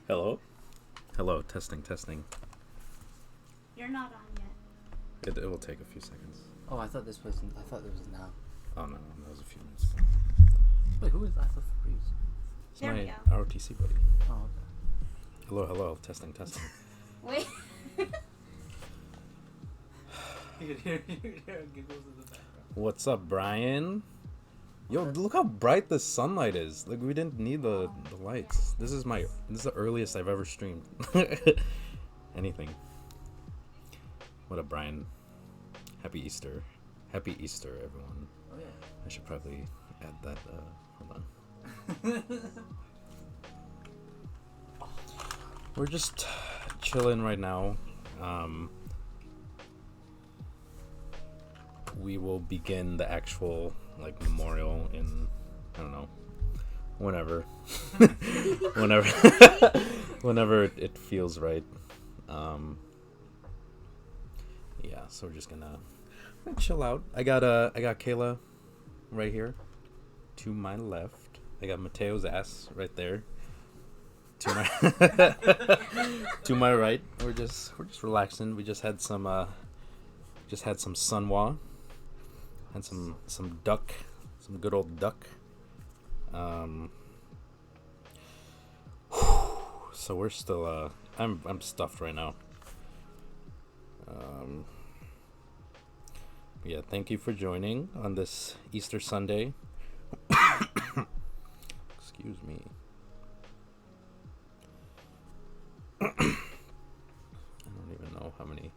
Hello? Hello, testing. You're not on yet. It will take a few seconds. Oh, I thought this was now. Oh no, that was a few minutes ago. Wait, who is that for Febreze? It's There we my go. ROTC buddy. Oh, okay. Hello, testing. Wait. You can hear giggles in the background. What's up, Brian? Yo, look how bright the sunlight is. Like, we didn't need the lights. This is the earliest I've ever streamed. Anything. What up, Brian? Happy Easter. Happy Easter, everyone. Oh yeah. I should probably add that. Hold on. We're just chilling right now. We will begin the actual like memorial in, I don't know, whenever, whenever, whenever it feels right. Yeah, so we're just gonna chill out. I got Kayla right here to my left. I got Mateo's ass right there to my to my right. We're just relaxing. We just had some sunwa and some duck, some good old duck. So we're still I'm stuffed right now. Yeah, thank you for joining on this Easter Sunday. Excuse me. I don't even know how many.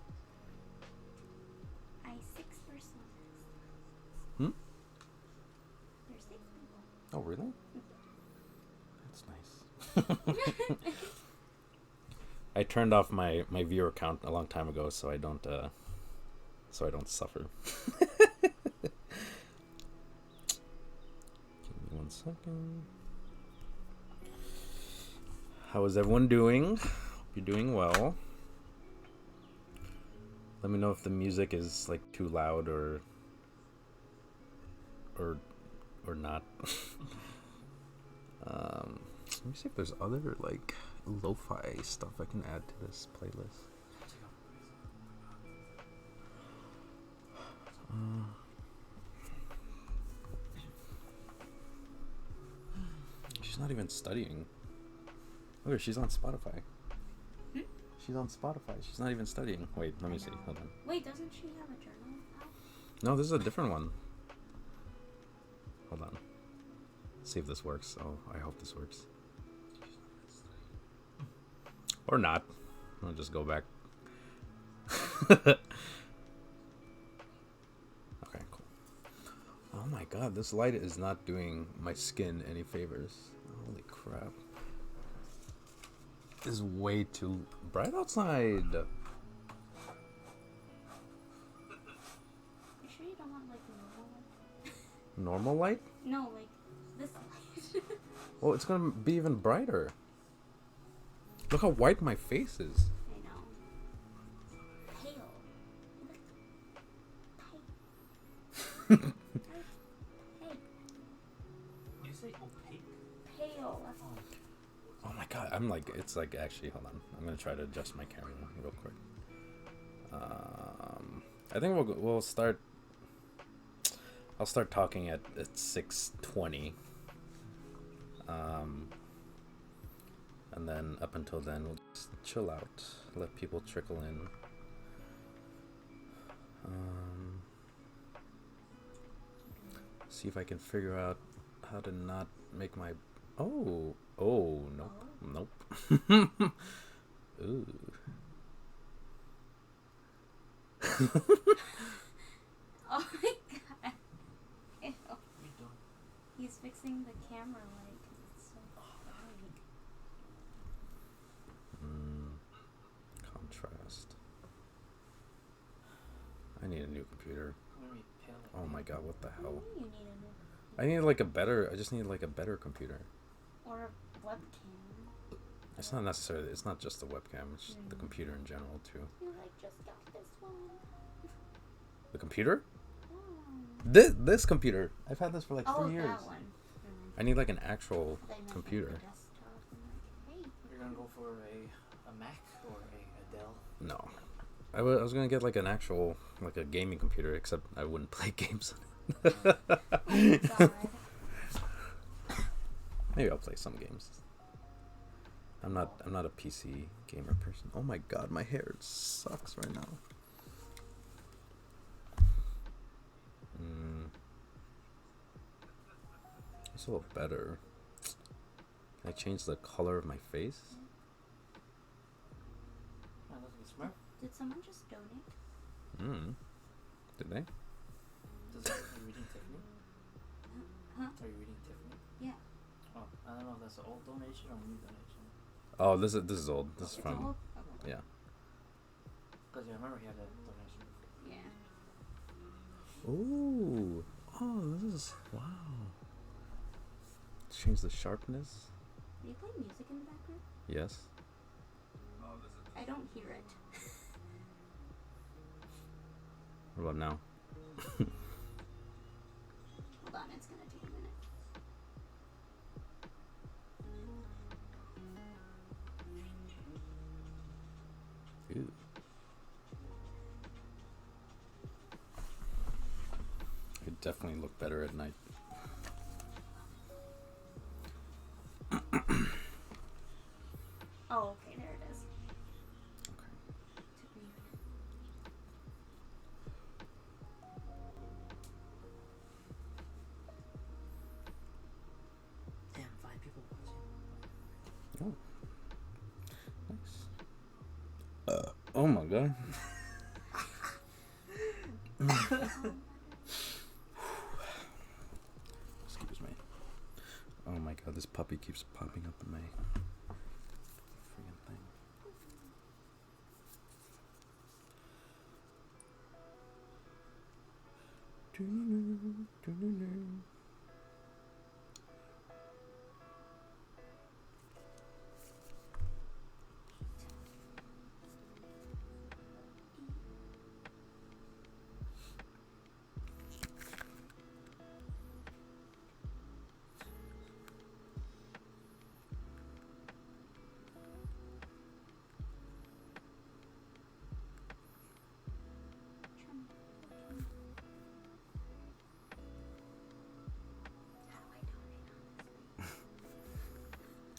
I 6 personas. Hmm? There's 6 people. Oh, really? That's nice. I turned off my viewer count a long time ago, so I don't suffer. Give me 1 second. How is everyone doing? Hope you're doing well. Let me know if the music is like too loud or not. Let me see if there's other like lo-fi stuff I can add to this playlist. She's not even studying. Look, she's on Spotify. Hmm? She's on Spotify. She's not even studying. Wait, let me see. Hold on. Wait, doesn't she have a journal app? No, this is a different one. Hold on. See if this works. Oh, I hope this works. Or not. I'll just go back. Okay, cool. Oh my god, this light is not doing my skin any favors. Holy crap. This is way too bright outside. You sure you don't want like normal light? Normal light? No, like this light. Well, it's gonna be even brighter. Look how white my face is. I know. Pale. You look pale. You say opaque? Pale. Oh my god, I'm like, it's like, actually, hold on. I'm gonna try to adjust my camera real quick. I think we'll start. I'll start talking at 6:20. And then up until then, we'll just chill out, let people trickle in. See if I can figure out how to not make my. Oh, nope, nope. Ooh. Oh my god. Ew. What are you doing? He's fixing the camera light because it's so bright. Contrast. I need a new computer. I'm gonna be pale like Oh my god, what the What hell? do you need a new I need like a better. I just need like a better computer. or a webcam? It's not necessarily. It's not just the webcam. It's just the computer in general too. You like just got this one. The computer? Oh. This computer. I've had this for like 3 years. That one. I need like an actual They meant computer. like the desktop and like, hey. You're gonna go for a Mac or a Dell? No. I was gonna get like an actual, like a gaming computer, except I wouldn't play games on it. Oh my god. Maybe I'll play some games. I'm not a PC gamer person. Oh my god, my hair sucks right now. It's a little better. Can I change the color of my face? I look like a Smurf. Did someone just donate? Did they? Are you reading Tiffany? Huh? Are you reading Tiffany? Yeah. Oh, I don't know if that's an old donation or a new donation. Oh, this is old. This is It's from old? Okay. yeah. Because I remember he had a donation. Yeah. Ooh. Oh, this is wow. Change the sharpness. Do you play music in the background? Yes. I don't hear it. What about now? Hold on, it's gonna take a minute. Ew. It definitely look better at night. Oh, okay, there it is. Okay. Took me a minute. Damn, 5 people watching. Oh. Nice. Oh my god. Excuse me. Oh my god, this puppy keeps popping up in my freaking thing. How do I donate on this?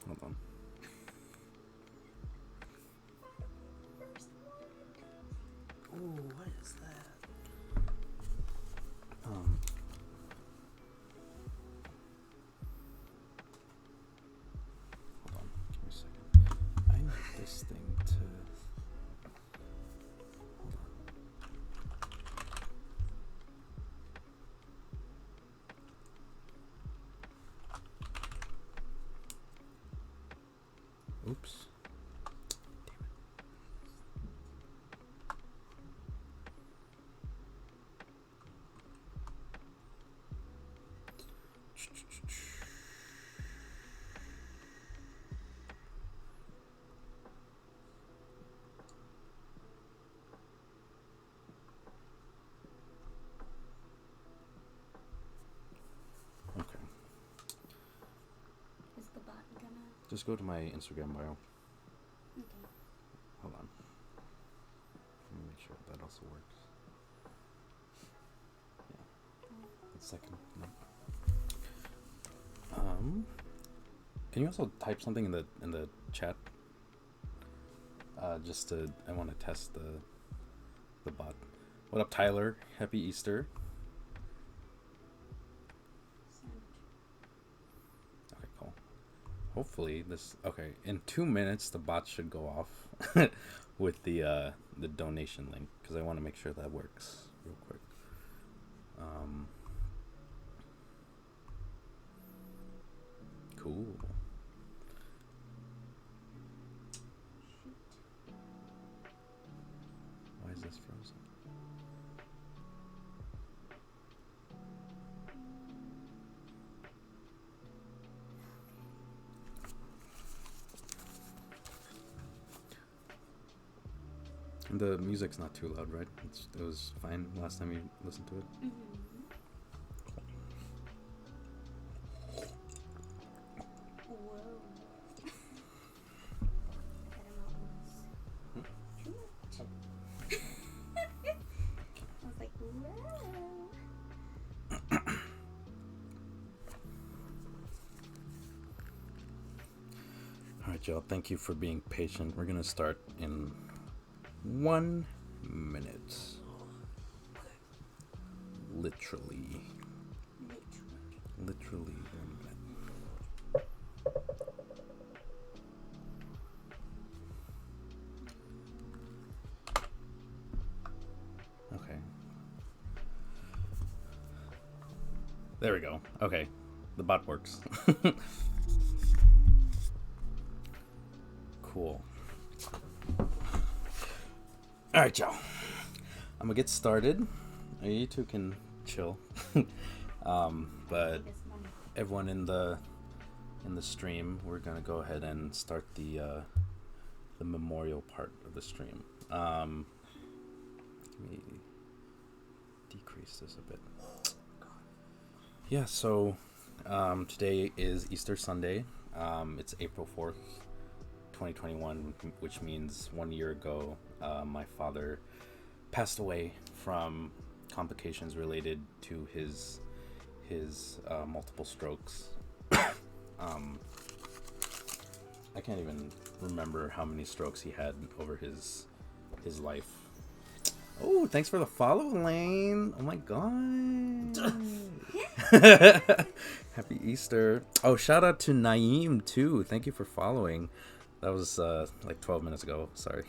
Hold on. Ooh, what is that? Hold on. Give me a second. I need this thing to. Hold on. Oops. Okay. Is the bot gonna... Just go to my Instagram bio. Okay. Hold on. Let me make sure that also works. Yeah. The second. No. Can you also type something in the chat? Just to I want to test the bot. What up, Tyler? Happy Easter. Sent. Okay, cool. Hopefully this. Okay, in 2 minutes the bot should go off with the donation link because I want to make sure that works real quick. Cool. Shoot. Why is this frozen? And the music's not too loud, right? It was fine last time you listened to it. Mm-hmm. Whoa. That amount was too much. I was like, whoa. All right, y'all. Thank you for being patient. We're gonna start in 1 minute. Literally 1 minute. Okay. There we go. Okay. The bot works. Cool. All right, y'all. I'm gonna get started. You two can chill. But everyone in the stream, we're gonna go ahead and start the memorial part of the stream. Let me decrease this a bit. Yeah, so today is Easter Sunday. It's April 4th, 2021, which means 1 year ago, my father passed away from complications related to his multiple strokes. I can't even remember how many strokes he had over his life. Oh, thanks for the follow, Lane. Oh my god. Happy Easter. Oh, shout out to Naeem too. Thank you for following. That was like 12 minutes ago. Sorry.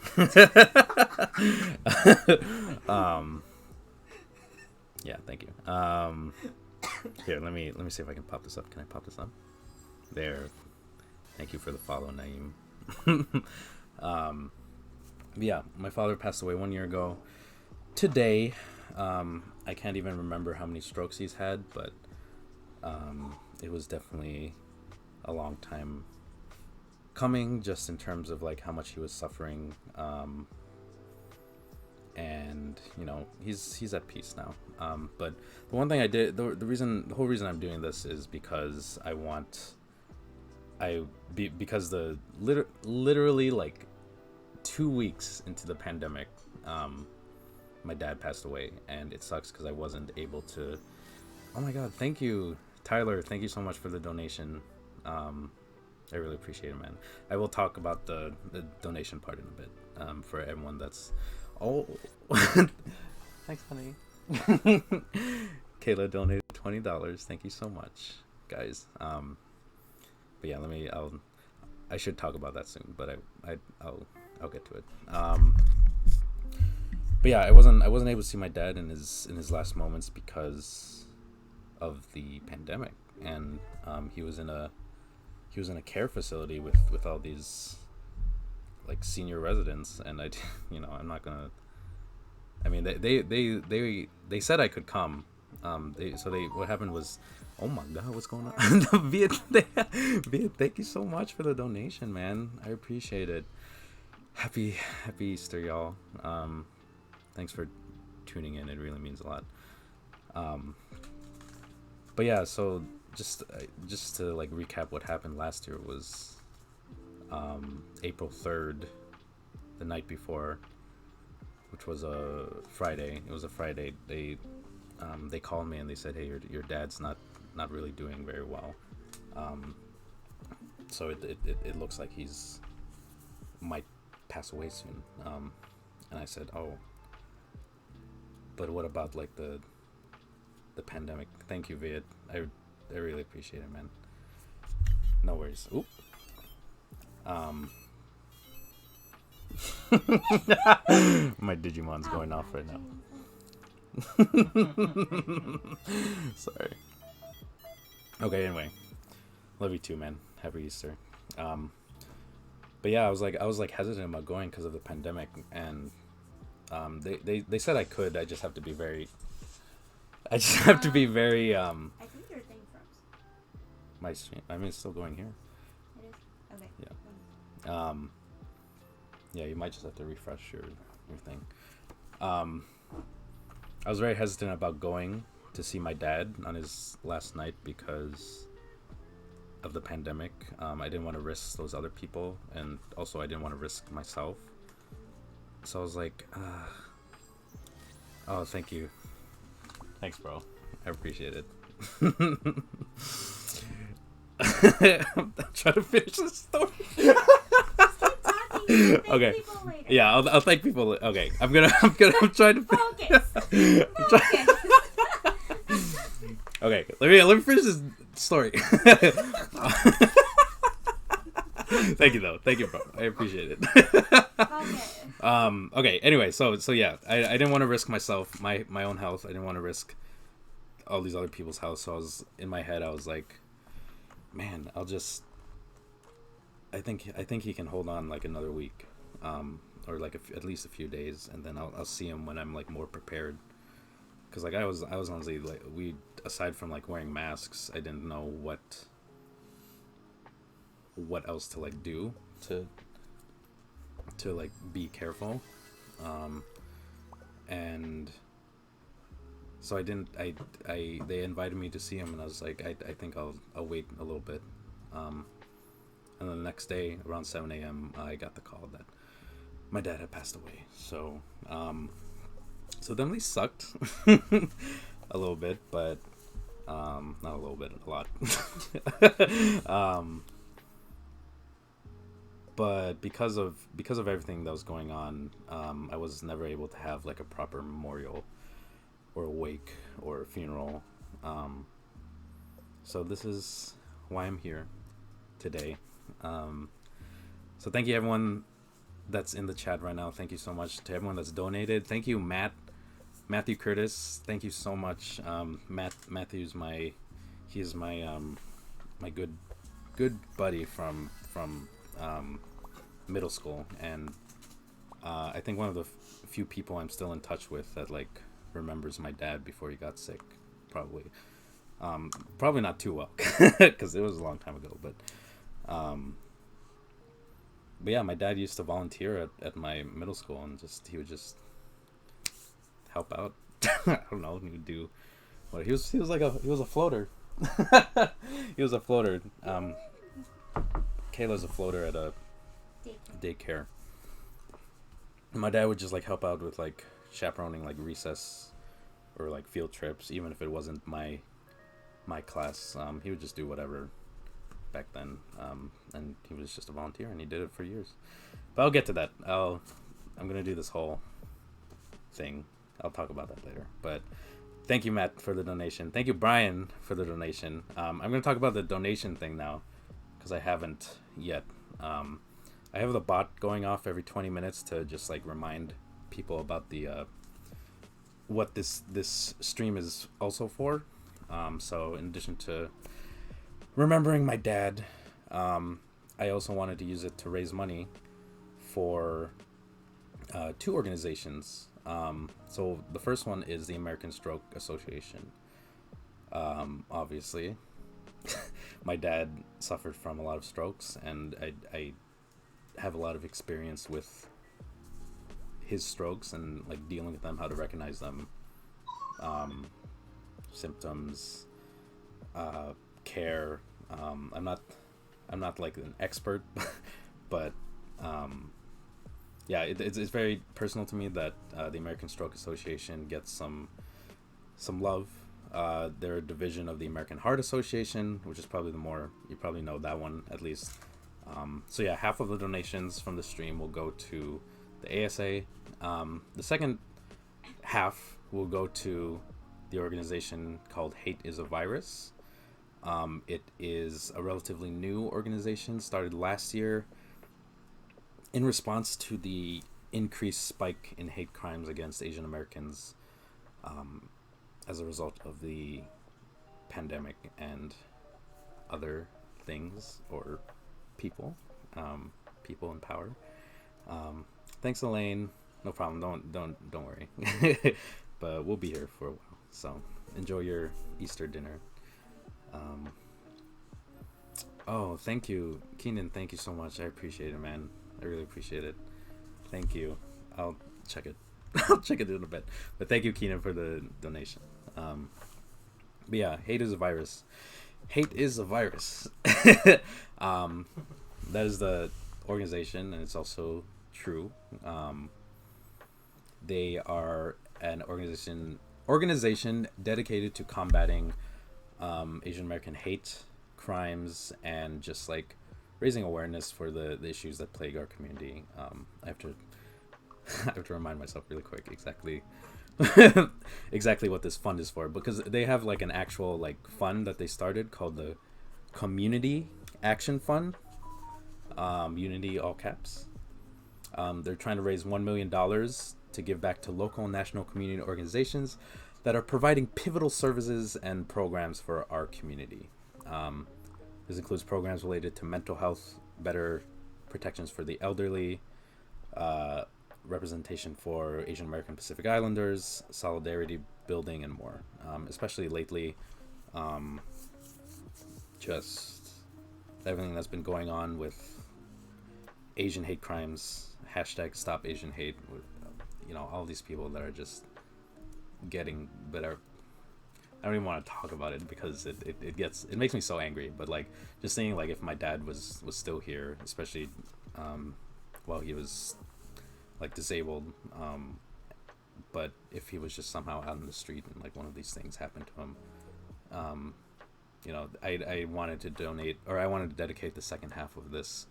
Yeah, thank you. Here, let me see if I can pop this up. Can I pop this up? There. Thank you for the follow, Naeem. Yeah, my father passed away 1 year ago. Today, I can't even remember how many strokes he's had, but it was definitely a long time coming, just in terms of like how much he was suffering. And you know, he's at peace now. But the one thing I did, the whole reason I'm doing this is because because literally like 2 weeks into the pandemic, my dad passed away, and it sucks because I wasn't able to. Oh my god, thank you, Tyler. Thank you so much for the donation. I really appreciate it, man. I will talk about the donation part in a bit, for everyone that's. Oh, thanks, honey. Kayla donated $20. Thank you so much, guys. But yeah, I should talk about that soon, but I'll get to it. But yeah, I wasn't able to see my dad in his last moments because of the pandemic, and he was in a care facility with all these like senior residents, and I'm not gonna. I mean, they said I could come. What happened was, oh my god, what's going on? Viet, thank you so much for the donation, man. I appreciate it. Happy Easter, y'all. Thanks for tuning in. It really means a lot. But yeah, so just to like recap what happened last year was April 3rd, the night before, which was a Friday. It was a Friday. They called me and they said, hey, your dad's not really doing very well. So it looks like he's might pass away soon. And I said, oh, but what about like the pandemic? Thank you, Viet. I really appreciate it, man. No worries. Oop. My Digimon's going off right now. Sorry. Okay, anyway. Love you too, man. Happy Easter. But yeah, I was like hesitant about going because of the pandemic, and they said I could. I just have to be very I think your thing froze. My stream. I mean, it's still going here. It is? Okay. Yeah. Yeah, you might just have to refresh your thing. I was very hesitant about going to see my dad on his last night because of the pandemic. I didn't want to risk those other people, and also I didn't want to risk myself. So I was like, oh, thank you. Thanks, bro. I appreciate it. I'm trying to finish the story. Okay. Yeah, I'll thank people. Okay, I'm trying to. Focus. Okay, let me finish this story. Thank you, though. Thank you, bro. I appreciate it. Okay. Anyway, so yeah, I didn't want to risk myself, my own health. I didn't want to risk all these other people's health. So I was in my head. I was like, man, I'll just I think he can hold on like another week, or like at least a few days, and then I'll see him when I'm like more prepared. Cause like I was honestly like, we, aside from like wearing masks, I didn't know what else to like do to like be careful, and so I didn't. They invited me to see him, and I was like, I think I'll wait a little bit. And then the next day, around 7 a.m., I got the call that my dad had passed away. So, so it definitely sucked a little bit, but not a little bit, a lot. But because of everything that was going on, I was never able to have like a proper memorial or a wake or a funeral. So this is why I'm here today. So thank you everyone that's in the chat right now. Thank you so much to everyone that's donated. Thank you, Matthew Curtis. Thank you so much. Matthew's my my good buddy from middle school, and I think one of the few people I'm still in touch with that like remembers my dad before he got sick. Probably not too well because it was a long time ago, but yeah, my dad used to volunteer at my middle school, and he would just help out. I don't know, he would do what he was a floater. He was a floater. Kayla's a floater at a daycare. My dad would just like help out with like chaperoning like recess or like field trips, even if it wasn't my class. He would just do whatever back then, and he was just a volunteer, and he did it for years. But I'll get to that. I'm gonna do this whole thing. I'll talk about that later. But thank you, Matt, for the donation. Thank you, Brian, for the donation. I'm gonna talk about the donation thing now because I haven't yet. I have the bot going off every 20 minutes to just like remind people about the what this stream is also for. So in addition to remembering my dad, I also wanted to use it to raise money for two organizations. So the first one is the American Stroke Association. Obviously, my dad suffered from a lot of strokes, and I have a lot of experience with his strokes and like dealing with them, how to recognize them, symptoms, care. I'm not like an expert, but yeah, it's very personal to me that the American Stroke Association gets some love. They're a division of the American Heart Association, which is probably you probably know that one at least. So yeah, half of the donations from the stream will go to the ASA. The second half will go to the organization called Hate is a Virus. It is a relatively new organization, started last year in response to the increased spike in hate crimes against Asian Americans as a result of the pandemic and other things or people in power. Thanks, Elaine. No problem. Don't worry. But we'll be here for a while. So enjoy your Easter dinner. Oh, thank you, Keenan. Thank you so much. I appreciate it, man. I really appreciate it. Thank you. I'll check it. I'll check it in a bit. But thank you, Keenan, for the donation. But yeah, hate is a virus. Hate is a virus. That is the organization, and it's also true. They are an organization dedicated to combating Asian American hate crimes and just like raising awareness for the issues that plague our community. I have to remind myself really quick exactly what this fund is for, because they have like an actual like fund that they started called the Community Action Fund. Unity, all caps. They're trying to raise $1 million to give back to local and national community organizations that are providing pivotal services and programs for our community. This includes programs related to mental health better protections for the elderly, representation for Asian American Pacific Islanders, solidarity building, and more. Especially lately, just everything that's been going on with Asian hate crimes, hashtag Stop Asian Hate, with, all these people that are just getting better. I don't even want to talk about it because it makes me so angry. But like just saying, like, if my dad was still here, especially while he was like disabled, but if he was just somehow out in the street and like one of these things happened to him, I wanted to donate, or I wanted to dedicate the second half of this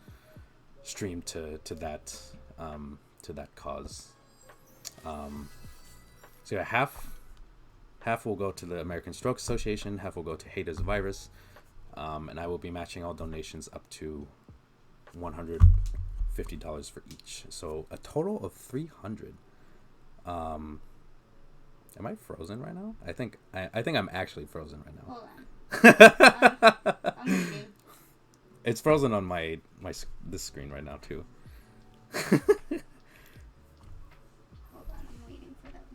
stream to that cause. So yeah, half will go to the American Stroke Association, half will go to Hate as a Virus, and I will be matching all donations up to $150 for each. So a total of $300. Am I frozen right now? I think I'm actually frozen right now. Hold on. I'm waiting. It's frozen on this screen right now too. Hold on, I'm waiting for that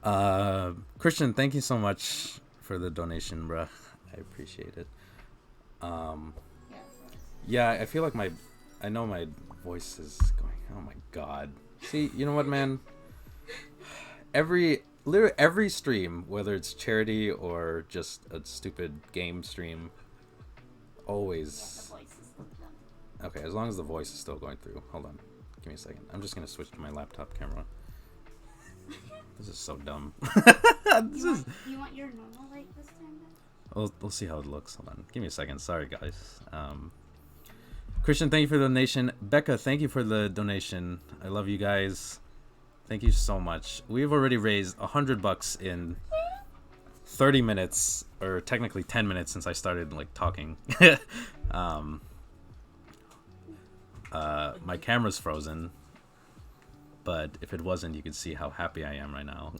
one. Christian, thank you so much for the donation, bruh. I appreciate it. Yeah, I feel like I know my voice is going, oh my god. See, you know what, man? Literally every stream, whether it's charity or just a stupid game stream, always... Okay, as long as the voice is still going through. Hold on. Give me a second. I'm just going to switch to my laptop camera. This is so dumb. You want your normal light this time? We'll see how it looks. Hold on. Give me a second. Sorry, guys. Christian, thank you for the donation. Becca, thank you for the donation. I love you guys. Thank you so much. We've already raised $100 in 30 minutes, or technically 10 minutes since I started like talking. My camera's frozen, but if it wasn't, you could see how happy I am right now.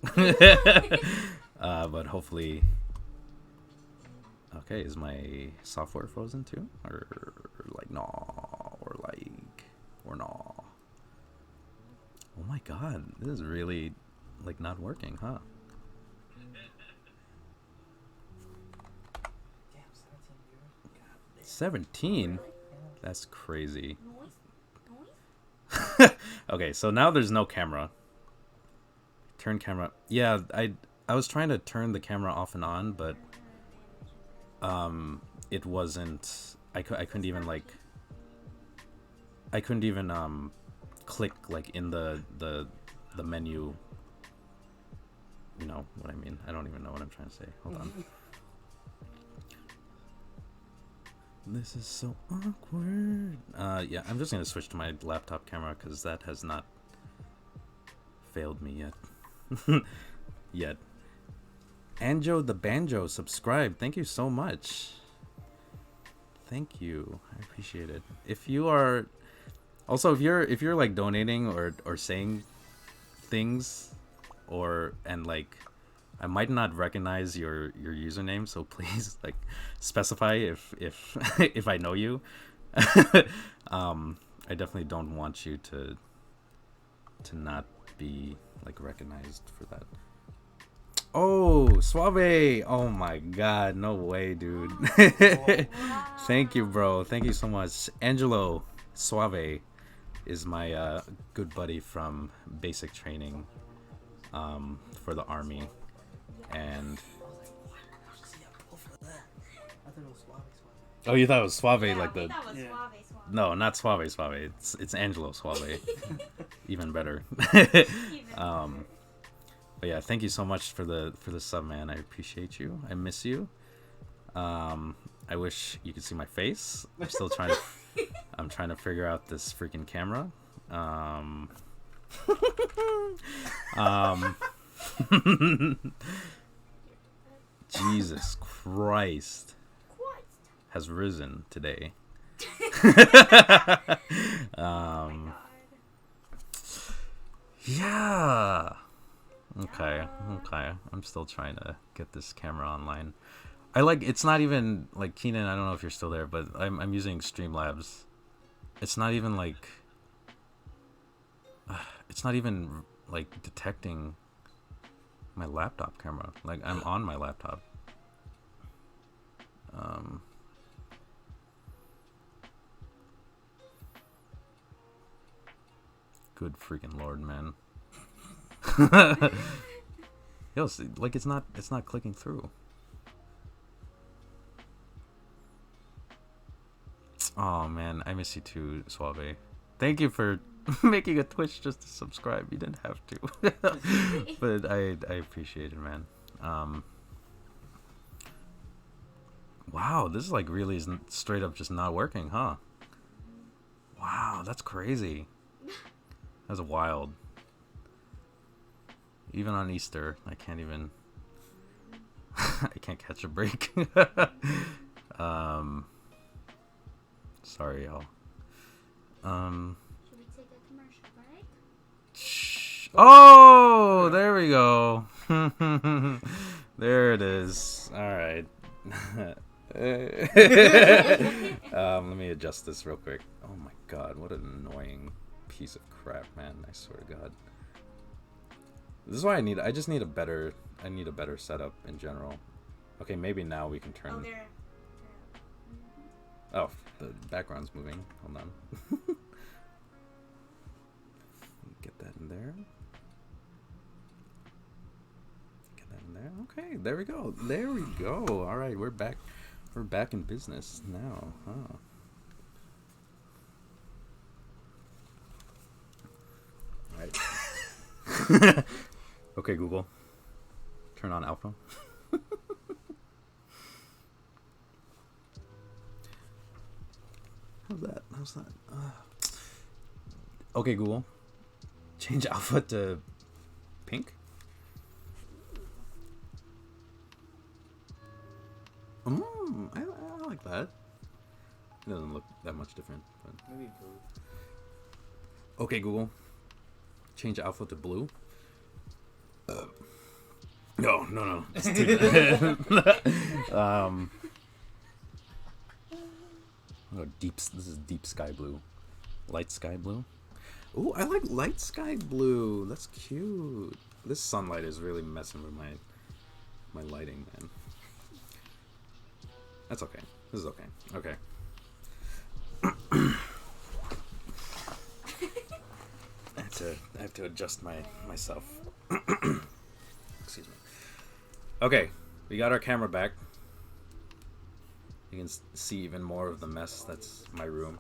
But hopefully... Okay, is my software frozen too? Or like, no, or no. Oh my god, this is really like not working, huh? Damn, 17? That's crazy. Noise? Okay, so now there's no camera. Turn camera. Yeah, I was trying to turn the camera off and on, but it wasn't. I couldn't even like. I couldn't even click like in the menu. You know what I mean? I don't even know what I'm trying to say. Hold on. This is so awkward. Yeah, I'm just gonna switch to my laptop camera because that has not failed me yet. Yet. Anjo the Banjo, subscribe. Thank you so much. Thank you. I appreciate it. If you are also if you're like donating or saying things and like I might not recognize your username, so please like specify if if I know you. I definitely don't want you to not be like recognized for that. Oh, Suave! Oh my god, no way, dude. Thank you, bro. Thank you so much. Angelo Suave is my good buddy from basic training for the army. And oh, you thought it was Suave, Yeah, like the Suave. no, not Suave. It's Angelo Suave. Even better. But yeah, thank you so much for the sub, man. I appreciate you. I miss you. I wish you could see my face. I'm still trying to figure out this freaking camera. Jesus Christ has risen today. Yeah. Okay. I'm still trying to get this camera online. It's not even like Keenan. I don't know if you're still there, but I'm using Streamlabs It's not even like it's not even like detecting my laptop camera. Like I'm on my laptop. Good freaking lord, man. Yo, see, like it's not clicking through. Oh man, I miss you too, Suave. Thank you for making a Twitch just to subscribe. You didn't have to. But I appreciate it, man. Wow, this is like really straight up just not working, huh? Wow, that's crazy. That's wild. Even on Easter, I can't even I can't catch a break. Sorry, y'all. Should we take a commercial break? Shh. Oh, there we go. There it is. All right. Let me adjust this real quick. Oh my god, what an annoying piece of crap, man. I swear to god. This is why I need a better setup in general. Okay, maybe now we can turn. Oh, there. Oh, the background's moving. Hold on. Get that in there. Get that in there. Okay, there we go. There we go. All right, we're back. We're back in business now, huh? All right. Okay, Google. Turn on alpha. How's that? Okay, Google. Change alpha to pink. I like that. It doesn't look that much different. But... Maybe blue. Okay, Google. Change alpha to blue. No. It's this is deep sky blue. Light sky blue. Ooh, I like light sky blue. That's cute. This sunlight is really messing with my lighting, man. That's okay. This is okay. Okay. I have to adjust myself. Excuse me. Okay, we got our camera back. You can see even more of the mess that's my room.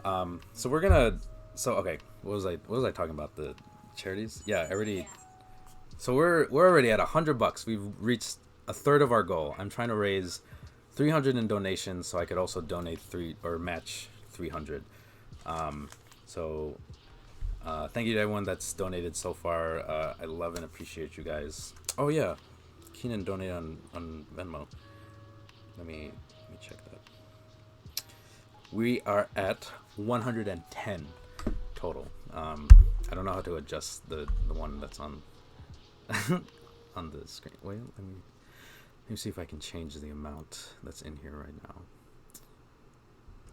So we're gonna. So okay, what was I talking about? The charities? Yeah, I already. So we're already at $100. We've reached a third of our goal. I'm trying to raise 300 in donations, so I could also donate match 300. Thank you to everyone that's donated so far. I love and appreciate you guys. Oh yeah, Keenan donated on Venmo. Let me check that. We are at 110 total. I don't know how to adjust the one that's on on the screen. Wait, let me see if I can change the amount that's in here right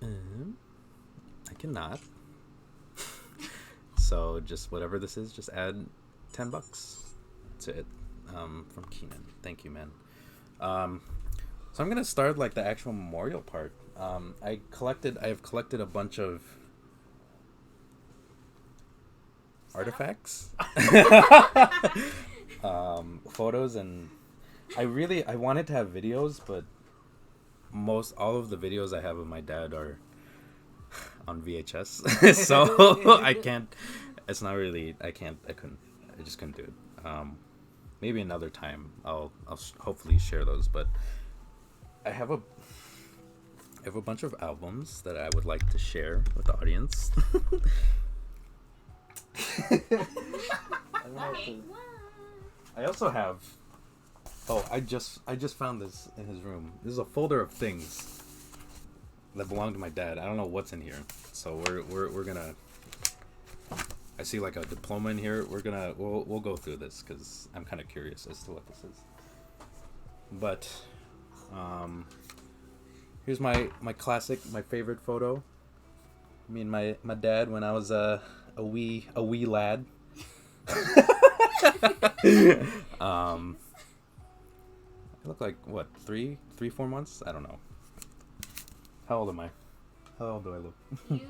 now. I cannot. So just whatever this is, just add $10 to it from Keenan. Thank you, man. So I'm gonna start like the actual memorial part. I have collected a bunch of artifacts, photos, and I wanted to have videos, but all of the videos I have of my dad are on VHS. So I can't. It's not really. I just couldn't do it. Maybe another time I'll hopefully share those, but I have a bunch of albums that I would like to share with the audience. I also have. Oh, I just found this in his room. This is a folder of things that belong to my dad. I don't know what's in here, so we're gonna. I see like a diploma in here. We'll go through this because I'm kind of curious as to what this is. But here's my classic, my favorite photo Me and my dad when I was a wee lad. I look like what 4 months? I don't know. How old am I? How old do I look? You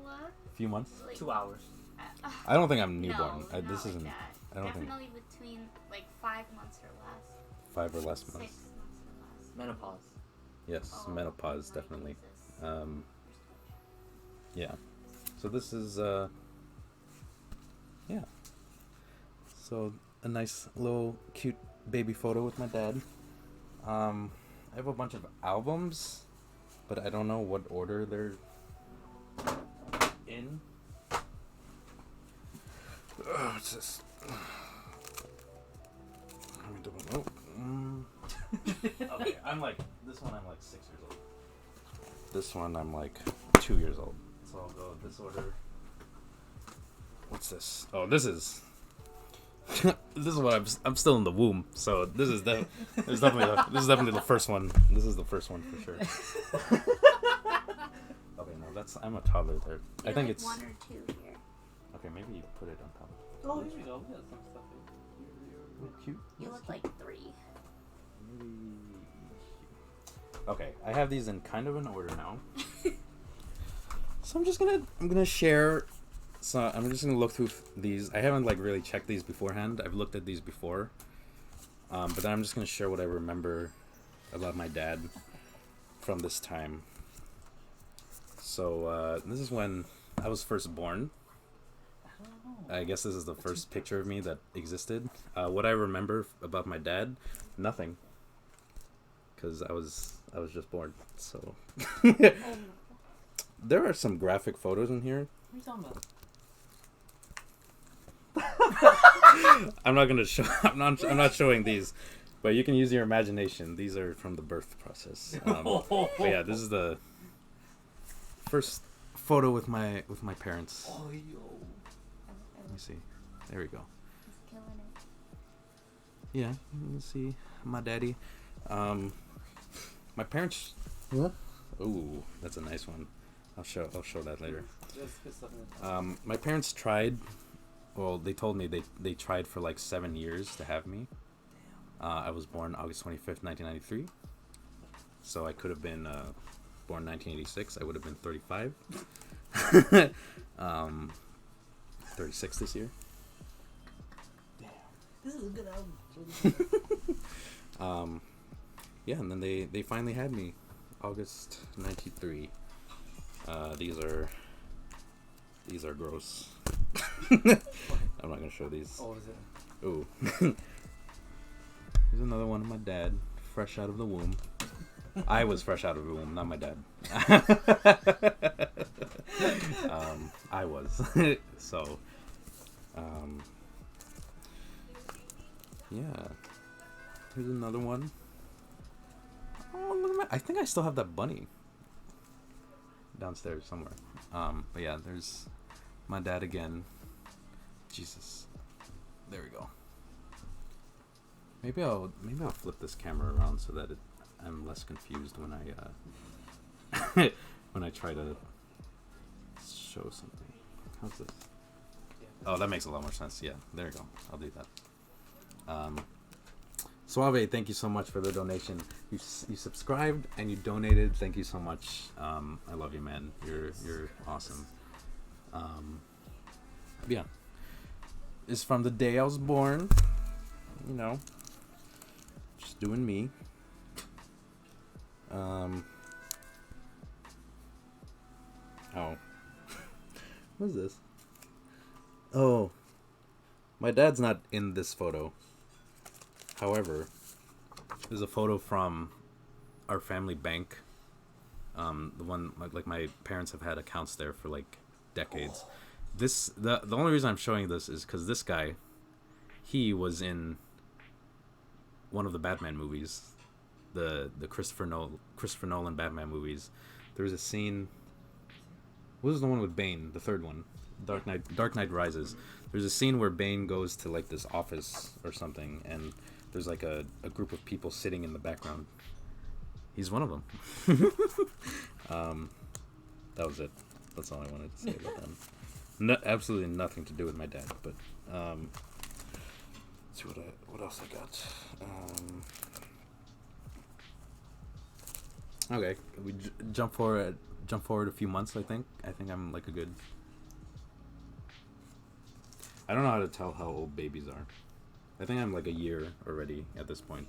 look A few months. like 2 hours. I don't think I'm newborn. No, This not isn't. like that. I don't think Definitely between like 5 months or less. 5 or less 6 months. months or less. Menopause. Yes, Oh, menopause my definitely. Jesus. Yeah. So this is yeah. So a nice little cute baby photo with my dad. I have a bunch of albums, but I don't know what order they're in. What's this? Let me double. Okay, I'm like this one. I'm like 6 years old. This one I'm like 2 years old. So I'll go this order. What's this? Oh, this is. This is what I'm still in the womb. So this is this is definitely the first one. This is the first one for sure. Okay, no, I'm a toddler there. You I think like it's 1 or 2 here. okay. Maybe you put it on top. Oh, here we go. We got some stuff here. Cute. You look like 3. Maybe. Okay, I have these in kind of an order now. So I'm gonna share. So I'm just gonna look through these. I haven't like really checked these beforehand. I've looked at these before, but then I'm just gonna share what I remember about my dad from this time. So this is when I was first born. I don't know. I guess this is the first picture of me that existed. What I remember about my dad, nothing, because I was just born. So there are some graphic photos in here. What are you talking about? I'm not gonna show. I'm not showing these, but you can use your imagination. These are from the birth process. But yeah, this is the first photo with my parents. Oh, yo. Let me see. There we go. He's killing it. Yeah, you can see my daddy. My parents. What? Ooh, that's a nice one. I'll show that later. There's good stuff in it. My parents tried. Well, they told me they tried for like 7 years to have me. I was born August 25th, 1993. So I could have been born 1986. I would have been 35. 36 this year. Damn. This is a good album. Yeah, and then they finally had me August 93. These are gross. I'm not gonna show these. Oh, is it? Ooh. Here's another one of my dad, fresh out of the womb. I was fresh out of the womb, not my dad. I was. So, yeah. Here's another one. Oh, look at I think I still have that bunny downstairs somewhere. But yeah, there's my dad again. Jesus. There we go. Maybe I'll flip this camera around so that I'm less confused when I when I try to show something. How's this? Oh, that makes a lot more sense. Yeah, there you go. I'll do that. Suave, thank you so much for the donation. You subscribed and you donated. Thank you so much. I love you, man. You're awesome. Yeah. It's from the day I was born. You know, just doing me. Oh. What is this? Oh. My dad's not in this photo. However, there's a photo from our family bank. The one like my parents have had accounts there for like decades. The only reason I'm showing this is because this guy, he was in one of the Batman movies, the Christopher Nolan Batman movies. There was a scene. What was the one with Bane? The third one, Dark Knight Rises. There's a scene where Bane goes to like this office or something, and there's like a group of people sitting in the background. He's one of them. That was it. That's all I wanted to say about them. No, absolutely nothing to do with my dad. But let's see what else I got. Okay, we jump forward a few months. I think I'm like a good. I don't know how to tell how old babies are. I think I'm like a year already at this point.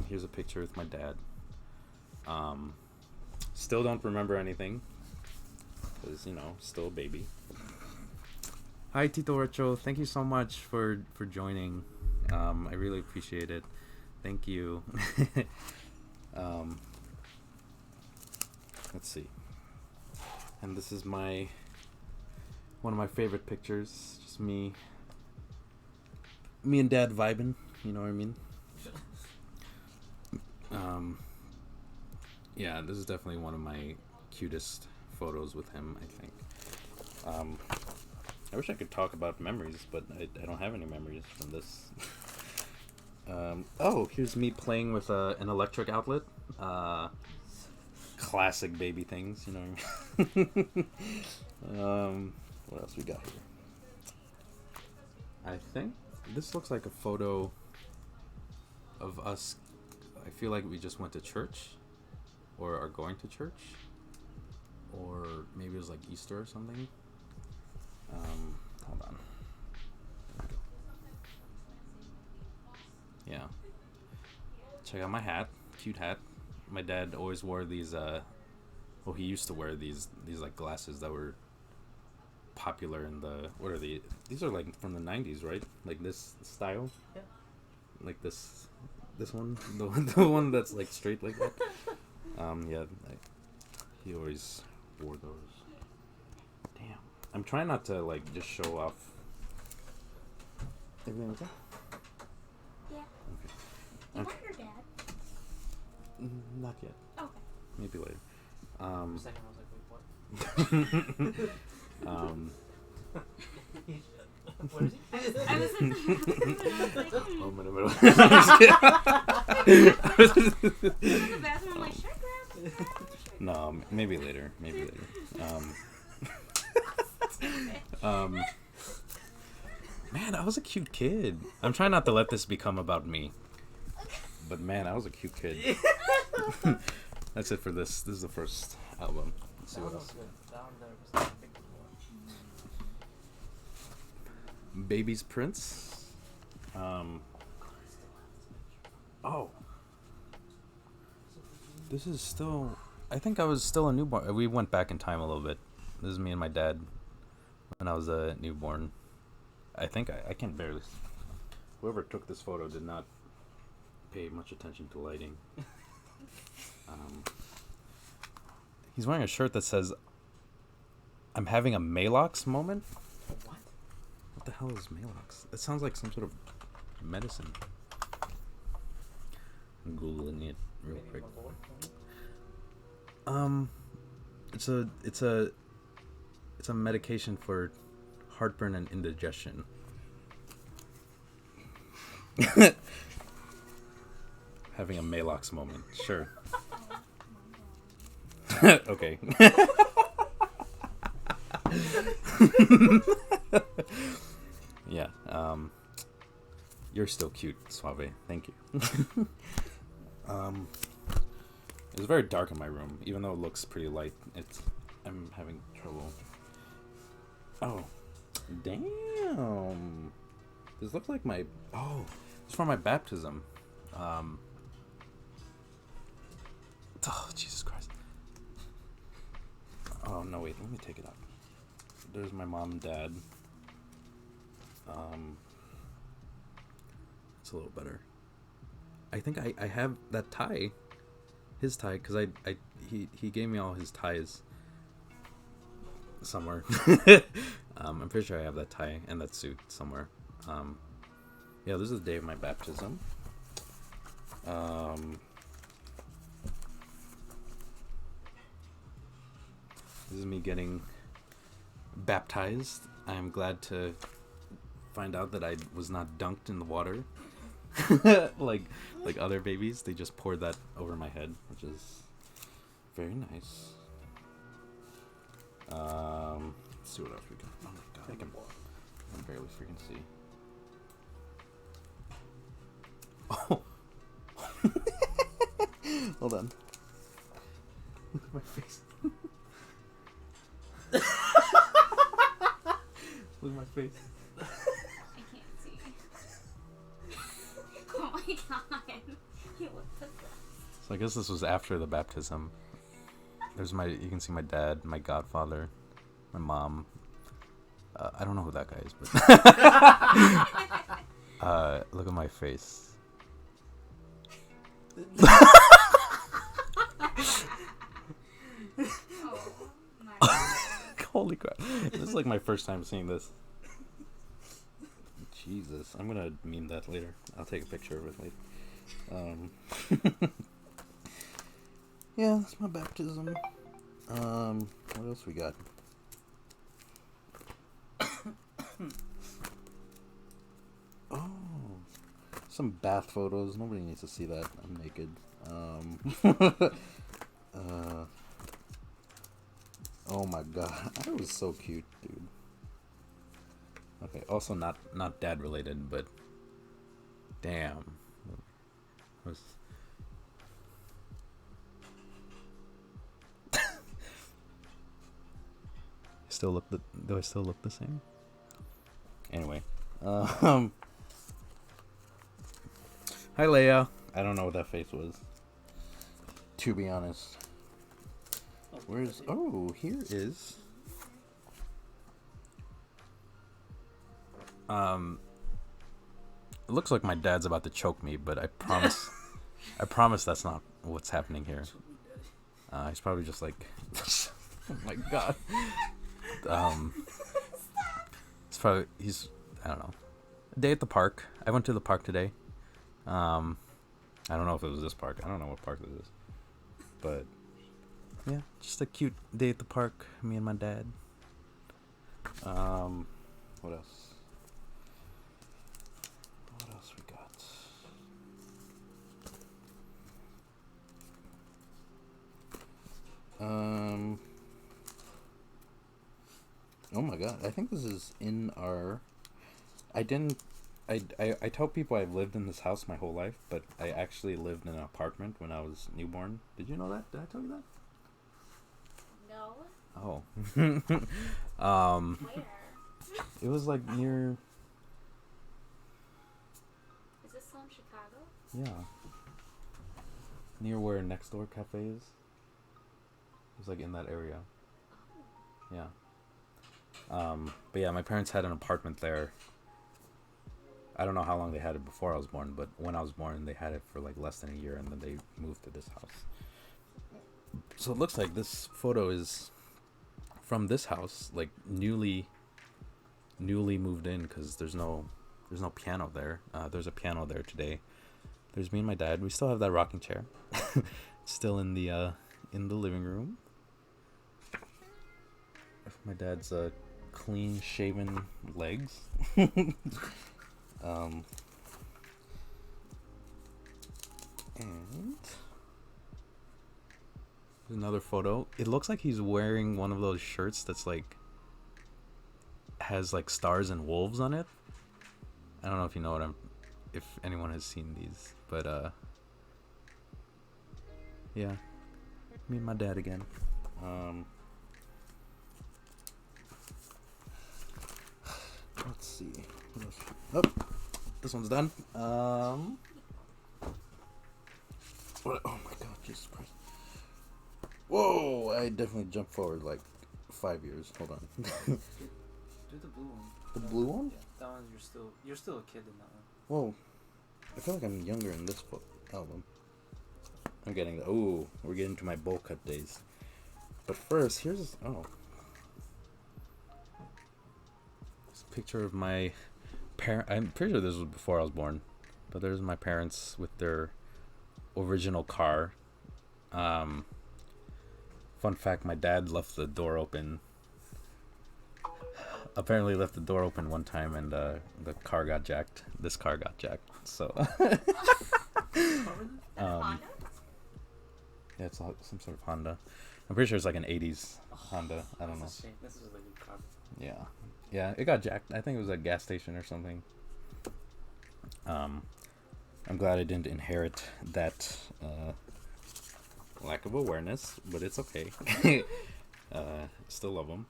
Here's a picture with my dad. Still don't remember anything. Because, still a baby. Hi, Tito Richo. Thank you so much for joining. I really appreciate it. Thank you. Let's see. And this is one of my favorite pictures. Just me and Dad vibing. You know what I mean? Yeah, this is definitely one of my cutest photos with him, I think. I wish I could talk about memories, but I don't have any memories from this. Oh, here's me playing with an electric outlet. Classic baby things, you know what I mean? What else we got here? I think this looks like a photo of us. I feel like we just went to church, or are going to church, or maybe it was like Easter or something. Hold on. Yeah. Check out my hat. Cute hat. My dad always wore these, he used to wear these like glasses that were popular in what are these are like from the 90s, right? Like this style? Yeah. Like this one? The one that's like straight like that? Yeah. He always wore those. Damn. I'm trying not to like just show off. Everything okay? Yeah. Okay. You want your dad? Not yet. Okay. Maybe later. For a second, I was like, wait, what? What is he? I was in the bathroom. Oh, I was in the bathroom. I'm like, should I grab him? No, maybe later. Maybe later. Man, I was a cute kid. I'm trying not to let this become about me. But man, I was a cute kid. That's it for this. This is the first album. Let's see what else. Baby's Prince. Oh. This is still. I think I was still a newborn. We went back in time a little bit. This is me and my dad when I was a newborn. I think I can barely. Whoever took this photo did not pay much attention to lighting. He's wearing a shirt that says, "I'm having a Malox moment." What? What the hell is Malox? It sounds like some sort of medicine. I'm googling it real quick. It's a medication for heartburn and indigestion. Having a Malox moment, sure. Okay. Yeah. You're still cute, Suave. Thank you. It's very dark in my room, even though it looks pretty light. I'm having trouble. Oh, damn! This looks like my. Oh, it's from my baptism. Oh, Jesus Christ! Oh no, wait. Let me take it out. There's my mom and dad. It's a little better. I think I have that tie. His tie, because he gave me all his ties somewhere. I'm pretty sure I have that tie and that suit somewhere. Yeah, this is the day of my baptism. This is me getting baptized. I am glad to find out that I was not dunked in the water. like other babies, they just poured that over my head, which is very nice. Let's see what else we can. Oh my god, I can barely freaking see. Oh. Hold on. Look at my face. Look at my face. I can't see. Oh my god. You look possessed. So I guess this was after the baptism. There's you can see my dad, my godfather, my mom. I don't know who that guy is, but look at my face. Oh my god. Holy crap! This is like my first time seeing this. Jesus, I'm gonna meme that later. I'll take a picture of it later. Yeah, that's my baptism. What else we got? Oh, some bath photos. Nobody needs to see that. I'm naked. Oh my god, I was so cute, dude. Okay, also not dad related, but damn. Was do I still look the same? Anyway, hi Leia. I don't know what that face was, to be honest. Where's here is it looks like my dad's about to choke me, but I promise that's not what's happening here. He's probably just like oh my god. He's I don't know. A day at the park. I went to the park today. I don't know if it was this park. I don't know what park this is. But yeah, just a cute day at the park, me and my dad. What else? What else we got? Oh my god, I think this is in our... I tell people I've lived in this house my whole life, but I actually lived in an apartment when I was newborn. Did you know that? Did I tell you that? No. Oh. Where? It was like near... Is this still in Chicago? Yeah. Near where Next Door Cafe is. It was like in that area. Yeah. But yeah, my parents had an apartment there. I don't know how long they had it before I was born, but when I was born, they had it for like less than a year, and then they moved to this house. So it looks like this photo is from this house, like newly moved in, because there's no piano there. There's a piano there today. There's me and my dad. We still have that rocking chair, still in the living room. My dad's clean shaven legs. And there's another photo. It looks like he's wearing one of those shirts that's like has like stars and wolves on it. I don't know if you know what if anyone has seen these, but yeah, me and my dad again. Let's see. What else? Oh, this one's done. What? Oh my god, Jesus Christ! Whoa! I definitely jumped forward like 5 years. Hold on. Do the blue one. The blue one? Yeah, that one you're still a kid in that one. Whoa! I feel like I'm younger in this album. I'm getting we're getting to my bowl cut days. But first, here's this picture of my parent. I'm pretty sure this was before I was born, but there's my parents with their original car. Fun fact: my dad left the door open. Apparently, left the door open one time, and the car got jacked. This car got jacked. So, Honda? yeah, it's some sort of Honda. I'm pretty sure it's like an 80s Honda. I don't know. This is a shame. This is like a car. Yeah. Yeah, it got jacked. I think it was a gas station or something. I'm glad I didn't inherit that lack of awareness, but it's okay. Still love them.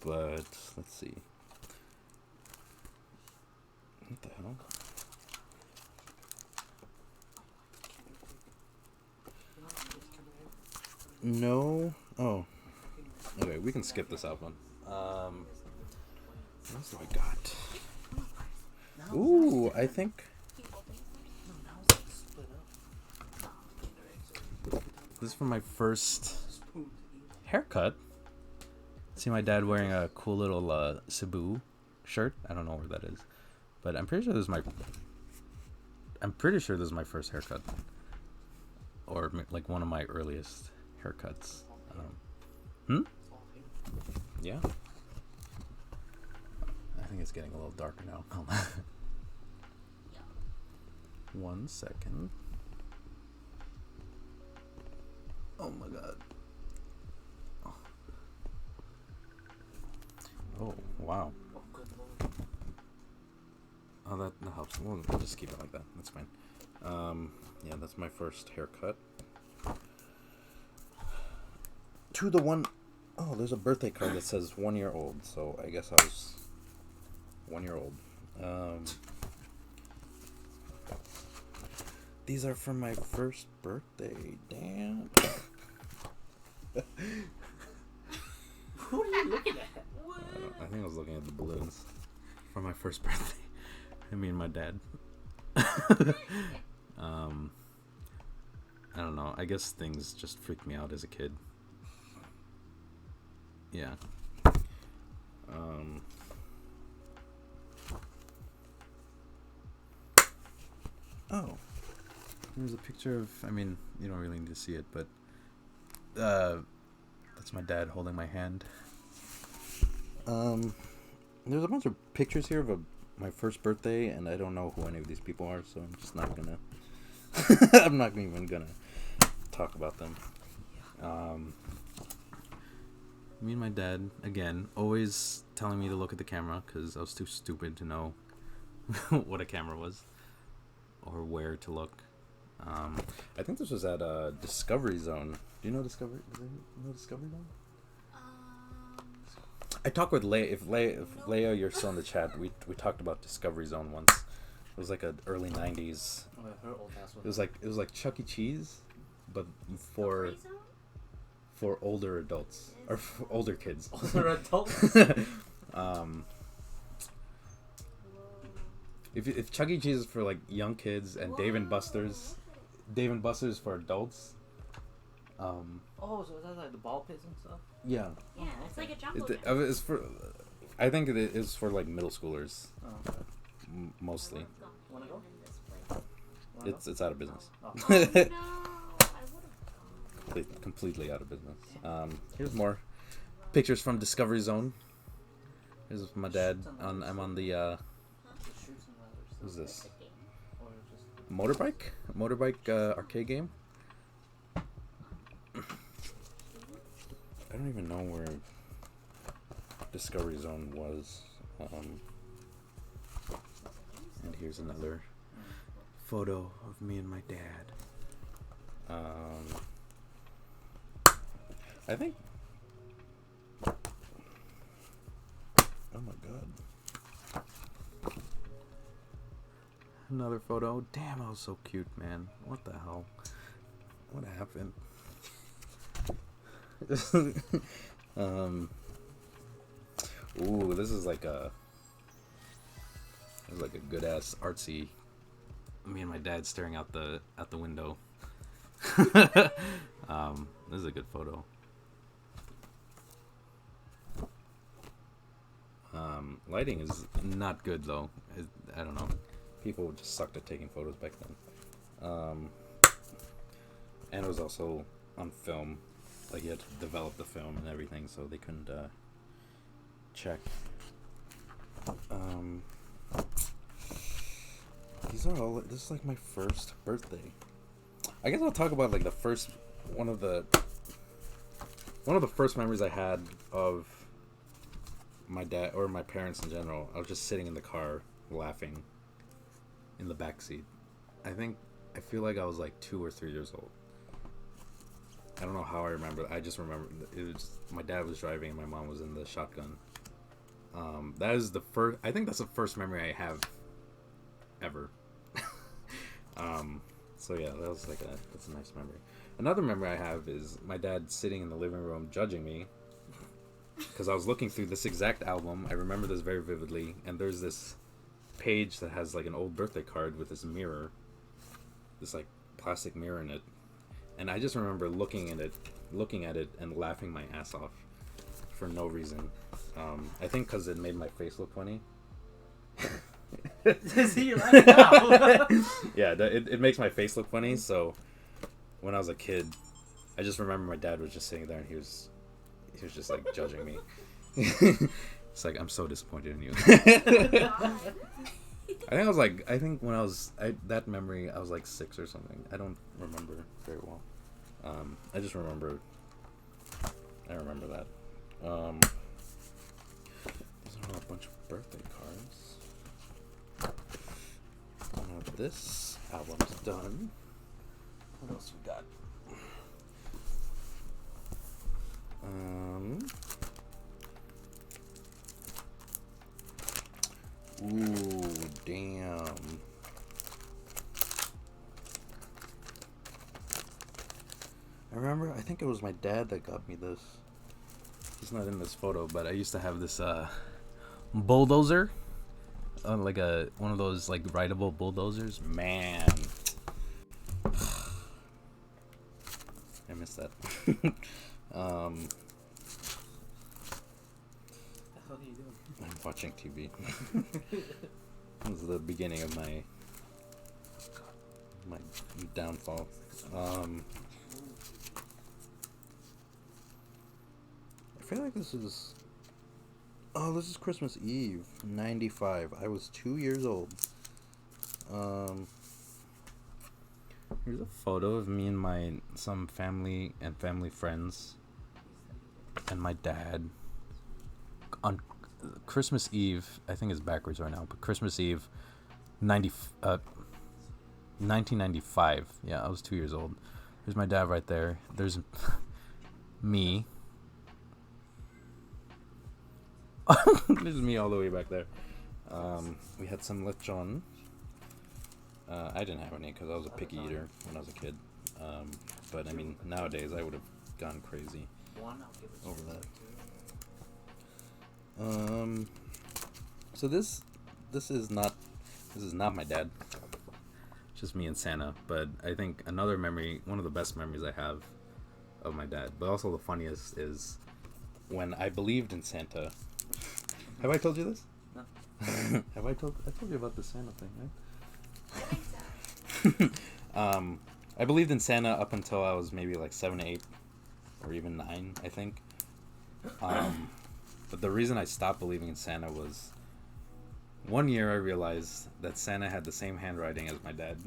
But let's see. What the hell? No. Oh. Okay, we can skip this out one. What else do I got? Ooh, I think this is for my first haircut. See my dad wearing a cool little Cebu shirt. I don't know where that is, but I'm pretty sure this is my first haircut, or like one of my earliest haircuts. Yeah. I think it's getting a little darker now. 1 second. Oh my god. Oh, wow. Oh, that helps. We'll just keep it like that. That's fine. Yeah, that's my first haircut. To the one... Oh, there's a birthday card that says 1 year old, so I guess I was 1 year old. These are from my first birthday. Damn. What are you looking at? I think I was looking at the balloons for my first birthday. I mean, my dad. I don't know. I guess things just freaked me out as a kid. Yeah. Oh. There's a picture of, I mean, you don't really need to see it, but that's my dad holding my hand. There's a bunch of pictures here of my first birthday, and I don't know who any of these people are, so I'm just not gonna I'm not even gonna talk about them. Me and my dad, again, always telling me to look at the camera because I was too stupid to know what a camera was or where to look. I think this was at Discovery Zone. Do you know Discovery? Do you know Discovery Zone? I talked with Leia. If Leia, you're still in the chat, we talked about Discovery Zone once. It was like a early '90s. Oh, her old ass It was like Chuck E. Cheese, but for older adults or for older kids. older adults. If Chuck E. Cheese is for like young kids and Dave and Buster's for adults. Oh, so is that like the ball pits and stuff? Yeah. Yeah, it's like a jumbo jet. It's for. I think it is for like middle schoolers. Oh, okay. Mostly. Wanna go? It's out of business. Oh, no, I would have gone. Completely out of business. Here's more pictures from Discovery Zone. Here's my dad. I'm on the what's this? Motorbike arcade game. I don't even know where Discovery Zone was. And here's another photo of me and my dad. I think. Oh my god. Another photo. Damn, I was so cute, man. What the hell? What happened? Ooh, this is like a good ass artsy. Me and my dad staring out the window. This is a good photo. Lighting is not good though. I don't know. People just sucked at taking photos back then. And it was also on film. Like you had to develop the film and everything, so they couldn't check. These are all. This is like my first birthday. I guess I'll talk about like the first one of the first memories I had of my dad or my parents in general. I was just sitting in the car laughing in the back seat. I feel like I was like 2 or 3 years old. I don't know how I remember. I just remember it was my dad was driving and my mom was in the shotgun. That is the first. I think that's the first memory I have ever. So yeah, that's a nice memory. Another memory I have is my dad sitting in the living room judging me because I was looking through this exact album. I remember this very vividly, and there's this page that has like an old birthday card with this mirror, this like plastic mirror in it, and I just remember looking at it and laughing my ass off for no reason. I think because it made my face look funny. See, you're laughing now. Yeah, it makes my face look funny. So when I was a kid, I just remember my dad was just sitting there and he was just like judging me. It's like, I'm so disappointed in you. I think when that memory, I was like 6 or something. I don't remember very well. I just remember that. These are all a bunch of birthday cards. Now this album's done. What else we got? Ooh, damn. I think it was my dad that got me this. He's not in this photo, but I used to have this bulldozer. Like one of those like rideable bulldozers. Man. I missed that. What the hell are you doing? I'm watching TV. This is the beginning of my downfall. I feel like this is Christmas Eve, 95. I was 2 years old. Here's a photo of me and some family and family friends and my dad on Christmas Eve. I think it's backwards right now, but Christmas Eve 1995. Yeah, I was 2 years old. There's my dad right there. There's me. There's me all the way back there. We had some lechon. I didn't have any because I was a picky eater when I was a kid. But I mean, nowadays I would have gone crazy over that. So this is not my dad. It's just me and Santa. But I think another memory, one of the best memories I have of my dad, but also the funniest, is when I believed in Santa. Have I told you this? No. I told you about the Santa thing, right? I think so. I believed in Santa up until I was maybe like 7, 8, or even 9, I think. But the reason I stopped believing in Santa was one year I realized that Santa had the same handwriting as my dad.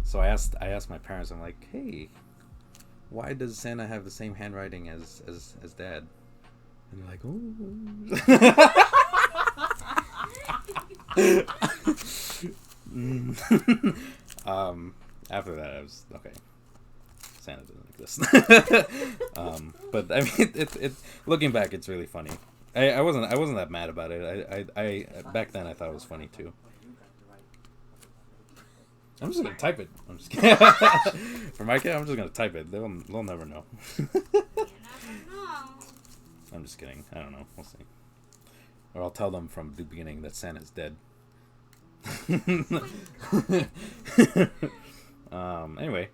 So I asked my parents. I'm like, hey, why does Santa have the same handwriting as Dad? And they're like, ooh. After that, I was okay. Santa doesn't exist. But I mean, it looking back, it's really funny. I wasn't that mad about it. I back then I thought it was funny too. I'm just gonna type it. I'm just kidding. For my kid, I'm just gonna type it. They'll never know. You never know. I'm just kidding. I don't know. We'll see. Or I'll tell them from the beginning that Santa's dead. Anyway,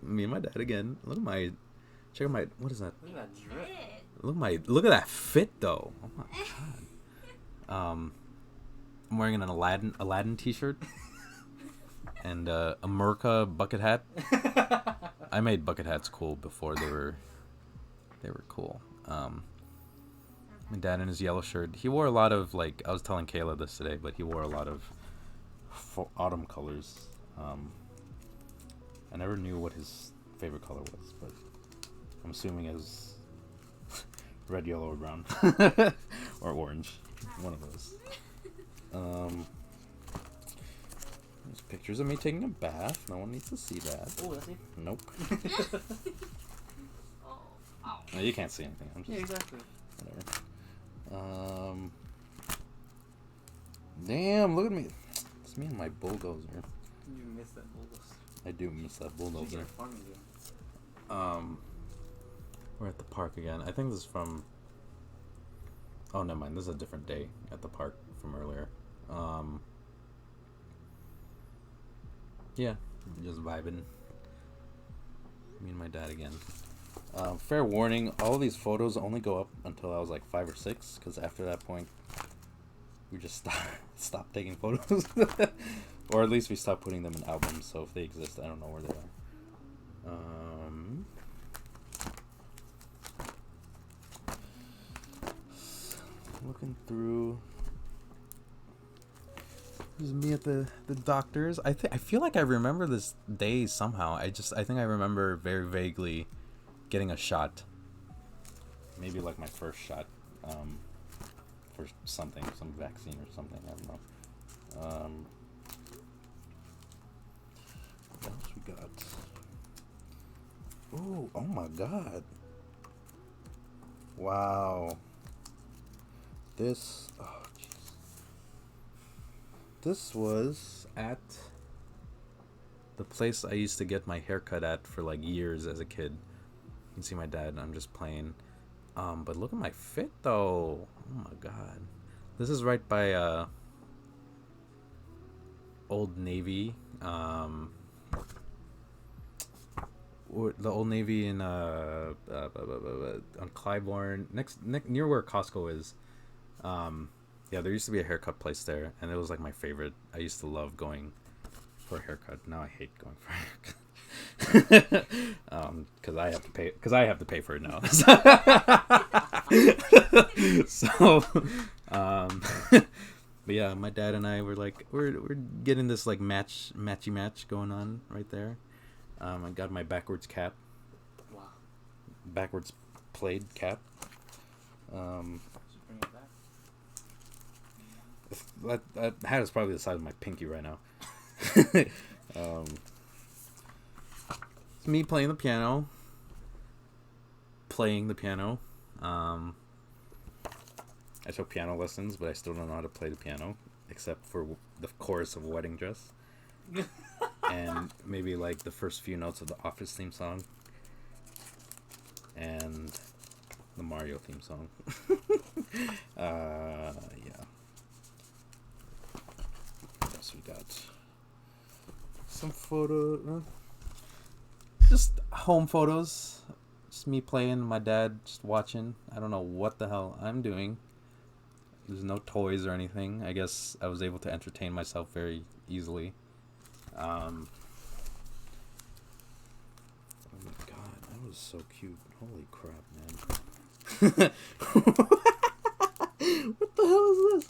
me and my dad again. Check out my, what is that? Look at that drip. Look at that fit though. Oh my god. I'm wearing an Aladdin t-shirt and a Merca bucket hat. I made bucket hats cool before they were cool. My dad in his yellow shirt. He wore a lot of, like, I was telling Kayla this today, but he wore a lot of autumn colors. I never knew what his favorite color was, but I'm assuming it was red, yellow, or brown, or orange, one of those. There's pictures of me taking a bath. No one needs to see that. Oh, that's it. Nope. Oh. No, you can't see anything. I'm just Exactly. whatever. Damn, look at me. It's me and my bulldozer. You missed that bulldozer. I do miss that bulldozer. We're at the park again. I think this is from... Oh, never mind. This is a different day at the park from earlier. Yeah, just vibing. Me and my dad again. Fair warning, all of these photos only go up until I was like 5 or 6, because after that point, we just stopped taking photos. Or at least we stopped putting them in albums, so if they exist, I don't know where they are. Looking through. This is me at the doctor's. I feel like I remember this day somehow. I think I remember very vaguely getting a shot. Maybe like my first shot. For something, some vaccine or something. I don't know. What else we got? Ooh, oh my god. Wow. This, oh jeez. This was at the place I used to get my haircut at for like years as a kid. You can see my dad, I'm just playing. But look at my fit though. Oh my god. This is right by Old Navy. The Old Navy in on Clybourne, next near where Costco is. Yeah, there used to be a haircut place there, and it was like my favorite. I used to love going for a haircut. Now I hate going for a haircut. Because I have to pay for it now. So, but yeah, my dad and I were like, we're getting this like matchy match going on right there. I got my backwards cap. Wow. Backwards plaid cap. Just bring it back. That hat is probably the size of my pinky right now. It's me playing the piano. I took piano lessons, but I still don't know how to play the piano, except for the chorus of Wedding Dress. And maybe like the first few notes of the Office theme song. And the Mario theme song. Yeah. What else we got? Some photo, just home photos. Just me playing, my dad just watching. I don't know what the hell I'm doing. There's no toys or anything. I guess I was able to entertain myself very easily. Oh my god, that was so cute. Holy crap, man. What the hell is this?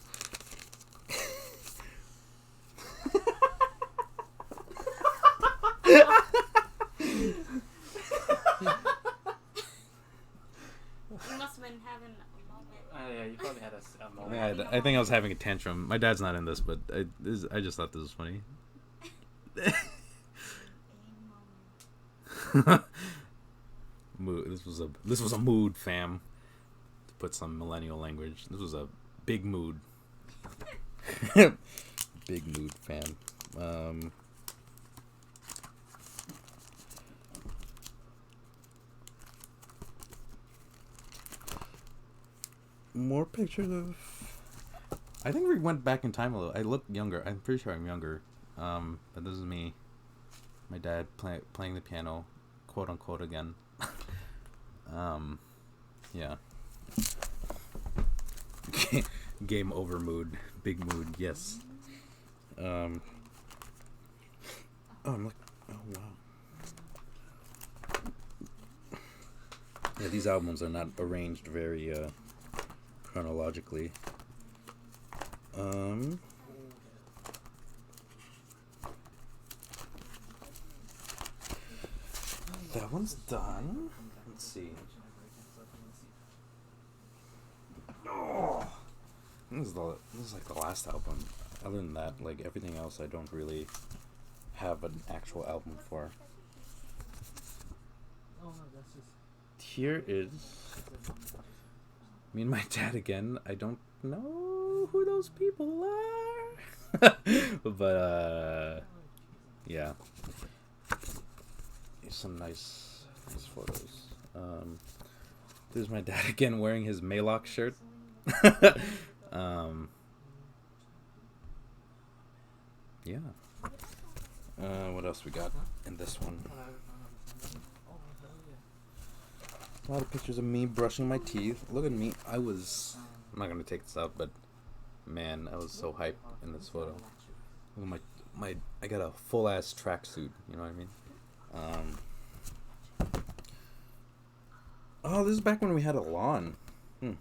You must have been having a moment. Yeah, you probably had a moment. Yeah, I think I was having a tantrum. My dad's not in this, but I just thought this was funny. Mood. This was a mood, fam. To put some millennial language, this was a big mood. Big mood, fam. More pictures of. I think we went back in time a little. I look younger. I'm pretty sure I'm younger. But this is me, my dad playing the piano, quote unquote again. Yeah. Game over mood, big mood, yes. Oh, look. Oh wow. Yeah, these albums are not arranged very chronologically. one's done. Let's see. Oh, this is like the last album. Other than that, like everything else, I don't really have an actual album for. Here is me and my dad again. I don't know who those people are, but yeah, here's some nice photos. There's my dad again wearing his Maylock shirt. Yeah. What else we got in this one? A lot of pictures of me brushing my teeth. Look at me. I'm not gonna take this out, but man, I was so hyped in this photo. Look at I got a full ass tracksuit. You know what I mean? Oh, this is back when we had a lawn. We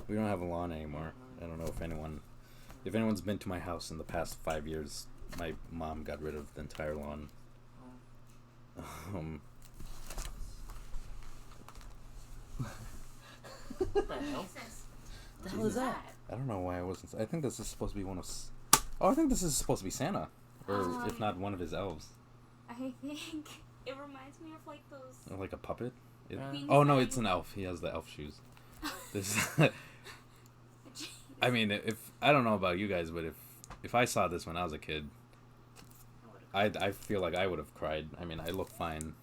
don't have a lawn anymore. I don't know if anyone's been to my house in the past 5 years. My mom got rid of the entire lawn. What the hell? The hell is that? I don't know why I wasn't. I think this is supposed to be one of. Oh, I think this is supposed to be Santa, or if not, one of his elves. I think it reminds me of like those. Or like a puppet. Queen's Oh no, Nine. it's an elf. He has the elf shoes. This. I mean, if I don't know about you guys, but if I saw this when I was a kid, I feel like I would have cried. I mean, I look fine.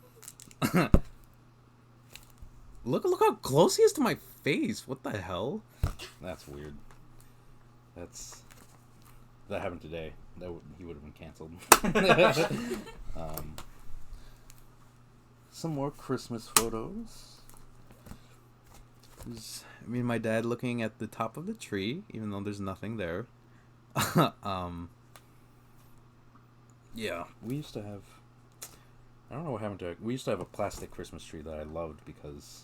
Look how close he is to my face. What the hell? That's weird. That happened today. He would have been canceled. Some more Christmas photos. There's me and my dad looking at the top of the tree, even though there's nothing there. Yeah, we used to have. I don't know what happened to it. We used to have a plastic Christmas tree that I loved because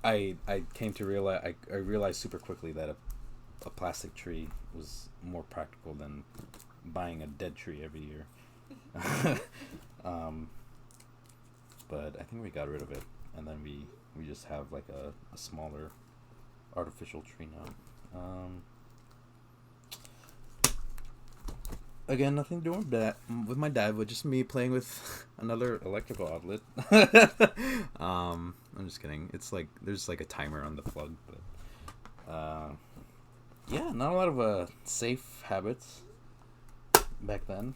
I came to realize I realized super quickly that a plastic tree was more practical than buying a dead tree every year. But I think we got rid of it, and then we just have like a smaller artificial tree now. Again, nothing to do with my dad, but just me playing with another electrical outlet. I'm just kidding. It's like there's like a timer on the plug, but yeah, not a lot of safe habits back then.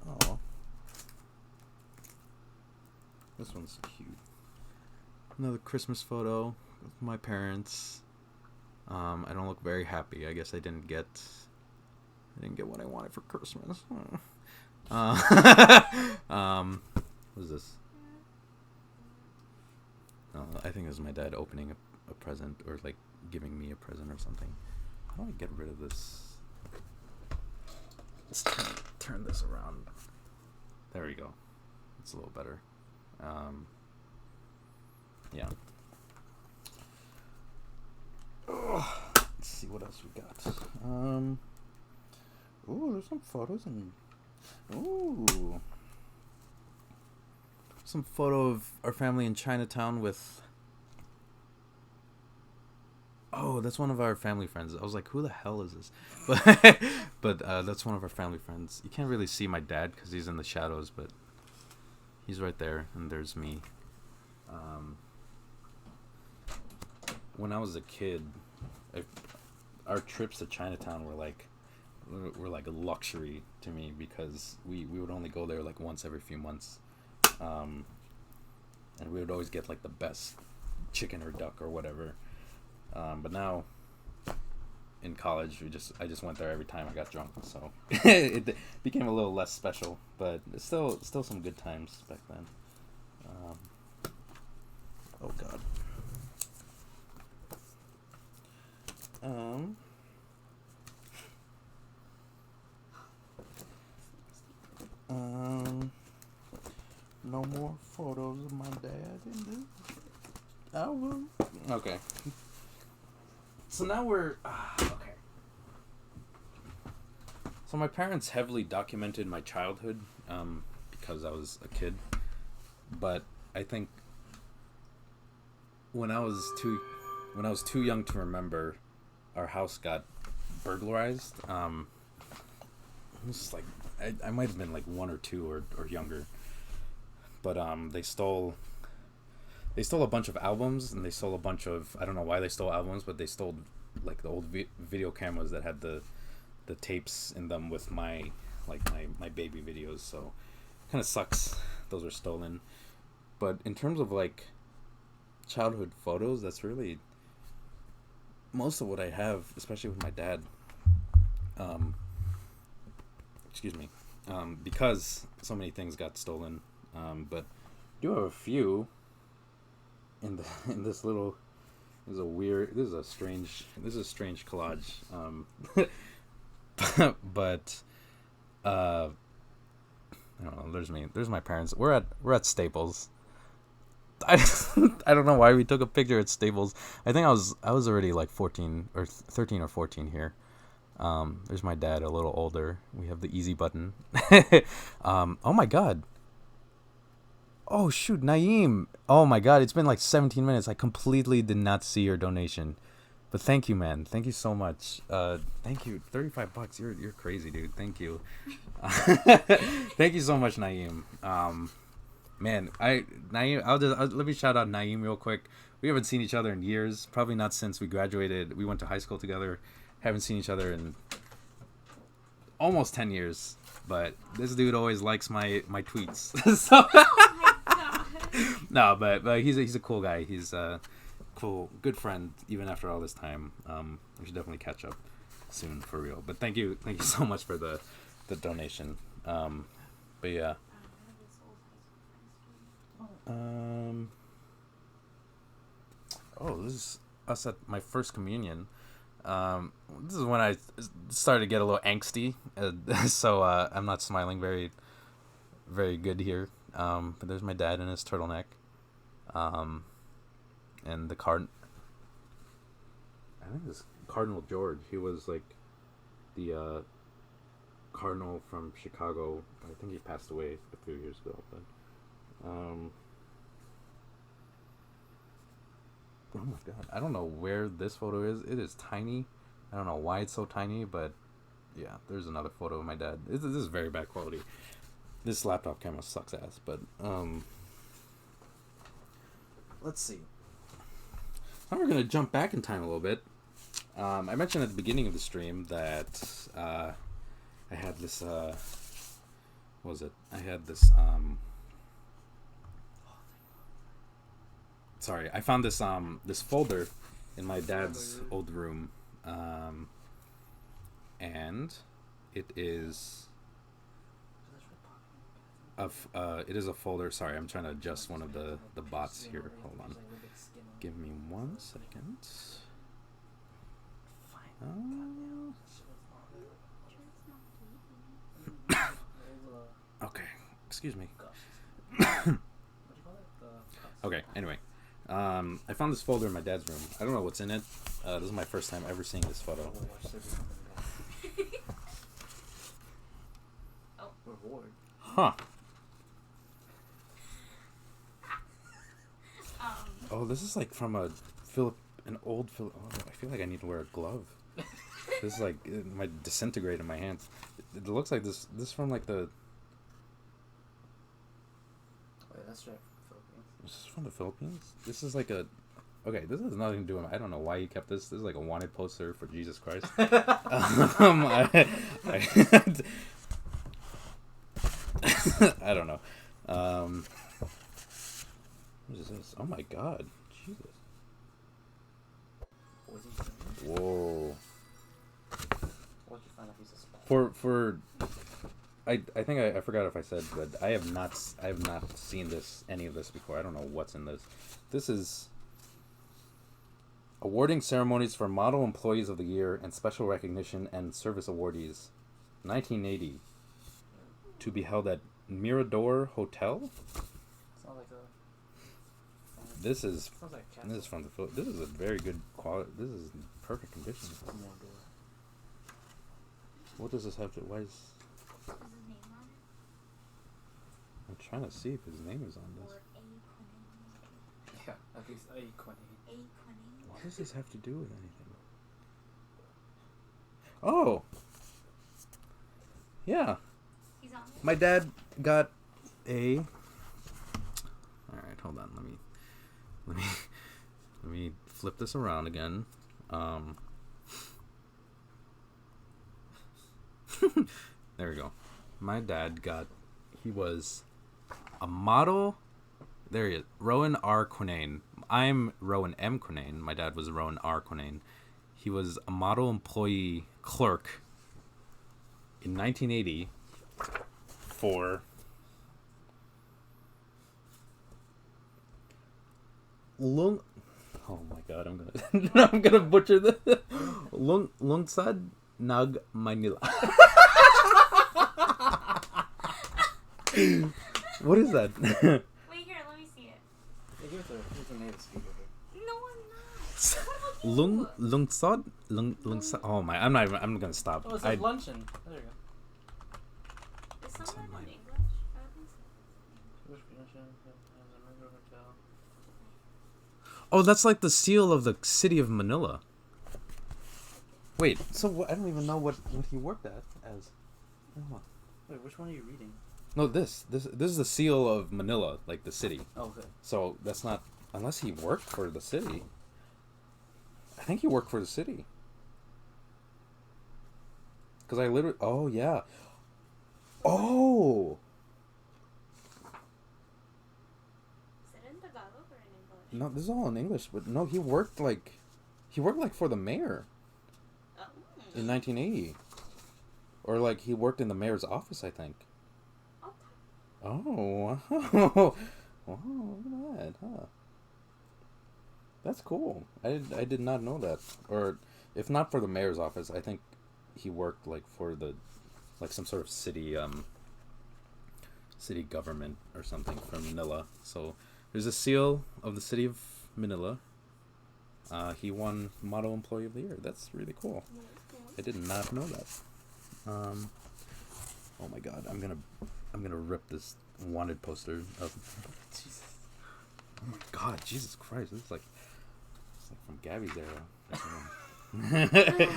Oh, this one's cute. Another Christmas photo with my parents. I don't look very happy. I guess I didn't get what I wanted for Christmas. What is this? I think this is my dad opening a present, or like giving me a present or something. How do I get rid of this? Let's turn this around. There we go. It's a little better. Yeah. Let's see what else we got. Ooh, there's some photos and some photo of our family in Chinatown with. Oh, that's one of our family friends. I was like, who the hell is this? But that's one of our family friends. You can't really see my dad because he's in the shadows, but he's right there, and there's me. When I was a kid, our trips to Chinatown were like a luxury to me because we would only go there like once every few months, and we would always get like the best chicken or duck or whatever. But now in college, I just went there every time I got drunk, so it became a little less special, but it's still some good times back then. Oh God. No more photos of my dad in this album. Okay. So now we're okay. So my parents heavily documented my childhood because I was a kid, but I think when I was too young to remember, our house got burglarized. It was like I might have been like 1 or 2 or younger, but they stole a bunch of albums, and they stole a bunch of, I don't know why they stole albums, but they stole like the old video cameras that had the tapes in them with my baby videos. So kind of sucks those were stolen. But in terms of like childhood photos, that's really most of what I have, especially with my dad. Excuse me. Because so many things got stolen. But I do have a few in this little. This is a strange collage. But I don't know. There's my parents. We're at Staples. I don't know why we took a picture at Staples. I think I was already like 14 or 13 or 14 here. There's my dad, a little older. We have the easy button. Oh my god. Oh shoot, Naeem. Oh my god, it's been like 17 minutes. I completely did not see your donation. But thank you, man. Thank you so much. Thank you. $35. You're crazy, dude. Thank you. Thank you so much, Naeem. Man, Naeem, let me shout out Naeem real quick. We haven't seen each other in years. Probably not since we graduated. We went to high school together. Haven't seen each other in almost 10 years. But this dude always likes my tweets. So no, but he's a cool guy. He's a cool, good friend even after all this time. We should definitely catch up soon for real. But thank you so much for the donation. But yeah. Oh, this is us at my first communion. This is when I started to get a little angsty, so I'm not smiling very, very good here. But there's my dad in his turtleneck, and the I think it's Cardinal George. He was like the cardinal from Chicago. I think he passed away a few years ago. But oh my god, I don't know where this photo is. It is tiny. I don't know why it's so tiny, but yeah, there's another photo of my dad. This is very bad quality. This laptop camera sucks ass, but let's see. Now we're gonna jump back in time a little bit. I mentioned at the beginning of the stream that I had this what was it? I had this sorry, I found this this folder in my dad's old room, and it is it is a folder. Sorry, I'm trying to adjust one of the bots here. Hold on, give me 1 second. Okay, excuse me. Okay, anyway. I found this folder in my dad's room. I don't know what's in it. This is my first time ever seeing this photo. Reward. Huh. Oh, this is like from an old Philip. Oh, I feel like I need to wear a glove. This is like it might disintegrate in my hands. It looks like this from like the. Wait, that's right. This is from the Philippines. This is like a. Okay, this has nothing to do with. I don't know why he kept this. This is like a wanted poster for Jesus Christ. I don't know. What is this? Oh my god. Jesus. Whoa. For I think I forgot if I said, but I have not seen any of this before. I don't know what's in this. This is awarding ceremonies for Model Employees of the Year and Special Recognition and Service Awardees, 1980, to be held at Mirador Hotel. This is from the Philippines. This is a very good quality. This is in perfect condition. What does this have to? Why is? Is his name on it? I'm trying to see if his name is on Or this. A Quinain? Yeah, at least A Quinain. A Quinain? What does this have to do with anything? Oh. Yeah. He's on it? My dad got a. All right, hold on. Let me flip this around again. There we go. My dad got. He was a model. There he is. Rowan R. Quinain. I'm Rowan M. Quinain. My dad was Rowan R. Quinain. He was a model employee clerk in 1980 for Lung. Oh my god, I'm gonna I'm gonna butcher this. Lungsad Nag Manila. What is that? Wait, here, let me see it. Yeah, give it to a native speaker. No, I'm not. What about you? Lungsad. Oh my, I'm not even. I'm gonna stop. Oh, it's I- like luncheon. There you go. Is some of Some that in money. English? I don't think so. English luncheon. Hotel. Oh, that's like the seal of the city of Manila. Wait, so I don't even know what he worked at as. Hold on. Wait, which one are you reading? No, this is the seal of Manila, like the city. Oh, okay. So that's not unless he worked for the city. I think he worked for the city. Cause I literally. Oh yeah. Oh. Is it in Tagalog or in English? No, this is all in English, but no, he worked like for the mayor Oh. in 1980, or like he worked in the mayor's office, I think. Okay. Oh, wow. Wow, look at that, huh? That's cool. I did not know that. Or if not for the mayor's office, I think he worked like for the like some sort of city government or something from Manila. So there's a seal of the city of Manila. He won Model Employee of the Year. That's really cool. I did not know that. Oh my god, I'm gonna rip this wanted poster of. Jesus. Oh my god, Jesus Christ! It's like from Gabby's era. Oh, Jesus.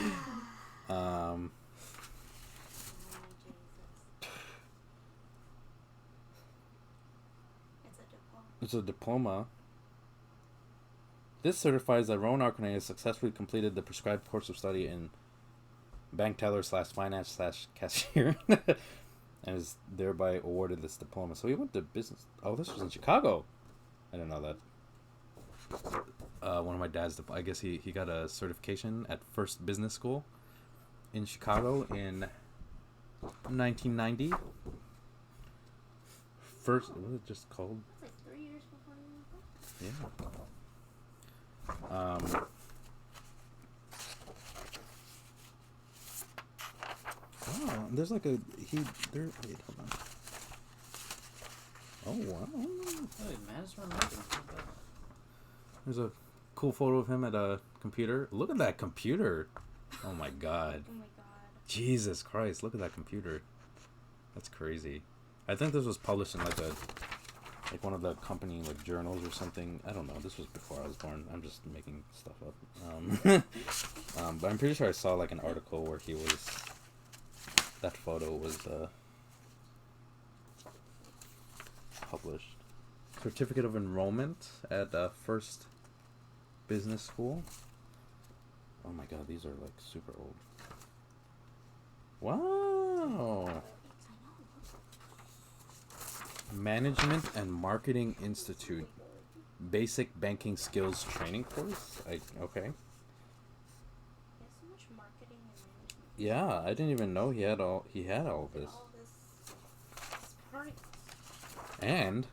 It's a diploma. It's a diploma. This certifies that Rowan Arcanine has successfully completed the prescribed course of study in bank teller / finance / cashier, and is thereby awarded this diploma. So he went to business. Oh, this was in Chicago. I didn't know that. One of my dad's. I guess he got a certification at First Business School in Chicago in 1990. First, what was it just called? That's like 3 years before you went there. Yeah. Oh, there's like a there. Wait, hold on. Oh wow. Hey, man, it's remembering. There's a cool photo of him at a computer. Look at that computer. Oh my god. Oh my god. Jesus Christ, look at that computer. That's crazy. I think this was published in like one of the company like journals or something. I don't know. This was before I was born. I'm just making stuff up. But I'm pretty sure I saw like an article where that photo was published. Certificate of enrollment at First Business School. Oh my god, these are like super old. Wow. Management and Marketing Institute Basic Banking Skills Training Course. Okay. He has so much marketing and management. Yeah, I didn't even know he had all of this. All this party. And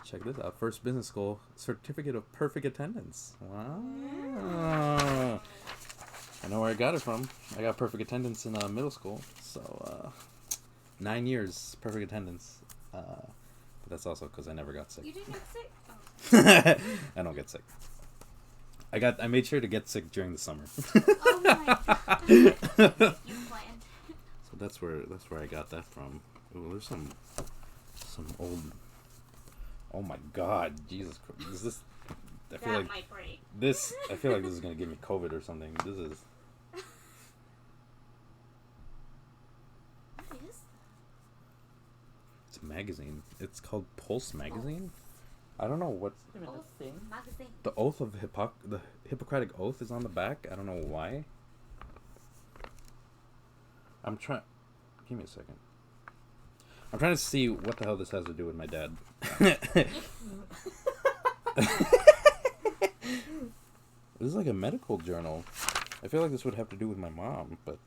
check this out. First Business School Certificate of Perfect Attendance. Wow. I know where I got it from. I got perfect attendance in middle school. So 9 years perfect attendance. But that's also because I never got sick. You didn't get sick? Oh. I don't get sick. I made sure to get sick during the summer. Oh my god. You planned. So that's where I got that from. Ooh, there's some old. Oh my god, Jesus Christ! Is this? I feel That like might break. this. I feel like this is gonna give me COVID or something. This is. What is It's a magazine. It's called Pulse magazine. I don't know what. Wait a minute, Oath the thing? magazine? The oath of the Hippocratic oath is on the back. I don't know why. I'm trying. Give me a second. I'm trying to see what the hell this has to do with my dad. This is like a medical journal. I feel like this would have to do with my mom, but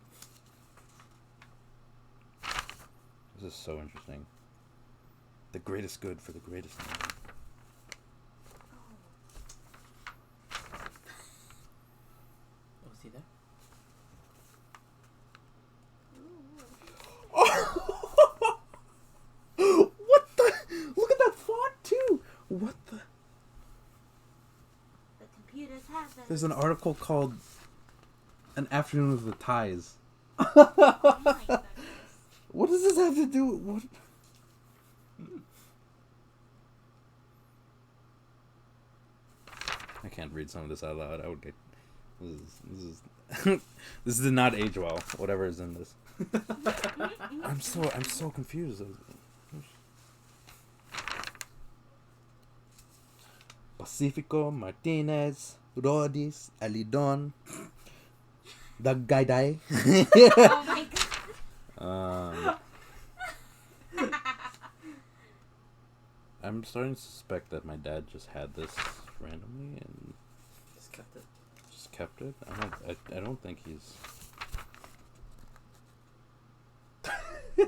this is so interesting. The greatest good for the greatest man. Oh, see there? What the? Look at that font too. What the? The computers have it. There's an article called "An Afternoon with the Ties." Oh my goodness. What does this have to do with what? I can't read some of this out loud. I would get. This is this did not age well. Whatever is in this. I'm so confused. Pacifico Martinez Rodis Alidon Daggaydai. Oh my god. I'm starting to suspect that my dad just had this randomly and Just kept it. just kept it. I don't think he's. Oh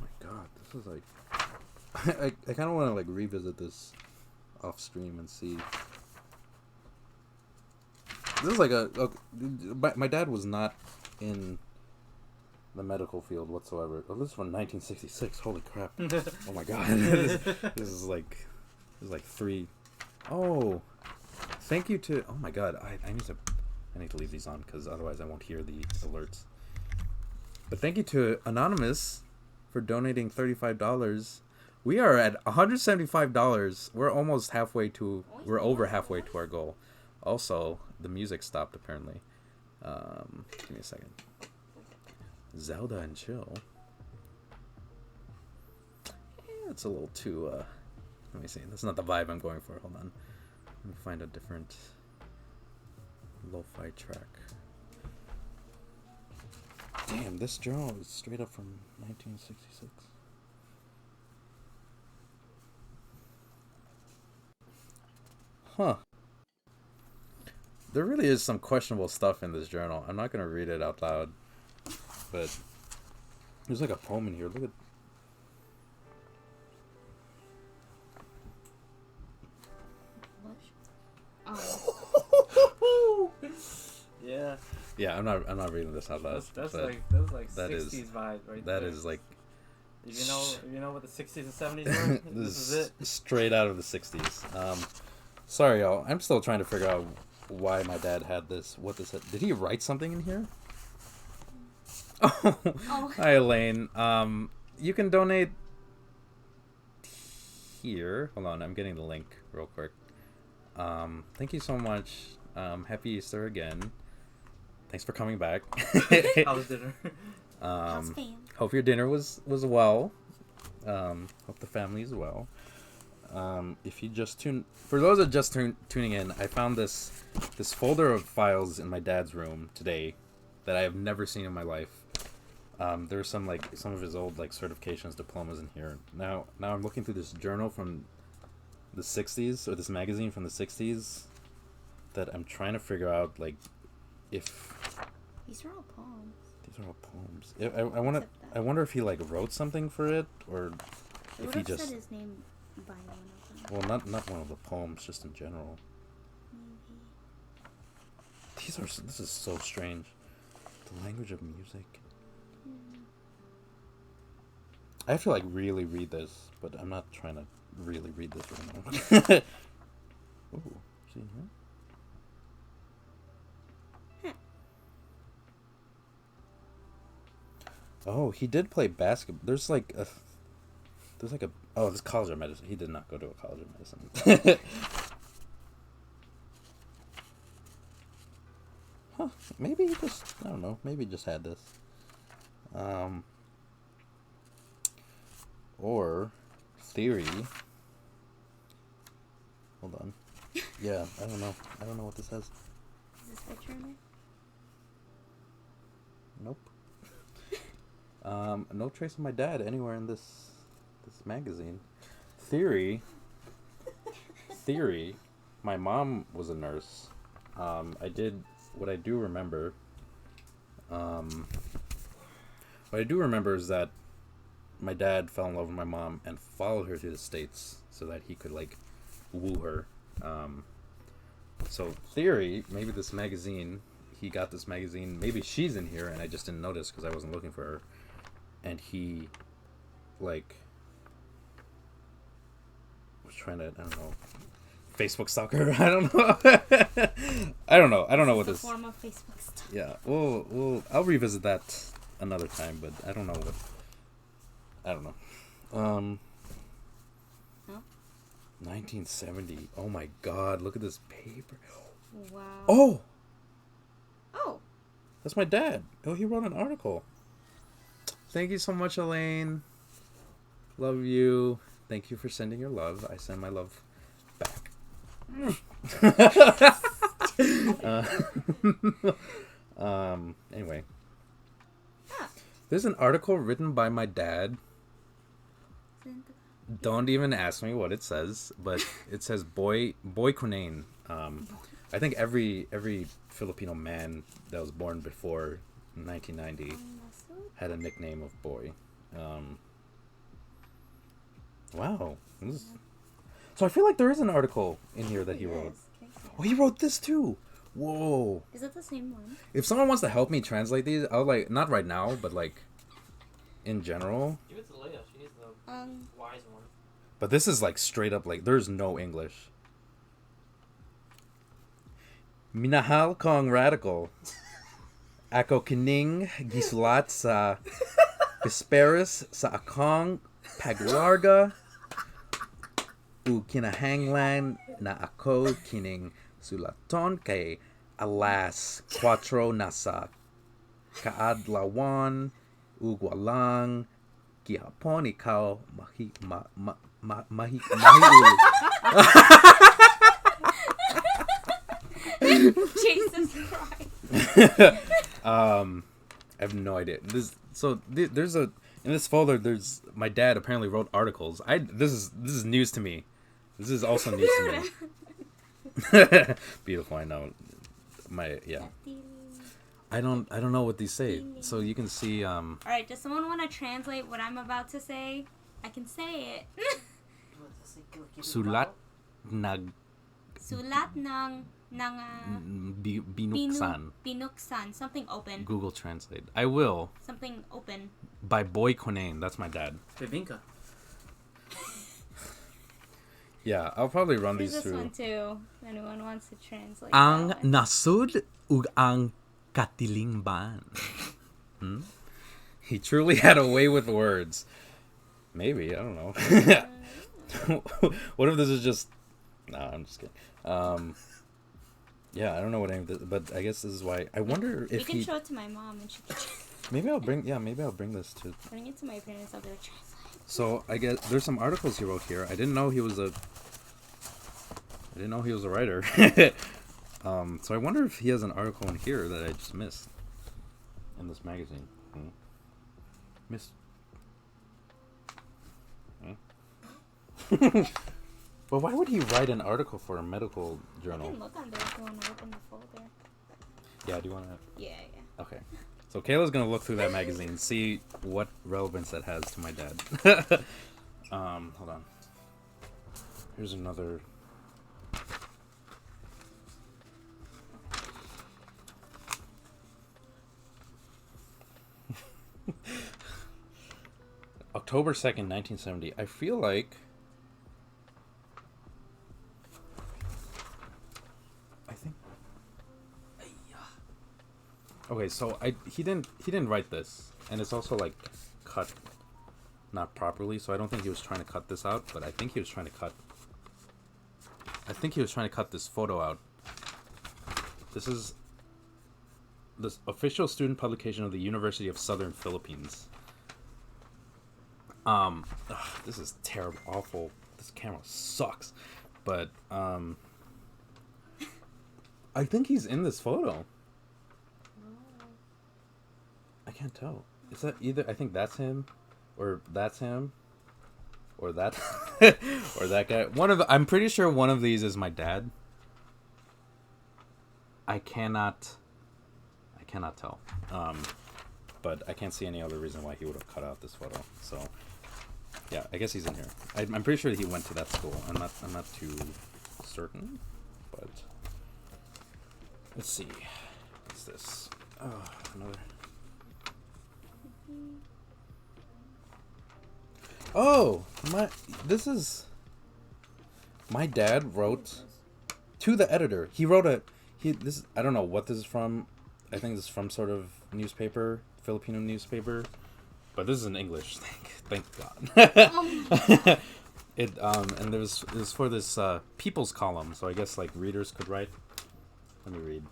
my god, this is like. I kind of want to like revisit this off stream and see. This is like my dad was not in the medical field whatsoever. Oh, this is from 1966. Holy crap! Oh my god, this is like three. Oh, thank you to. Oh my god, I need to leave these on because otherwise I won't hear the alerts. But thank you to Anonymous for donating $35. We are at $175. We're almost halfway to. We're over halfway to our goal. Also, the music stopped apparently. Give me a second. Zelda and Chill. Yeah, it's a little too. Let me see. That's not the vibe I'm going for. Hold on. Let me find a different lo-fi track. Damn, this journal is straight up from 1966. Huh. There really is some questionable stuff in this journal. I'm not gonna read it out loud, but there's like a poem in here. Look at. Oh. Yeah. Yeah, I'm not reading this out loud. That's but like that 60s is- vibe right that there. is like If you know what the 60s and 70s were? This is it. straight out of the 60s. Sorry, y'all. I'm still trying to figure out why my dad had this. What this? Did he write something in here? Oh, hi Elaine. You can donate here. Hold on, I'm getting the link real quick. Thank you so much. Happy Easter again. Thanks for coming back. How was dinner? How's fam? Hope your dinner was well. Hope the family is well. If you just for those that just tuning in, I found this folder of files in my dad's room today that I have never seen in my life. There's some of his old certifications, diplomas in here. Now I'm looking through this journal from the 60s, or this magazine from the 60s, that I'm trying to figure out if These are all poems. these are all poems. I wonder if he wrote something for it, or It if would he have just said his name by one of them. well not one of the poems, just in general. Maybe. This is so strange. The language of music. I have to really read this, but I'm not trying to really read this right now. Ooh, Oh, he did play basketball. There's like a. Oh, this college of medicine. He did not go to a college of medicine. Huh? Maybe he just. I don't know. Maybe he just had this. Or theory. Hold on. Yeah, I don't know. I don't know what this says. Is this picture in there? Nope. No trace of my dad anywhere in this magazine. Theory. My mom was a nurse. What I do remember. What I do remember is that my dad fell in love with my mom and followed her to the States so that he could like woo her. So theory, maybe this magazine. He got this magazine. Maybe she's in here and I just didn't notice because I wasn't looking for her. And he, like, was trying to, I don't know, Facebook stalker. I don't know. I don't know what this. Form of Facebook stuff. Yeah, I'll revisit that another time, but I don't know what. I don't know. No? 1970. Oh my God! Look at this paper. Wow. Oh, Oh. that's my dad. Oh, he wrote an article. Thank you so much, Elaine. Love you. Thank you for sending your love. I send my love back. Anyway. Ah. There's an article written by my dad. Don't even ask me what it says, but it says Boy Quinain. I think every Filipino man that was born before 1990 had a nickname of Boy. Wow. So I feel like there is an article in here that he wrote. Oh, he wrote this too. Whoa. Is it the same one? If someone wants to help me translate these, I'll like, not right now, but like in general. Give it to Leia. She needs the wise one. But this is like straight up like there's no English. Minahal kong radical. Ako kining gisulat sa Vesperis sa akong pagwarga u kinahanglan na ako kining sulaton kay alas 4 nasa kaadlawan ug walang gihapon ikaw mahiuli. Jesus Christ. I have no idea. There's a in this folder. There's my dad apparently wrote articles. This is news to me. This is also news to me. Beautiful. I know. I don't know what these say. So you can see. All right. Does someone want to translate what I'm about to say? I can say it. Sulat ng binuksan. Binuksan. Something open. Google Translate. I will. Something open. By Boy Quinain. That's my dad. Bevinka. Yeah, I'll probably run There's these this through. one too. If anyone wants to translate. Ang that one. nasud ug ang katilingban. He truly had a way with words. Maybe, I don't know. What if this is just... Nah, I'm just kidding. Yeah, I don't know what any of this... But I guess this is why... I wonder if You can show it to my mom and she can Maybe I'll bring this to... bring it to my parents. I'll be like, translate. So, I guess there's some articles he wrote here. I didn't know he was a writer. So I wonder if he has an article in here that I just missed in this magazine. Miss. But why would he write an article for a medical I journal? can look under if you want to open the folder. Yeah, do you want to? Yeah. Okay. So Kayla's gonna look through that magazine, see what relevance that has to my dad. Hold on. Here's another. October 2nd, 1970. I feel like okay, so he didn't write this. and it's also like cut not properly, so I don't think he was trying to cut this out, but I think he was trying to cut this photo out. This is the official student publication of the University of Southern Philippines. This is terrible, awful. This camera sucks, but I think he's in this photo. I can't tell. Is that either? I think that's him, or that's him, or that, or that guy. I'm pretty sure one of these is my dad. I cannot tell. But I can't see any other reason why he would have cut out this photo. So, yeah, I guess he's in here. I'm pretty sure he went to that school. I'm not too certain, but let's see. What's this? Oh, another. Oh, this is my dad wrote to the editor. He wrote I don't know what this is from. I think this is from sort of newspaper, Filipino newspaper, but this is in English. Thank God. And it was for this People's column, so I guess like readers could write. Let me read.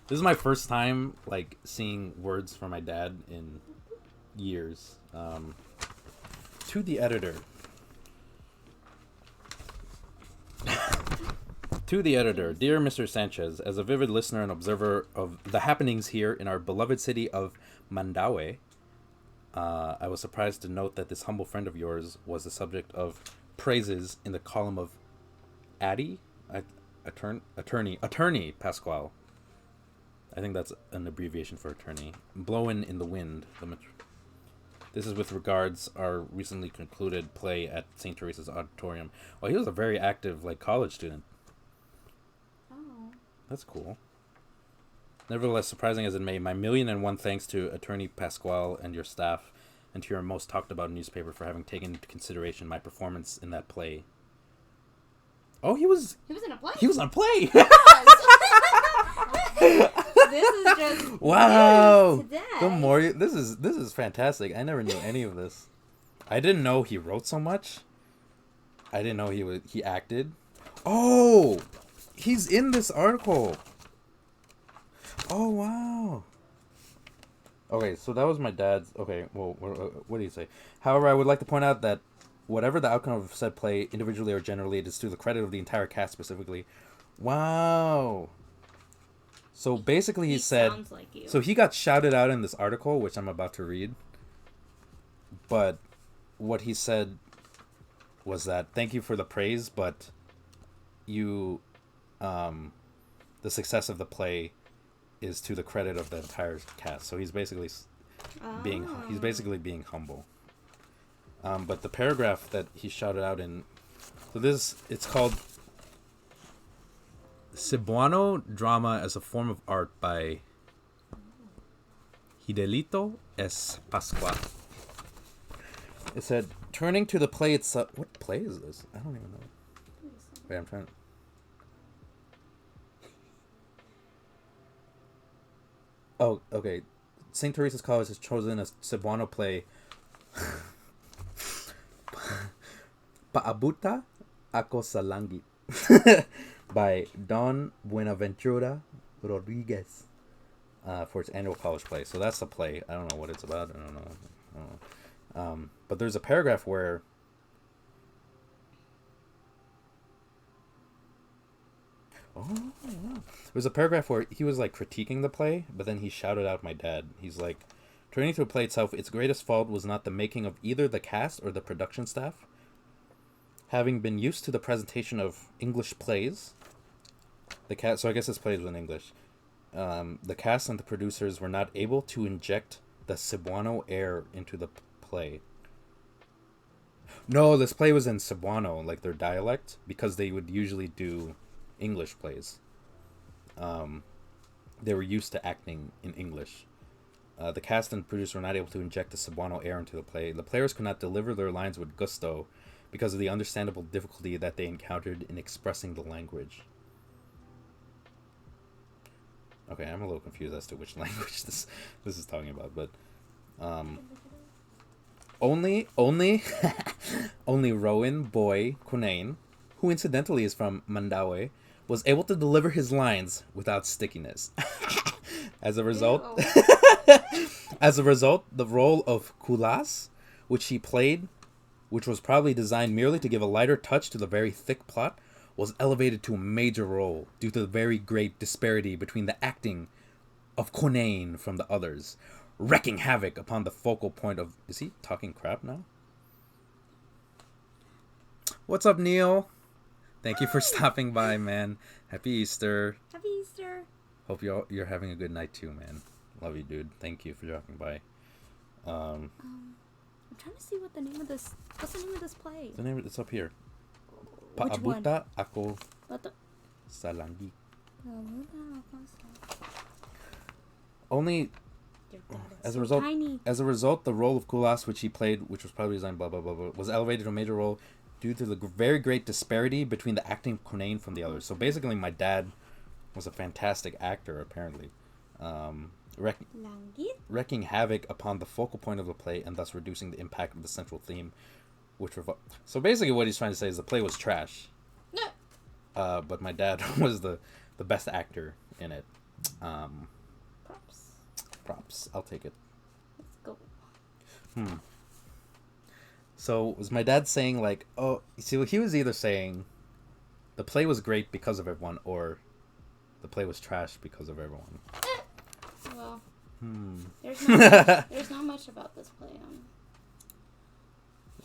This is my first time like seeing words from my dad in years. To the editor. To the editor, dear Mr. Sanchez, as a vivid listener and observer of the happenings here in our beloved city of Mandaue, I was surprised to note that this humble friend of yours was the subject of praises in the column of attorney Pasquale. I think that's an abbreviation for attorney. Blowin' in the Wind. This is with regards our recently concluded play at St. Teresa's Auditorium. Well, he was a very active like college student. That's cool. Nevertheless, surprising as it may, my 1,000,001 thanks to Attorney Pasquale and your staff, and to your most talked about newspaper for having taken into consideration my performance in that play. Oh, he was in a play? He was in a play! This is just wow! today. The more this is fantastic. I never knew any of this. I didn't know he wrote so much. I didn't know he acted. Oh! He's in this article. Oh, wow. Okay, so that was my dad's... Okay, well, what do you say? However, I would like to point out that whatever the outcome of said play, individually or generally, it is to the credit of the entire cast specifically. Wow. So basically he said... Sounds like you. So he got shouted out in this article, which I'm about to read. But what he said was that, thank you for the praise, but you... the success of the play is to the credit of the entire cast. So he's basically being humble. But the paragraph that he shouted out in, so it's called Cebuano Drama as a Form of Art by Hidelito S. Pascual. It said, turning to the play itself. What play is this? I don't even know. Wait, I'm trying to. Oh, okay. St. Teresa's College has chosen a Cebuano play, Paabuta Ako sa Langit, by Don Buenaventura Rodriguez, for its annual college play. So that's the play. I don't know what it's about. I don't know. But there's a paragraph where there's a paragraph where he was like critiquing the play, but then he shouted out my dad. He's like, turning to the play itself, its greatest fault was not the making of either the cast or the production staff. Having been used to the presentation of English plays, so I guess this play was in English. The cast and the producers were not able to inject the Cebuano air into the play. No, this play was in Cebuano, like their dialect, because they would usually do English plays. They were used to acting in English. The cast and producer were not able to inject the Cebuano air into the play. The players could not deliver their lines with gusto because of the understandable difficulty that they encountered in expressing the language. Okay, I'm a little confused as to which language this is talking about, but Only only ROWAN QUINAIN, who incidentally is from Mandaue, was able to deliver his lines without stickiness. As a result, the role of Kulas, which he played, which was probably designed merely to give a lighter touch to the very thick plot, was elevated to a major role due to the very great disparity between the acting of Quinain from the others, wreaking havoc upon the focal point of... Is he talking crap now? What's up, Neil? Thank you for stopping by, man. Happy Easter. Happy Easter. Hope you're having a good night too, man. Love you, dude. Thank you for dropping by. I'm trying to see what the name of this. What's the name of this play? The name it's up here. Which one? Paabuta ako What the? sa langit. Only as a result, tiny. the role of Kulas, which he played, which was probably designed, blah blah blah, blah, was elevated to a major role due to the very great disparity between the acting of Quinain from the others. So basically, my dad was a fantastic actor, apparently, wreaking havoc upon the focal point of the play and thus reducing the impact of the central theme. So basically, what he's trying to say is the play was trash. But my dad was the best actor in it. Props. I'll take it. Let's go. So was my dad saying like, oh, you see, he was either saying the play was great because of everyone, or the play was trash because of everyone. Well, there's not much about this play.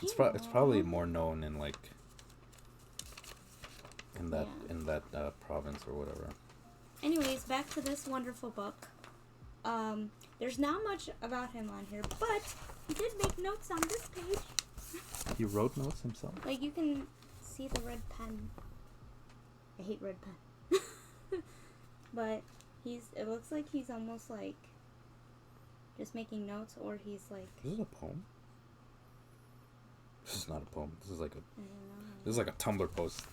It's probably more known in like in that province or whatever. Anyways, back to this wonderful book. There's not much about him on here, but he did make notes on this page. He wrote notes himself? Like, you can see the red pen. I hate red pen. But it looks like he's almost like just making notes, or he's like... Is this a poem? This is not a poem. This is like a Tumblr post.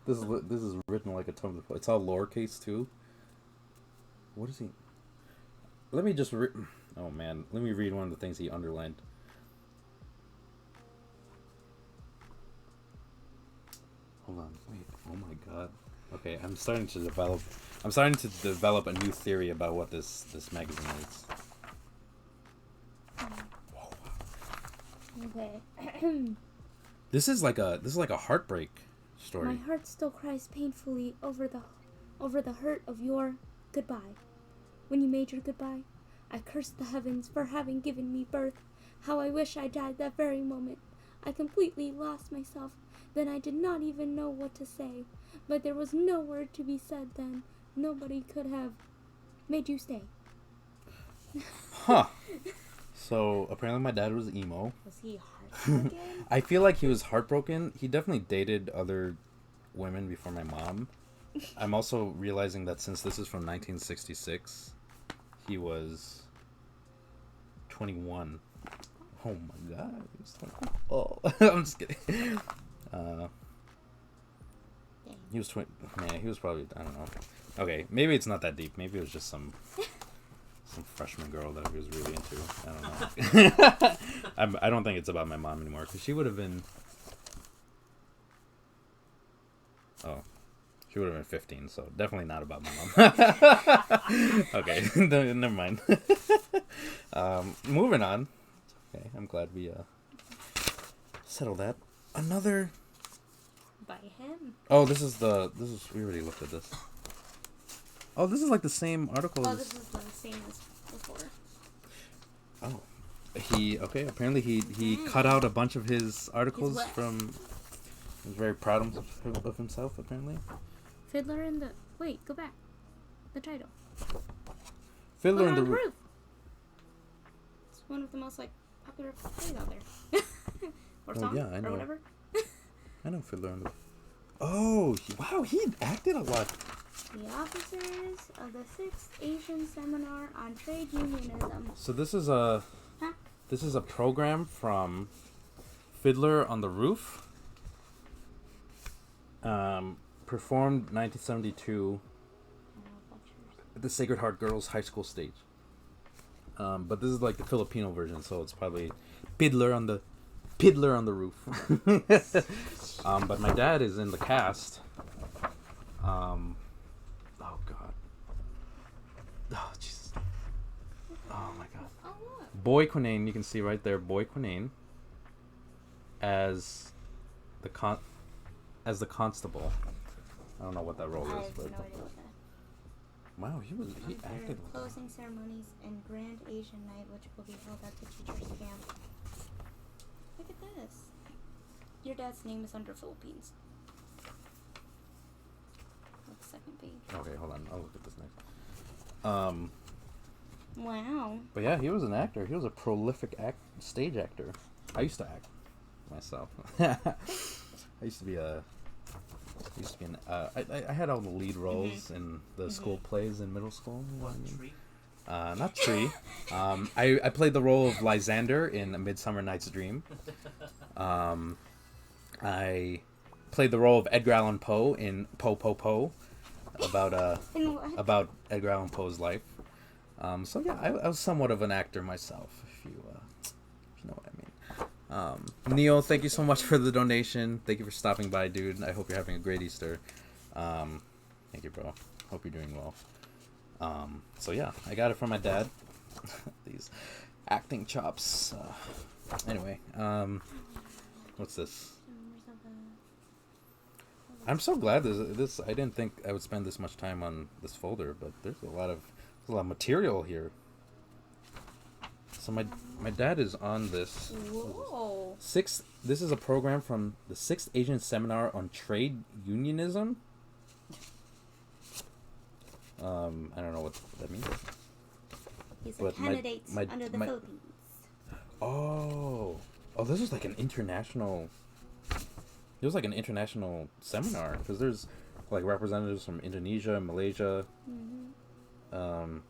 This is written like a Tumblr post. It's all lowercase too. What is he? Let me just oh man, let me read one of the things he underlined. Hold on, wait. Oh my god. Okay, I'm starting to develop a new theory about what this magazine is. Whoa, wow. Okay. This is like a heartbreak story. My heart still cries painfully over the hurt of your goodbye. When you made your goodbye, I cursed the heavens for having given me birth. How I wish I died that very moment. I completely lost myself. Then I did not even know what to say. But there was no word to be said then. Nobody could have made you stay. Huh. So apparently my dad was emo. Was he heartbroken? I feel like he was heartbroken. He definitely dated other women before my mom. I'm also realizing that since this is from 1966, he was 21. Oh my god. Oh, I'm just kidding. He was 20. Man, he was probably, I don't know. Okay, maybe it's not that deep. Maybe it was just some freshman girl that he was really into. I don't know. I don't think it's about my mom anymore, because she would have been... Oh. She would have been 15, so definitely not about my mom. Okay, never mind. Moving on. Okay, I'm glad we settled that. Another... By him. Oh, we already looked at this. Oh, this is like the same article. Oh, this is the same as before. Oh. Apparently he cut out a bunch of his articles from... He's very proud of himself, apparently. Fiddler in the... Wait, go back. The title. Fiddler in the Roof. It's one of the most, like, popular plays out there. Or song, yeah, I know. or whatever. I know Fiddler in the Roof. Oh, wow, he acted a lot. The officers of the 6th Asian Seminar on Trade Unionism. So this is a program from Fiddler on the Roof. Performed 1972 at the Sacred Heart Girls High School stage. But this is like the Filipino version, so it's probably Piddler on the roof. But my dad is in the cast. Oh god. Oh Jesus. Oh my god. Oh, look. Boy Quinain, you can see right there, Boy Quinain as the constable. I don't know what that role I is, have but no idea what that. wow, he acted. Closing ceremonies and Grand Asian Night, which will be held at the teachers' camp. Look at this. Your dad's name is under Philippines. Look, second page. Okay, hold on. I'll look at this next. Wow. But yeah, he was an actor. He was a prolific stage actor. I used to act myself. I used to be I had all the lead roles in the school plays in middle school. You know what I mean? Tree. Not Tree. I played the role of Lysander in A Midsummer Night's Dream. I played the role of Edgar Allan Poe in Po Po Po, about Edgar Allan Poe's life. So yeah, I was somewhat of an actor myself, if you know what I mean. Neil, thank you so much for the donation. Thank you for stopping by, dude. I hope you're having a great Easter. Thank you, bro. Hope you're doing well. So yeah, I got it from my dad. These acting chops. Anyway, what's this? I'm so glad this. I didn't think I would spend this much time on this folder, but there's a lot of material here. So my dad is on this. Whoa. This is a program from the 6th Asian Seminar on Trade Unionism. I don't know what that means. He's a But candidate under the Philippines. Oh, this is like an international. It was like an international seminar because there's like representatives from Indonesia, Malaysia,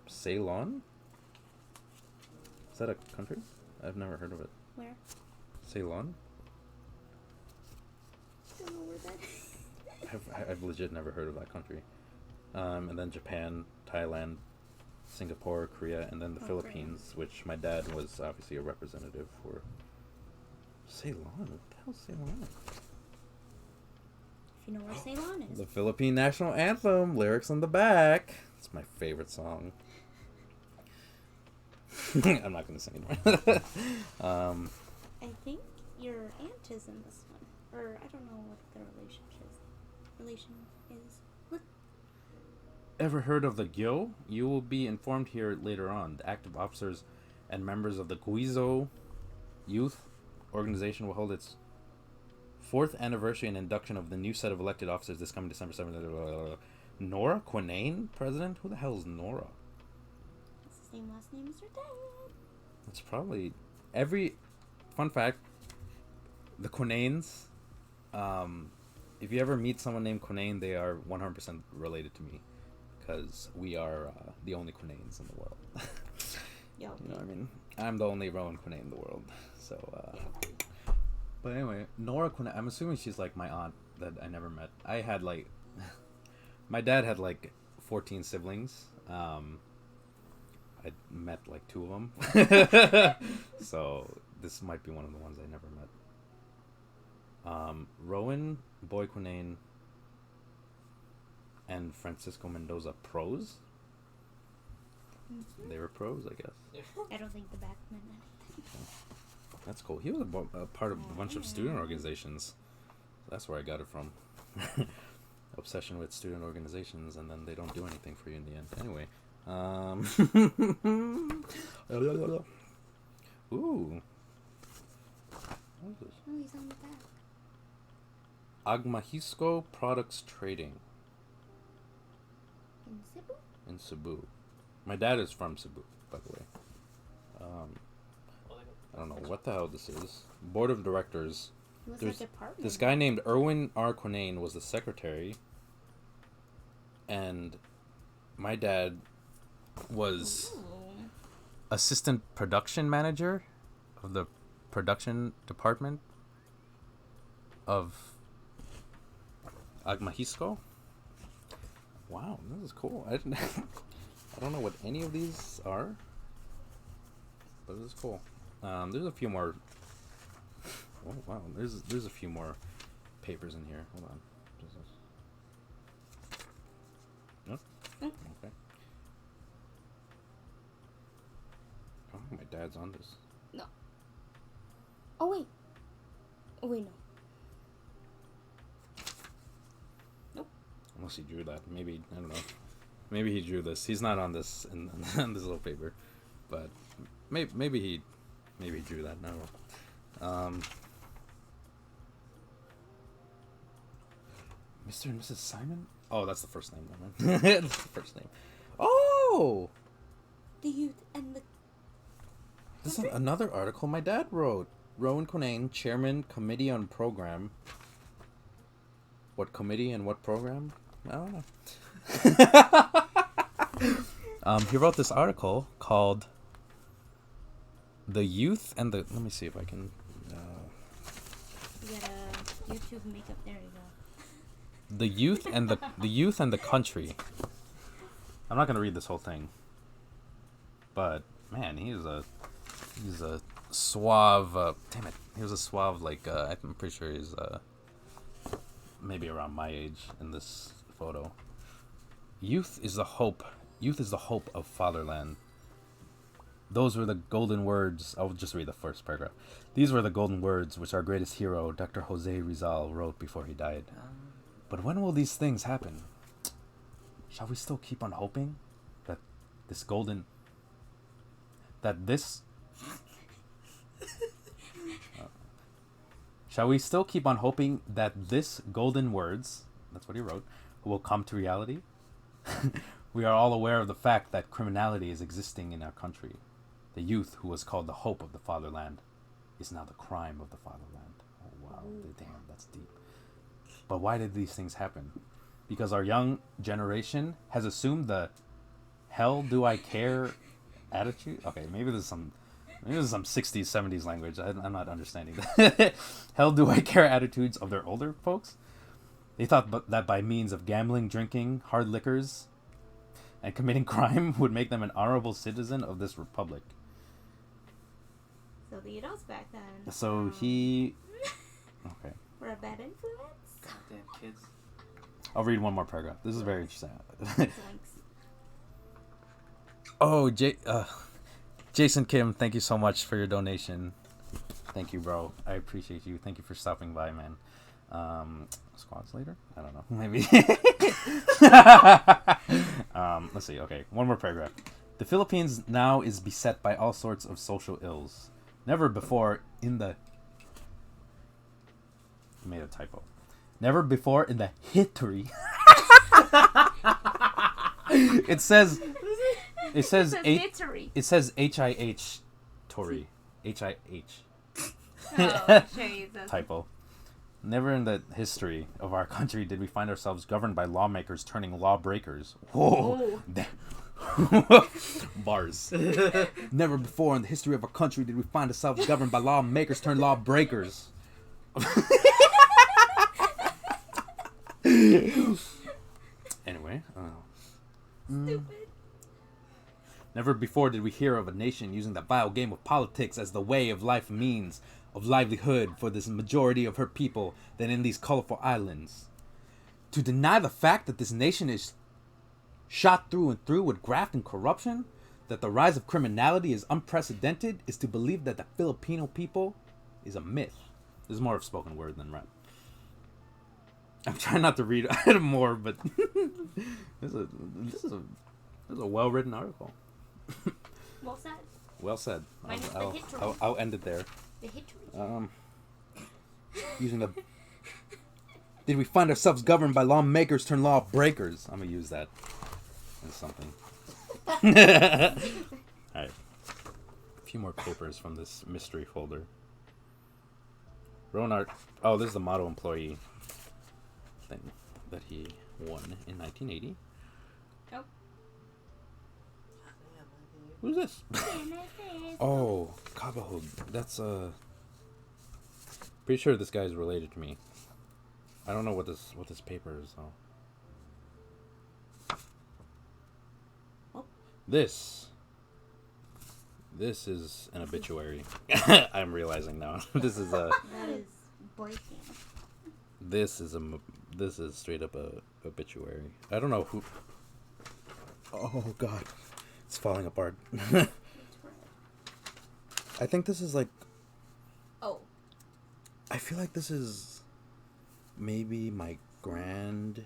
Ceylon. Is that a country? I've never heard of it. Where? Ceylon. Don't know where that is. I've legit never heard of that country. And then Japan, Thailand, Singapore, Korea, and then the Philippines, which my dad was obviously a representative for. Ceylon? What the hell's Ceylon? If you know where Ceylon is. The Philippine national anthem, lyrics on the back. It's my favorite song. I'm not going to sing it. I think your aunt is in this one. Or I don't know what the relation is. Look. Ever heard of the GYO? You will be informed here later on. The active officers and members of the Guizhou Youth Organization will hold its 4th anniversary and induction of the new set of elected officers this coming December 7th. Nora Quinain, president? Who the hell is Nora? That's the same last name as your dad. It's probably fun fact, the Quinains, if you ever meet someone named Quinain, they are 100% related to me because we are the only Quinains in the world. Yo. You know what I mean? I'm the only Rowan Quinain in the world. So, but anyway, Nora Quinain, I'm assuming she's like my aunt that I never met. I had like, my dad had like 14 siblings. I met like 2 of them. So this might be one of the ones I never met. Rowan, Boy Quinain, and Francisco Mendoza pros. They were pros, I guess. I don't think the back meant anything. That's cool. He was a part of a bunch of student organizations. That's where I got it from. Obsession with student organizations, and then they don't do anything for you in the end. Anyway. Ooh. What is this? Oh, he's on the back. Agmahisco Products Trading In Cebu? in Cebu. My dad is from Cebu, by the way. I don't know what the hell this is. Board of Directors. What's There's that department? this guy named Erwin R. Quinain was the secretary, and my dad was assistant production manager of the production department of Agmahisco. Wow, this is cool. I don't know what any of these are. but it's cool. There's a few more. Oh wow, there's a few more papers in here. Hold on. No? Okay. Oh, my dad's on this. No. Oh wait. Oh wait, no. Nope. Unless he drew that. Maybe, I don't know. Maybe he drew this. He's not on this in this little paper, but maybe he drew that. I don't know. Mr. and Mrs. Simon? Oh, that's the first name. That's the first name. Oh! The youth and the... This is another article my dad wrote. Rowan Quinain, Chairman, Committee on Program. What committee and what program? I don't know. He wrote this article called The Youth and the... Let me see if I can... You got a YouTube makeup. There you go. The youth and the country. I'm not gonna read this whole thing, but man, he's a suave. Damn it, he was a suave. Like I'm pretty sure he's maybe around my age in this photo. Youth is the hope. Youth is the hope of fatherland. Those were the golden words. I'll just read the first paragraph. These were the golden words which our greatest hero, Dr. Jose Rizal, wrote before he died. But when will these things happen? Shall we still keep on hoping that this golden... Shall we still keep on hoping that this golden words, that's what he wrote, will come to reality? We are all aware of the fact that criminality is existing in our country. The youth who was called the hope of the fatherland is now the crime of the fatherland. Oh wow, damn, that's deep. But why did these things happen? Because our young generation has assumed the hell do I care attitude? Okay, maybe there's some 60s, 70s language. I'm not understanding that. Hell do I care attitudes of their older folks? They thought that by means of gambling, drinking, hard liquors, and committing crime would make them an honorable citizen of this republic. So the adults back then. So he... Okay. Were a bad influence? Goddamn kids. I'll read one more paragraph. This is very interesting. Links. Oh, Jason Kim, thank you so much for your donation. Thank you, bro. I appreciate you. Thank you for stopping by, man. Squads later? I don't know. Maybe. Let's see. Okay, one more paragraph. The Philippines now is beset by all sorts of social ills. Never before in the... I made a typo. Never before in the history. It says H-I-H Tory. H-I-H. Oh, Jesus. Typo. Never in the history of our country did we find ourselves governed by lawmakers turning lawbreakers. Whoa. Bars. Never before in the history of our country did we find ourselves governed by lawmakers turn lawbreakers. Anyway. Stupid. Never before did we hear of a nation using the vile game of politics as the way of life means of livelihood for this majority of her people than in these colorful islands. To deny the fact that this nation is shot through and through with graft and corruption, that the rise of criminality is unprecedented, is to believe that the Filipino people is a myth. This is more of spoken word than rap. I'm trying not to read more, but this is a well-written article. Well said. Well said. Minus the history. I'll end it there. The history. Using the... Did we find ourselves governed by lawmakers turn lawbreakers? I'm gonna use that as something. Alright. A few more papers from this mystery folder. Ronard... Oh, this is the model employee thing that he won in 1980. Oh. Who's this? Oh, Kabahog. That's pretty sure this guy's related to me. I don't know what this paper is though. Oh. This This is an obituary. I'm realizing now. This is a. That is breaking. This is straight up a obituary. I don't know who. Oh God, it's falling apart. I think this is like. Oh. I feel like this is maybe my great.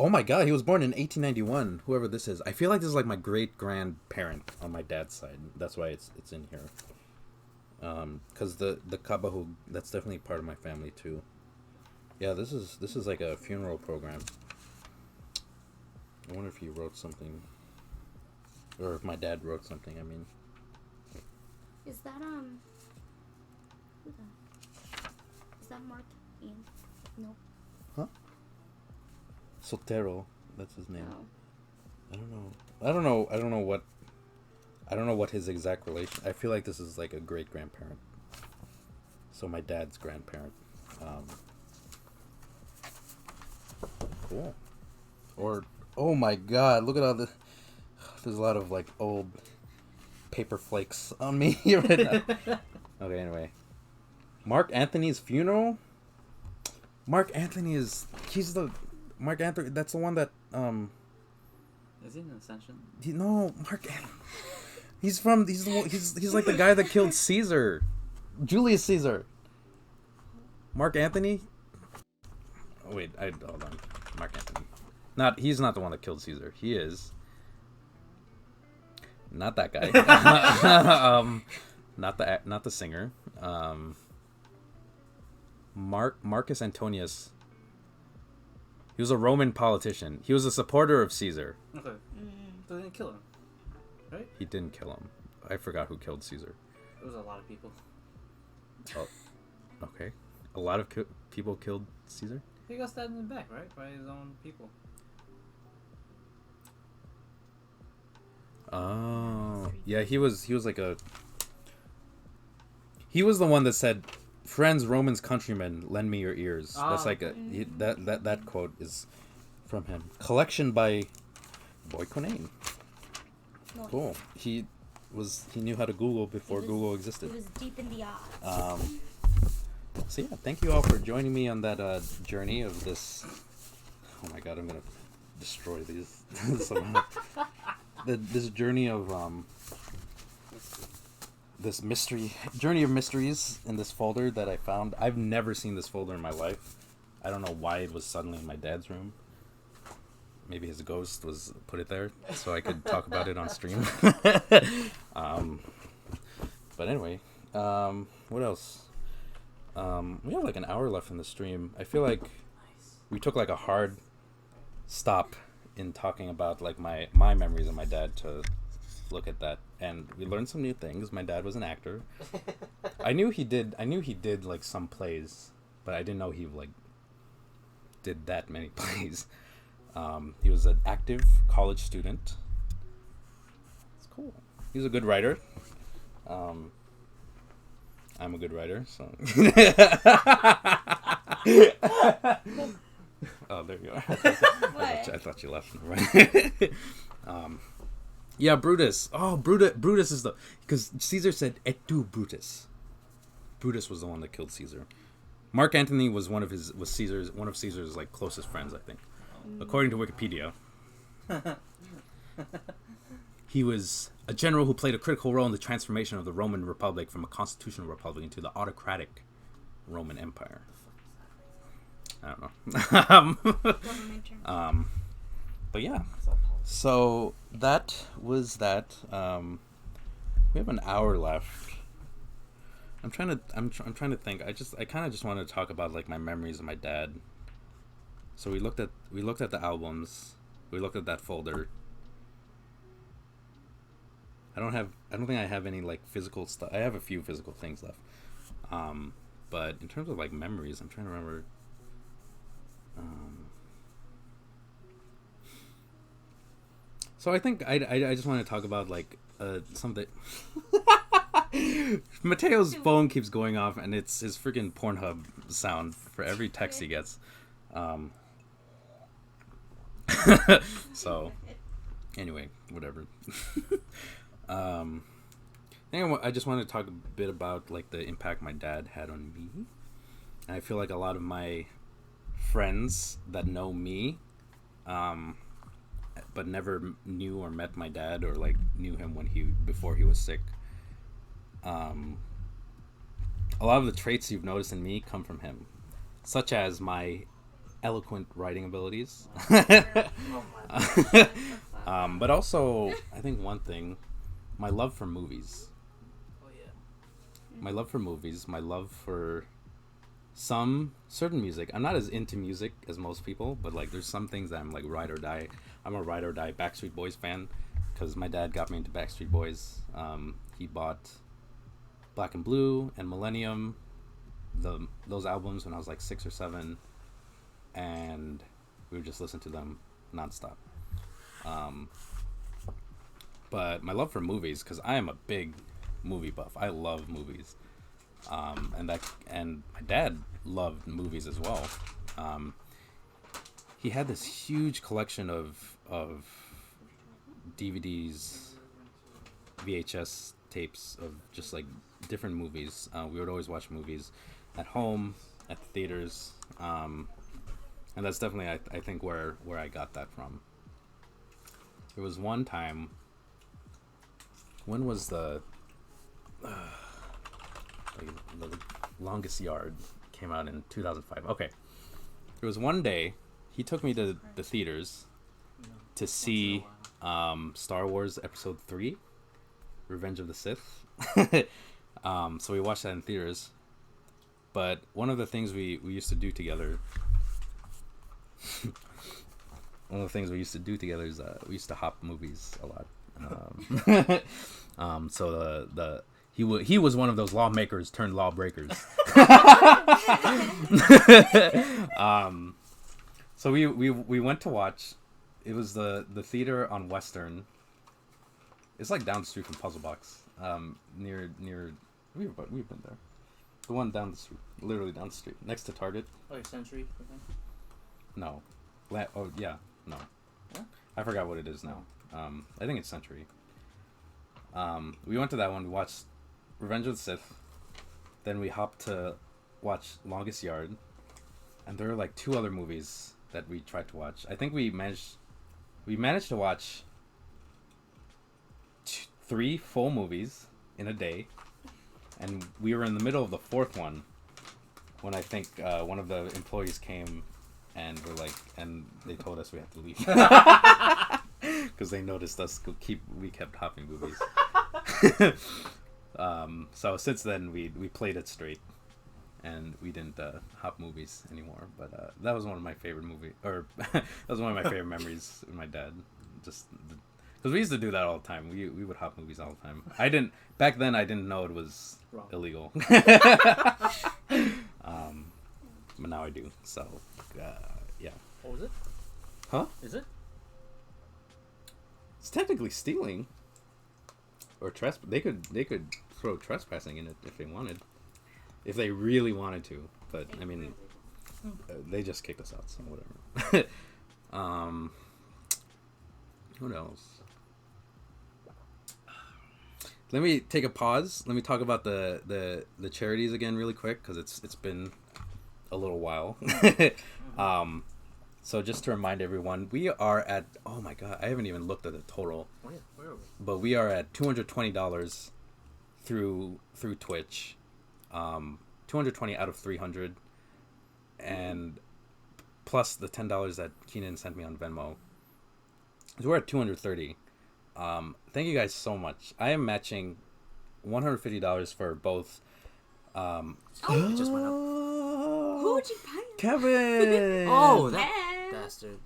Oh my God, he was born in 1891. Whoever this is, I feel like this is like my great grandparent on my dad's side. That's why it's in here. Because the Kabahu, that's definitely part of my family too. Yeah, this is like a funeral program. I wonder if he wrote something, or if my dad wrote something. I mean, Is that who the? Is that Mark Ian? No. Sotero, that's his name. No. I don't know what his exact relation. I feel like this is like a great grandparent. So my dad's grandparent. Cool. Or oh my God, look at all the. There's a lot of like old paper flakes on me here right now. Okay, anyway. Mark Anthony's funeral. Mark Anthony that's the one that Is he in Ascension? Mark Anthony. He's like the guy that killed Caesar. Julius Caesar. Mark Anthony? Oh, wait, hold on. Mark Anthony. He's not the one that killed Caesar. He is not that guy. Not the singer. Marcus Antonius. He was a Roman politician. He was a supporter of Caesar. Okay. So they didn't kill him, right? He didn't kill him. I forgot who killed Caesar. It was a lot of people. Oh, okay. A lot of people killed Caesar? He got stabbed in the back, right? By his own people. Oh. Yeah, he was like a... He was the one that said, "Friends, Romans, countrymen, lend me your ears." That's like that quote is from him. Collection by Boy Quinain. Nice. Cool. He knew how to Google before Google existed. He was deep in the odds. So yeah, thank you all for joining me on that journey of this. Oh my God, I'm gonna destroy these somehow. This journey of this journey of mysteries in this folder that I found. I've never seen this folder in my life. I don't know why it was suddenly in my dad's room. Maybe his ghost put it there so I could talk about it on stream. But anyway, what else? We have like an hour left in the stream. I feel like we took like a hard stop in talking about like my memories of my dad to look at that, and we learned some new things. My dad was an actor. I knew he did like some plays, but I didn't know he like did that many plays. He was an active college student. It's cool. He was a good writer. I'm a good writer, so. Oh, there you are. I thought you left. Right. Yeah, Brutus. Oh, Brutus is because Caesar said "et tu, Brutus." Brutus was the one that killed Caesar. Mark Antony was one of Caesar's like closest friends, I think, according to Wikipedia. He was a general who played a critical role in the transformation of the Roman Republic from a constitutional republic into the autocratic Roman Empire. I don't know. But yeah. So that was that. We have an hour left. I'm trying to think. I kind of just want to talk about like my memories of my dad. So we looked at the albums. We looked at that folder. I don't think I have any like physical stuff. I have a few physical things left. But in terms of like memories, I'm trying to remember. So I think I just want to talk about like something. Mateo's phone keeps going off, and it's his freaking Pornhub sound for every text he gets. So Anyway, whatever. I think I just want to talk a bit about like the impact my dad had on me. And I feel like a lot of my friends that know me, but never knew or met my dad or like knew him before he was sick. A lot of the traits you've noticed in me come from him, such as my eloquent writing abilities. But also, I think one thing, my love for movies. Oh yeah. My love for movies, my love for some certain music. I'm not as into music as most people, but like there's some things that I'm like ride or die. I'm a ride or die Backstreet Boys fan because my dad got me into Backstreet Boys. He bought Black and Blue and Millennium, those albums when I was like 6 or 7, and we would just listen to them nonstop. But my love for movies, because I am a big movie buff. I love movies. And my dad loved movies as well. He had this huge collection of DVDs, VHS tapes of just like different movies. We would always watch movies at home, at the theaters, and that's definitely I think where I got that from. There was one time. When was the Longest Yard came out in 2005? Okay, there was one day he took me to the theaters to see Star Wars Episode 3, Revenge of the Sith. So we watched that in theaters. But one of the things we used to do together. One of the things we used to do together is we used to hop movies a lot. So he was one of those lawmakers turned lawbreakers. So we went to watch. It was the theater on Western. It's like down the street from Puzzle Box. Near we've been there. The one down the street, literally down the street, next to Target. Oh, your Century. No, no. What? I forgot what it is now. I think it's Century. We went to that one. We watched Revenge of the Sith. Then we hopped to watch Longest Yard, and there were like 2 other movies that we tried to watch. I think we managed to watch 3 full movies in a day, and we were in the middle of the 4th one when I think one of the employees came and they told us we had to leave because they noticed us we kept hopping movies. So since then we played it straight and we didn't hop movies anymore. But that was one of my favorite that was one of my favorite memories with my dad. Just because we used to do that all the time. We would hop movies all the time. Back then I didn't know it was Wrong. illegal. But now I do. So yeah. What was it? Huh? Is it? It's technically stealing. Or they could throw trespassing in it if they wanted, if they really wanted to. But I mean, they just kicked us out, so whatever. What else? Let me take a pause. Let me talk about the charities again really quick because it's been a little while. So just to remind everyone, we are at, oh my god, I haven't even looked at the total. Where are we? But we are at $220 through Twitch. 220 out of 300, and plus the $10 that Keenan sent me on Venmo. So we're at 230. Thank you guys so much. I am matching $150 for both. It just went up. Who would you pay? Kevin. Oh, that bastard.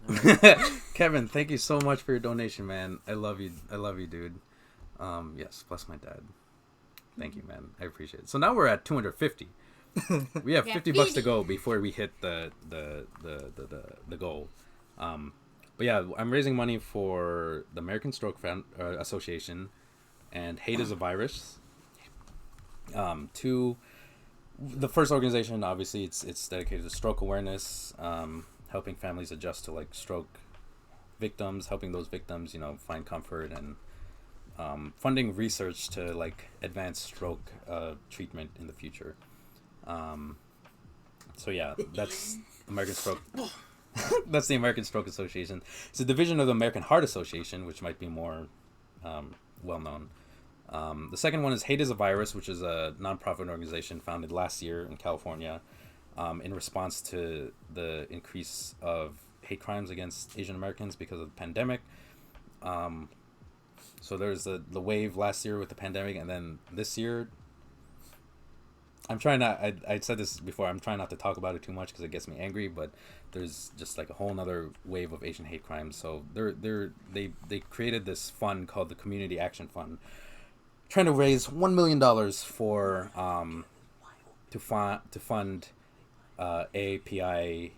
Kevin, thank you so much for your donation, man. I love you, dude. Yes, plus my dad. Thank you, man. I appreciate it. So now we're at 250. We have $50 to go before we hit the goal. But yeah, I'm raising money for the American Stroke Association and Hate is a Virus. To the first organization, obviously, it's dedicated to stroke awareness, helping families adjust to like stroke victims, helping those victims, find comfort, and funding research to like advance stroke treatment in the future. So yeah, that's American Stroke. That's the American Stroke Association. It's a division of the American Heart Association, which might be more well known. The second one is Hate is a Virus, which is a nonprofit organization founded last year in California in response to the increase of hate crimes against Asian Americans because of the pandemic. So there's the wave last year with the pandemic, and then this year, I'm trying not, I said this before, I'm trying not to talk about it too much because it gets me angry, but there's just like a whole nother wave of Asian hate crimes. So they created this fund called the Community Action Fund, trying to raise $1 million for to fund API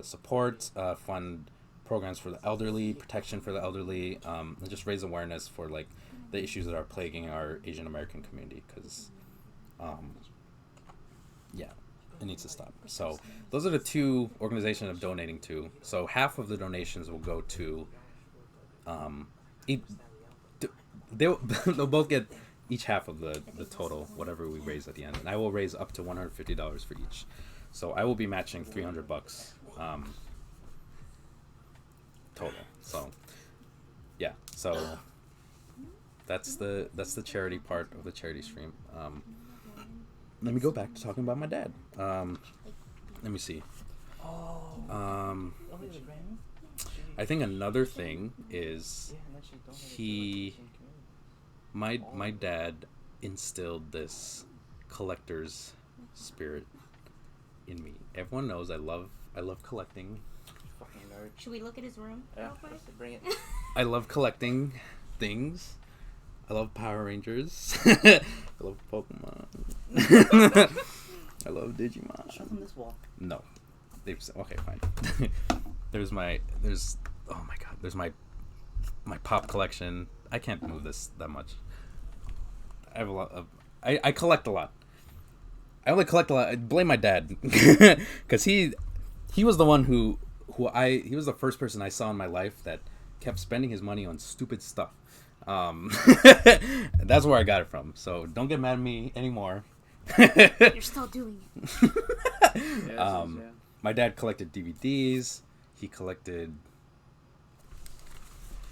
support, fund programs for the elderly, protection for the elderly, and just raise awareness for like the issues that are plaguing our Asian American community, because yeah, it needs to stop. So those are the two organizations I'm donating to. So half of the donations will go to they'll both get each half of the total, whatever we raise at the end, and I will raise up to $150 for each. So I will be matching $300 total. So yeah, so that's the charity part of the charity stream. Let me go back to talking about my dad. Let me see. I think another thing is my dad instilled this collector's spirit in me. Everyone knows I love collecting. Fucking nerd. Should we look at his room? Yeah, real quick? bring it. I love collecting things. I love Power Rangers. I love Pokemon. I love Digimon. Show them this wall. No. Okay, fine. There's my pop collection. I can't move this that much. I have a lot of I collect a lot. I only collect a lot. I blame my dad because he was the one he was the first person I saw in my life that kept spending his money on stupid stuff. That's where I got it from. So don't get mad at me anymore. You're still doing it. Yeah. My dad collected DVDs. He collected.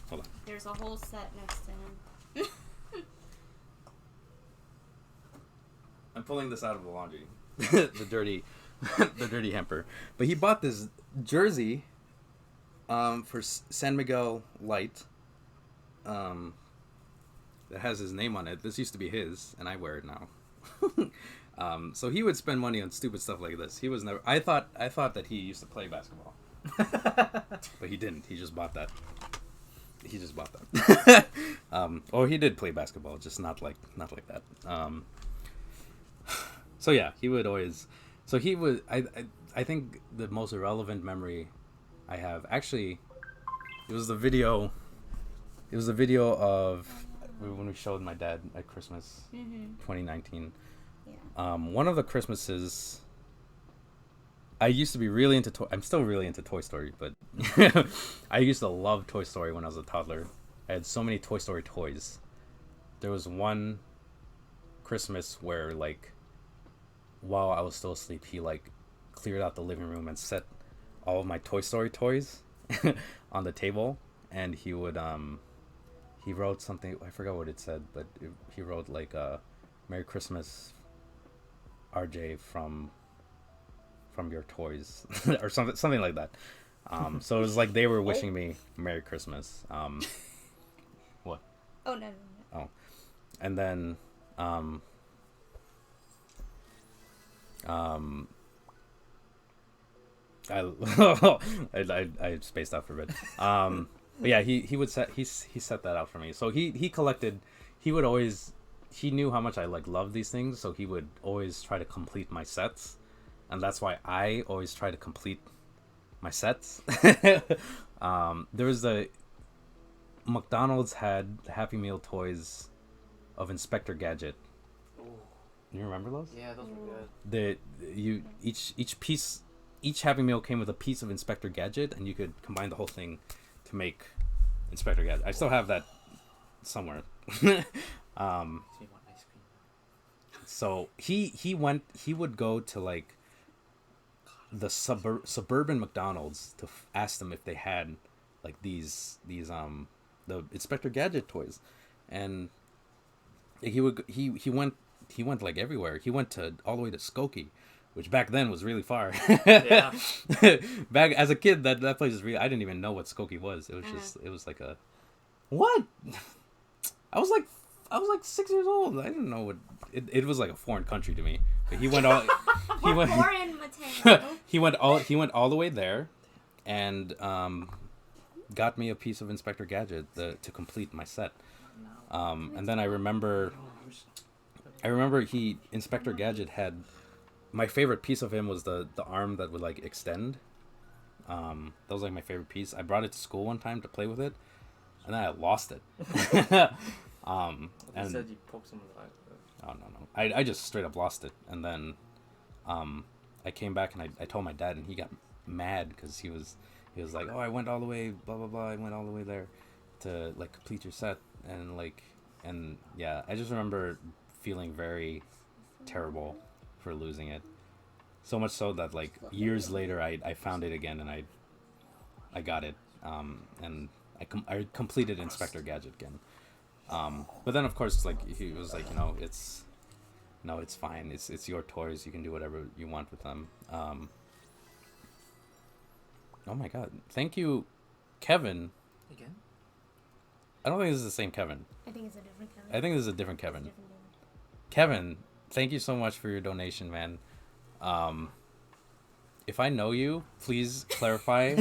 Hold on. There's a whole set next to him. I'm pulling this out of the laundry. the dirty hamper. But he bought this jersey for San Miguel Light. That has his name on it. This used to be his, and I wear it now. So he would spend money on stupid stuff like this. He was never. I thought that he used to play basketball, but he didn't. He just bought that. Or he did play basketball, just not like that. So yeah, he would always. So he was. I think the most irrelevant memory I have, actually, it was the video. It was a video of when we showed my dad at Christmas, 2019. Yeah. One of the Christmases, I used to be really into I'm still really into Toy Story, but I used to love Toy Story when I was a toddler. I had so many Toy Story toys. There was one Christmas where, like, while I was still asleep, he like cleared out the living room and set all of my Toy Story toys on the table, and he would he wrote something, I forgot what it said, but he wrote like Merry Christmas, RJ, from your toys or something like that. So it was like they were wishing me Merry Christmas. What? Oh no. Oh, and then I spaced out for a bit. But yeah, he set that out for me. So he collected. He would always. He knew how much I like loved these things, so he would always try to complete my sets, and that's why I always try to complete my sets. There was McDonald's had Happy Meal toys of Inspector Gadget. Ooh. You remember those? Yeah, those were good. Each Happy Meal came with a piece of Inspector Gadget, and you could combine the whole thing to make Inspector Gadget. I still have that somewhere. So he would go to like the suburban McDonald's to ask them if they had like these the Inspector Gadget toys, and he went like everywhere. He went to all the way to Skokie, which back then was really far. Yeah. Back as a kid, that place is really. I didn't even know what Skokie was. It was just it was like a what? I was like 6 years old. I didn't know what it was like a foreign country to me. But he went all Foreign, Mateo. he went all the way there, and got me a piece of Inspector Gadget to complete my set. And then I remember Inspector Gadget had my favorite piece of him was the arm that would like extend. That was like my favorite piece. I brought it to school one time to play with it, and then I lost it. You And said you poked someone in the eye. oh no, I just straight up lost it, and then I came back and I told my dad, and he got mad because he was like, oh, I went all the way, blah blah blah, I went all the way there to like complete your set, and yeah, I just remember feeling very terrible for losing it, so much so that like years later I found it again, and I got it, and I completed Inspector Gadget again. But then of course like he was like, it's fine, it's your toys, you can do whatever you want with them. Oh my god, thank you, Kevin. Again? I don't think this is the same Kevin. I think it's a different Kevin. I think this is a different Kevin. Different Kevin. Kevin, thank you so much for your donation, man. If I know you, please clarify.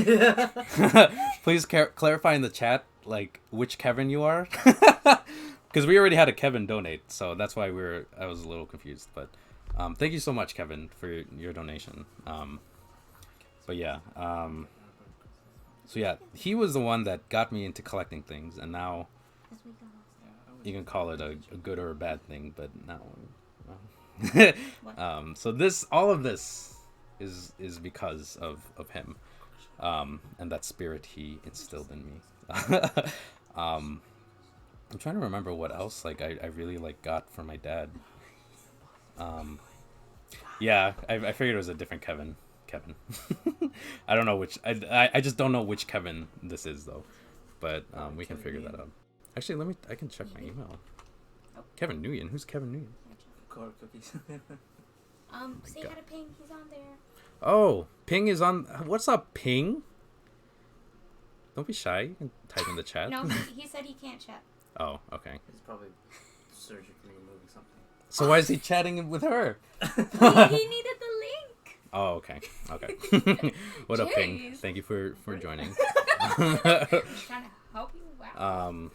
Please clarify in the chat like which Kevin you are, because we already had a Kevin donate, so that's why I was a little confused. But thank you so much, Kevin, for your donation. But yeah, so yeah, he was the one that got me into collecting things, and now you can call it a good or a bad thing, but now. So all of this is because of him, and that spirit he instilled in me. I'm trying to remember what else like I really like got from my dad. Yeah, I figured it was a different Kevin. I don't know which. I just don't know which Kevin this is though, but we can figure that out. Actually, I can check my email. Kevin Nguyen. Who's Kevin Nguyen? Core cookies. Say hi to Ping. He's on there. Oh, Ping is on. What's up, Ping? Don't be shy. You can type in the chat. No, he said he can't chat. Oh, okay. He's probably surgically removing something. So why is he chatting with her? He needed the link. Oh, okay. What up, Ping? Jeez. Thank you for joining. I'm trying to help you out.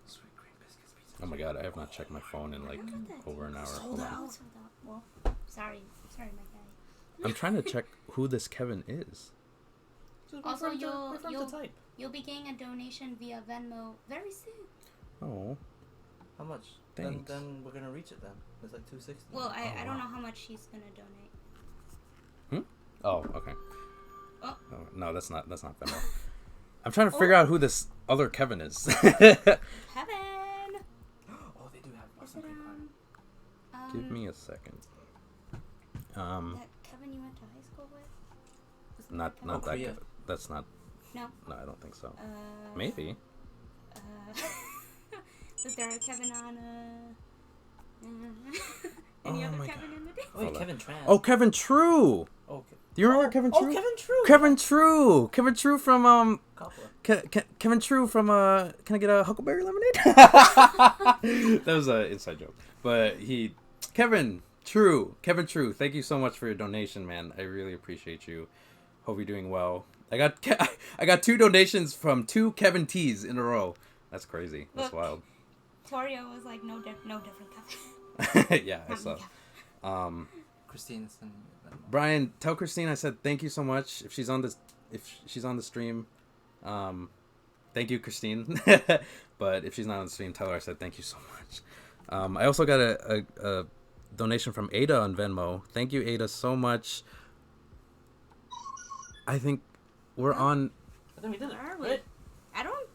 Sweet cream biscuits pizza. Oh my god, I have not checked my phone in like over an hour. Hold on. Sold out. Well, sorry, my guy. I'm trying to check who this Kevin is. Also, you'll be getting a donation via Venmo very soon. Oh, How much? Thanks. Then we're gonna reach it then. It's like 260. Well, I don't know how much he's gonna donate. Oh, okay. Oh. No, that's not Venmo. I'm trying to figure out who this other Kevin is. Kevin. Oh, they do have Is some it pink pie. Give me a second. That Kevin you went to high school with? Was Not Kevin? that Korea. Kevin. That's not. No. No, I don't think so. Maybe. Was there a Kevin on Oh any other my Kevin in the day? Oh, wait, Hold on. Kevin Tran. Oh, Kevin True. Okay. Do you remember Kevin True? Oh, Kevin True. Kevin True. Kevin True from Coppola. Kevin True from Can I get a Huckleberry Lemonade? That was an inside joke. But Kevin True. Thank you so much for your donation, man. I really appreciate you. Hope you're doing well. I got 2 donations from 2 Kevin T's in a row. That's crazy. That's Look. wild. Torio was like no different Kevin. Yeah, I saw. Christine is sending me a Venmo. Brian, tell Christine I said thank you so much. If she's on the stream, thank you, Christine. But if she's not on the stream, tell her I said thank you so much. I also got a donation from Ada on Venmo. Thank you, Ada, so much. I think we're on I think we did it. Are we? Right? I don't.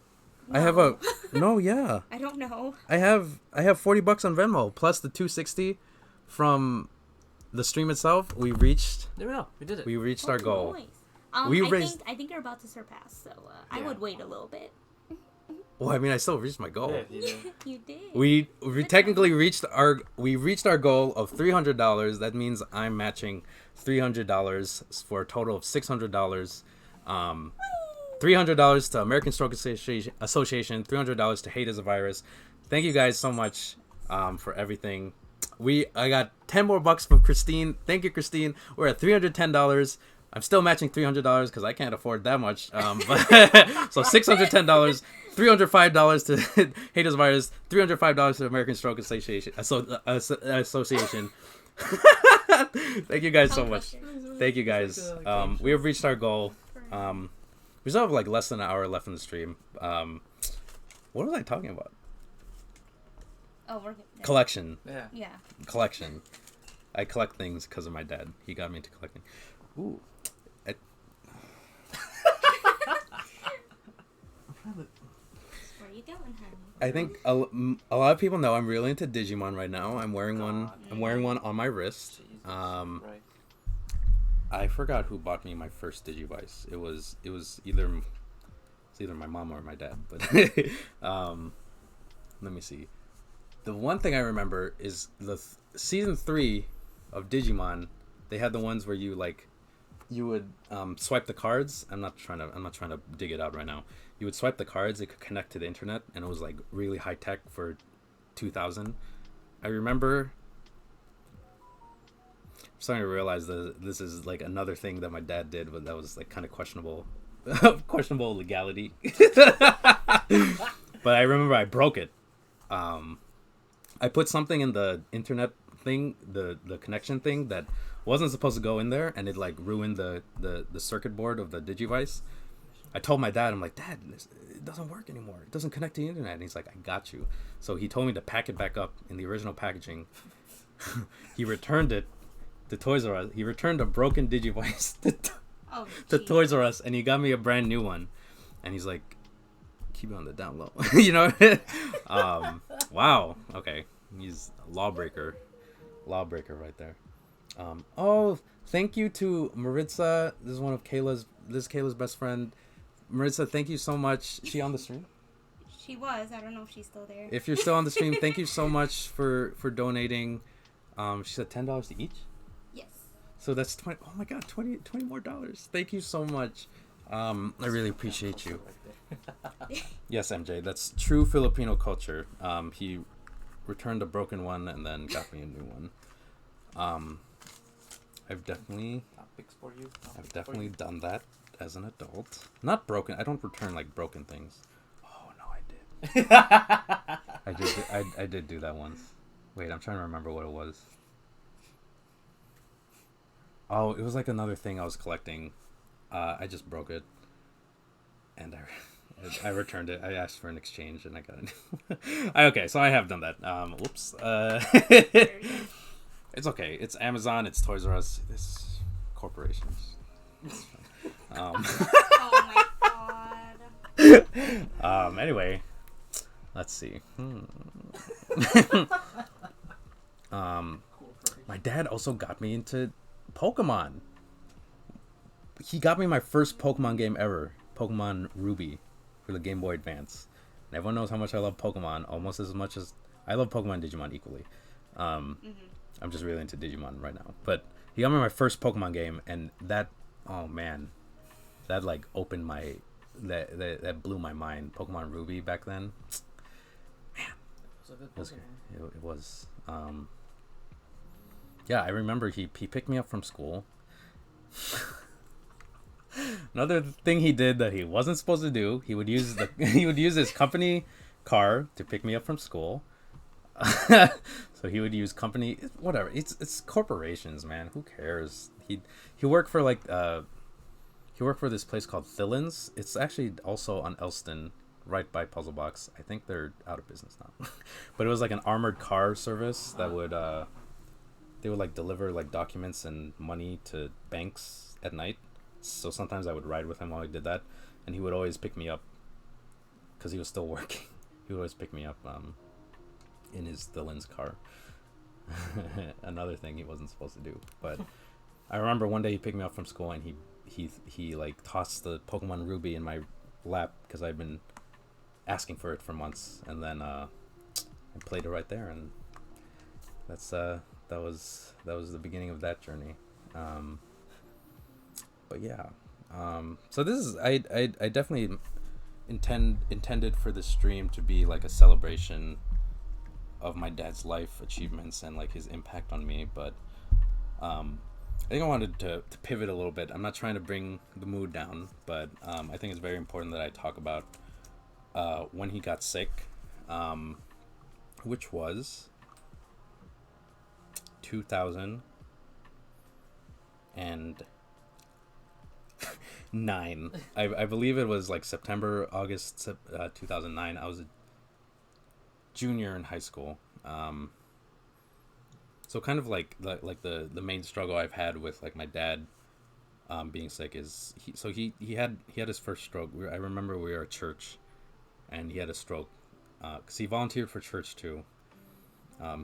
I have a no, yeah. I don't know. I have $40 on Venmo plus the 260 from the stream itself. We reached There we go. We did it. we reached our goal. Nice. We I raised- think you're about to surpass, so I Yeah. would wait a little bit. Well, I mean, I still reached my goal. Yeah, you did. You did. We technically reached our goal of $300. That means I'm matching $300 for a total of $600. $300 to American Stroke Association, $300 to Hate is a Virus. Thank you guys so much for everything. I got 10 more bucks from Christine. Thank you, Christine. We're at $310. I'm still matching $300 because I can't afford that much. But so $610, $305 to Hate is a Virus, $305 to American Stroke Association. Association. Thank you guys so much. Thank you guys. We have reached our goal. We still have like less than an hour left in the stream. What was I talking about? Oh, we're Collection. Yeah. Yeah. Collection. I collect things because of my dad. He got me into collecting. Ooh. Where you going, honey? I think a lot of people know I'm really into Digimon right now. I'm wearing one. I'm wearing one on my wrist. Jesus. Um, Right. I forgot who bought me my first Digivice. It was either my mom or my dad. But let me see. The one thing I remember is the season 3 of Digimon. They had the ones where you would swipe the cards. I'm not trying to dig it out right now. You would swipe the cards. It could connect to the internet, and it was like really high tech for 2000. I remember. I'm starting to realize that this is like another thing that my dad did, but that was like kind of questionable legality. But I remember I broke it. I put something in the internet thing, the connection thing that wasn't supposed to go in there, and it like ruined the circuit board of the Digivice. I told my dad, I'm like, Dad, it doesn't work anymore. It doesn't connect to the internet. And he's like, I got you. So he told me to pack it back up in the original packaging. He returned it to Toys R Us. He returned a broken Digivice to Toys R Us, and he got me a brand new one. And he's like, keep it on the down low. You know? Wow. Okay. He's a lawbreaker right there. Oh, thank you to Maritza. This is Kayla's best friend. Maritza, thank you so much. Is she on the stream? She was. I don't know if she's still there. If you're still on the stream, thank you so much for donating. She said $10 to each. Yes. So that's 20. Oh my God, 20 more dollars. Thank you so much. I really appreciate you. Yes, MJ, that's true Filipino culture. He returned a broken one and then got me a new one. I've definitely Topics for you. done that as an adult. Not broken. I don't return like broken things. Oh no, I did. I did do that once. Wait, I'm trying to remember what it was. Oh, it was like another thing I was collecting. I just broke it, and I returned it. I asked for an exchange, and I got it. Okay, so I have done that. Whoops. It's okay. It's Amazon. It's Toys R Us. It's corporations. Oh my god. Anyway, let's see. My dad also got me into Pokemon. He got me my first Pokemon game ever, Pokemon Ruby, for the Game Boy Advance. And everyone knows how much I love Pokemon, almost as much as I love Pokemon and Digimon equally. I'm just really into Digimon right now. But he got me my first Pokemon game, and that, oh man, that like opened my, that blew my mind. Pokemon Ruby back then, man, it was. Yeah, I remember he picked me up from school. Another thing he did that he wasn't supposed to do, he would use his company car to pick me up from school. So he would use company, whatever. It's corporations, man. Who cares? He worked for this place called Thillins. It's actually also on Elston, right by Puzzle Box. I think they're out of business now. But it was like an armored car service that would they would like deliver like documents and money to banks at night. So sometimes I would ride with him while he did that, and he would always pick me up because he was still working. He would always pick me up in his Dylan's car. Another thing he wasn't supposed to do. But I remember one day he picked me up from school, and he like tossed the Pokemon Ruby in my lap because I'd been asking for it for months, and then I played it right there, and that's that was the beginning of that journey. But yeah, so this is I definitely intended for the stream to be like a celebration of my dad's life achievements and like his impact on me, but I think I wanted to pivot a little bit. I'm not trying to bring the mood down, but I think it's very important that I talk about when he got sick, which was 2009. I believe it was like September, August 2009. I was a junior in high school. So kind of like the main struggle I've had with like my dad being sick is he had his first stroke. I remember we were at church, and he had a stroke because he volunteered for church too.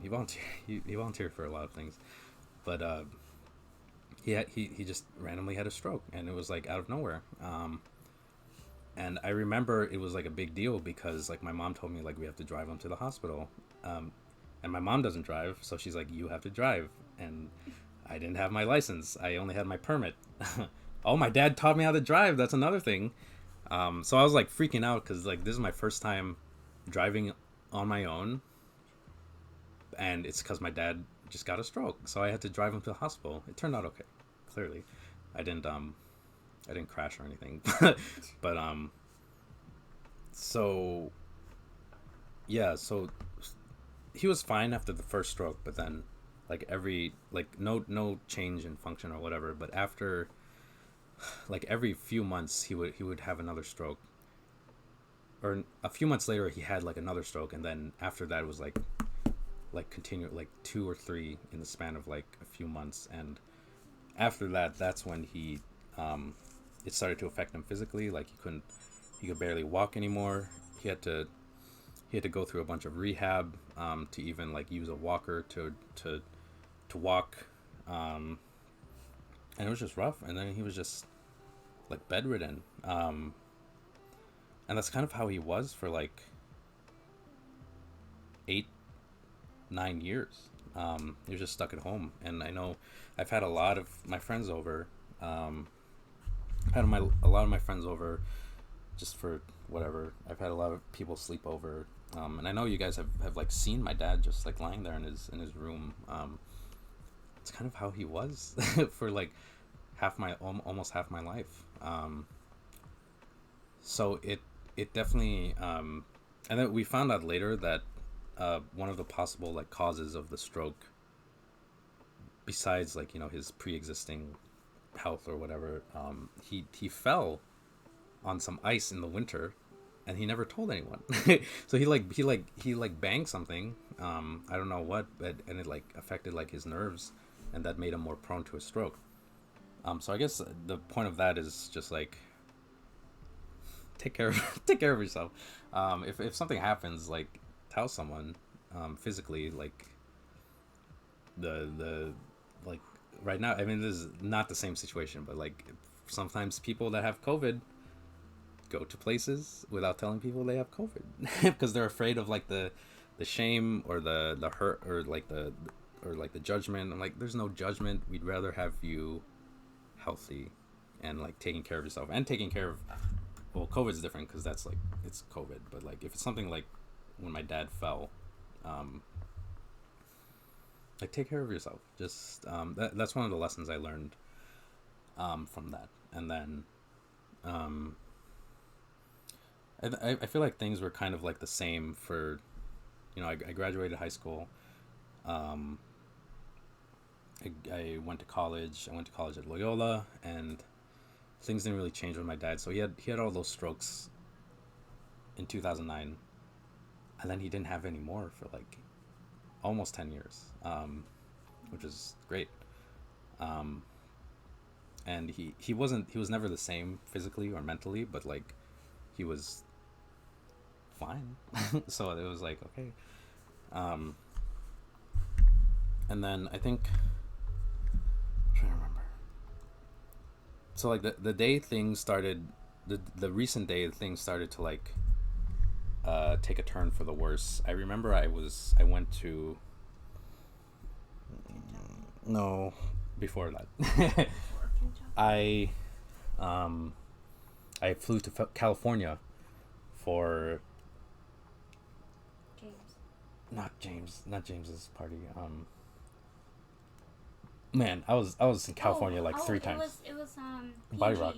He volunteered for a lot of things, but he just randomly had a stroke, and it was like out of nowhere. And I remember it was like a big deal because like my mom told me like we have to drive him to the hospital, and my mom doesn't drive, so she's like, you have to drive, and I didn't have my license. I only had my permit. Oh, my dad taught me how to drive. That's another thing. So I was like freaking out because like this is my first time driving on my own, and it's because my dad just got a stroke, so I had to drive him to the hospital. It turned out okay. Clearly, I didn't crash or anything, but so yeah, so he was fine after the first stroke, but then like no change in function or whatever. But after like every few months he would have another stroke, or a few months later he had like another stroke, and then after that it was like continue like 2 or 3 in the span of like a few months. And after that's when he it started to affect him physically. Like he could barely walk anymore. He had to go through a bunch of rehab to even like use a walker to walk, and it was just rough. And then he was just like bedridden, and that's kind of how he was for like 8-9 years. He was just stuck at home. And I know I've had a lot of my friends over. A lot of my friends over just for whatever. I've had a lot of people sleep over, and I know you guys have like seen my dad just like lying there in his room. It's kind of how he was for like almost half my life. So it definitely, and then we found out later that one of the possible like causes of the stroke, besides like his pre-existing health or whatever, he fell on some ice in the winter, and he never told anyone. So he banged something, I don't know what, and it like affected like his nerves, and that made him more prone to a stroke. So I guess the point of that is just like take care of yourself. If something happens, like tell someone, physically, like the like right now. I mean, this is not the same situation, but like sometimes people that have COVID go to places without telling people they have COVID because they're afraid of like the shame or the hurt or like the judgment. I'm like, there's no judgment. We'd rather have you healthy and like taking care of yourself and taking care of, well, COVID's different because that's like it's COVID, but like if it's something like when my dad fell, like take care of yourself. Just that's one of the lessons I learned from that. And then I feel like things were kind of like the same for, I graduated high school. I went to college. I went to college at Loyola, and things didn't really change with my dad. So he had all those strokes in 2009, and then he didn't have any more for like almost 10 years, which is great. And and he was never the same physically or mentally, but like he was fine. So it was like, okay. And then I think, I'm trying to remember. So like the day things started, the recent day things started to like take a turn for the worse. I remember I went to, no, before that. I I flew to California for not James's party. Man, I was in California like 3 times. It was Body Rock.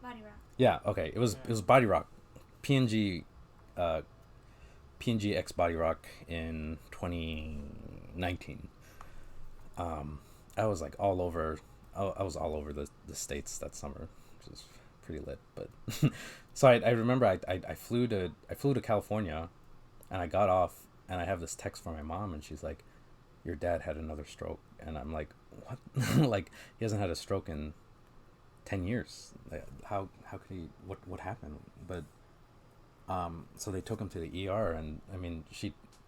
Body Rock. Yeah, okay. It was Body Rock. PNG PNG X Body Rock in 2019. I was like all over. I was all over the states that summer, which was pretty lit. But so I remember I flew to California, and I got off, and I have this text from my mom, and she's like, "Your dad had another stroke," and I'm like, "What?" Like, he hasn't had a stroke in 10 years. Like, how could he? What happened? But so they took him to the ER, and I mean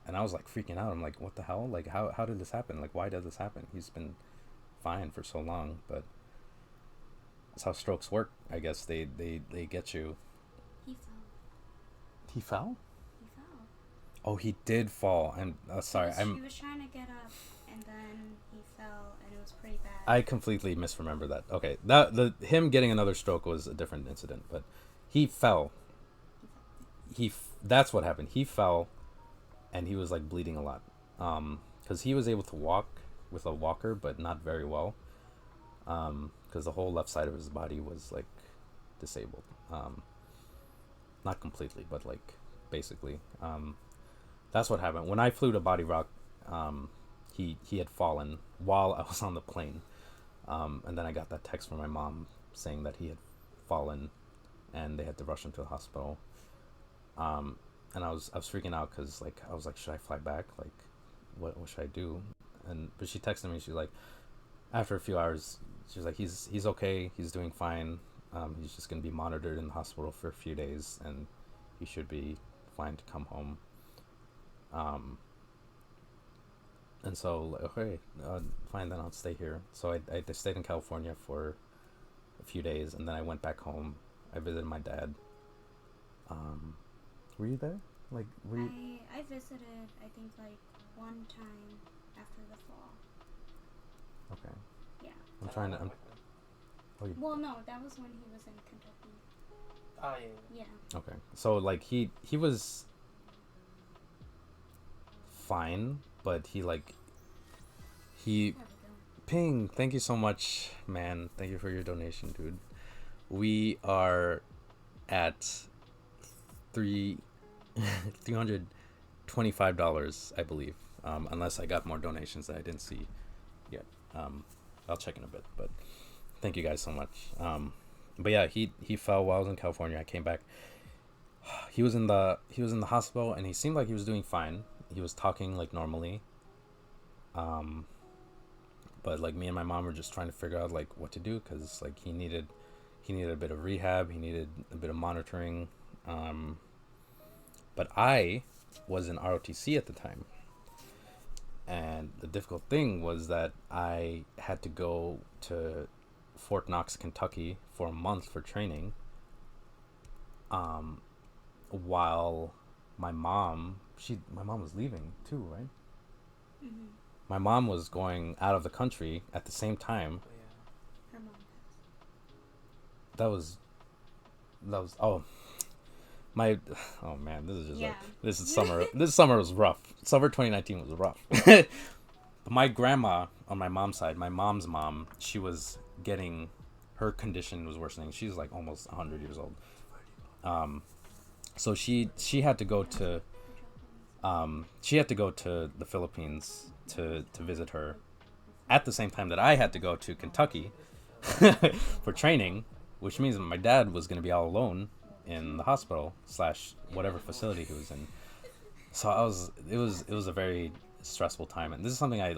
and I was like freaking out. I'm like, what the hell? Like, how did this happen? Like, why does this happen? He's been fine for so long. But that's how strokes work. I guess they get you. He fell. He fell? He fell. Oh, he did fall. I'm sorry. He was trying to get up, and then he fell, and it was pretty bad. I completely misremember that. Okay, him getting another stroke was a different incident, but he fell. That's what happened. He fell, and he was like bleeding a lot, because he was able to walk with a walker, but not very well, because the whole left side of his body was like disabled, not completely, but like basically. That's what happened when I flew to Body Rock. He had fallen while I was on the plane, and then I got that text from my mom saying that he had fallen, and they had to rush him to the hospital. And I was freaking out because like I was like, should I fly back? Like, what should I do? But she texted me. She's like, after a few hours, she's like, he's okay. He's doing fine. He's just gonna be monitored in the hospital for a few days, and he should be fine to come home. And so, okay, fine, then I'll stay here. So I stayed in California for a few days, and then I went back home. I visited my dad. Were you there? Like, were you? I visited, I think, like, one time after the fall. Okay. Yeah. I'm trying to. Well, no, that was when he was in Kentucky. Oh, yeah. Yeah. Okay. So, like, he was fine, but he There we go. Ping, thank you so much, man. Thank you for your donation, dude. We are at $325, I believe, unless I got more donations that I didn't see yet. I'll check in a bit, but thank you guys so much. But yeah, he fell while I was in California. I came back. He was in the hospital, and he seemed like he was doing fine. He was talking like normally. But like me and my mom were just trying to figure out like what to do, because like he needed a bit of rehab. He needed a bit of monitoring. But I was in ROTC at the time, and the difficult thing was that I had to go to Fort Knox, Kentucky for a month for training, while my mom was leaving too, right? Mm-hmm. My mom was going out of the country at the same time. Oh, yeah. Her mom passed. That was oh man, this is just Yeah. this is summer. This summer was rough. Summer 2019 was rough. But my grandma on my mom's side, my mom's mom, she was getting, her condition was worsening. She's like almost 100 years old. So she had to go to the Philippines to visit her at the same time that I had to go to Kentucky for training, which means my dad was going to be all alone in the hospital / whatever facility he was in. So it was a very stressful time, and this is something I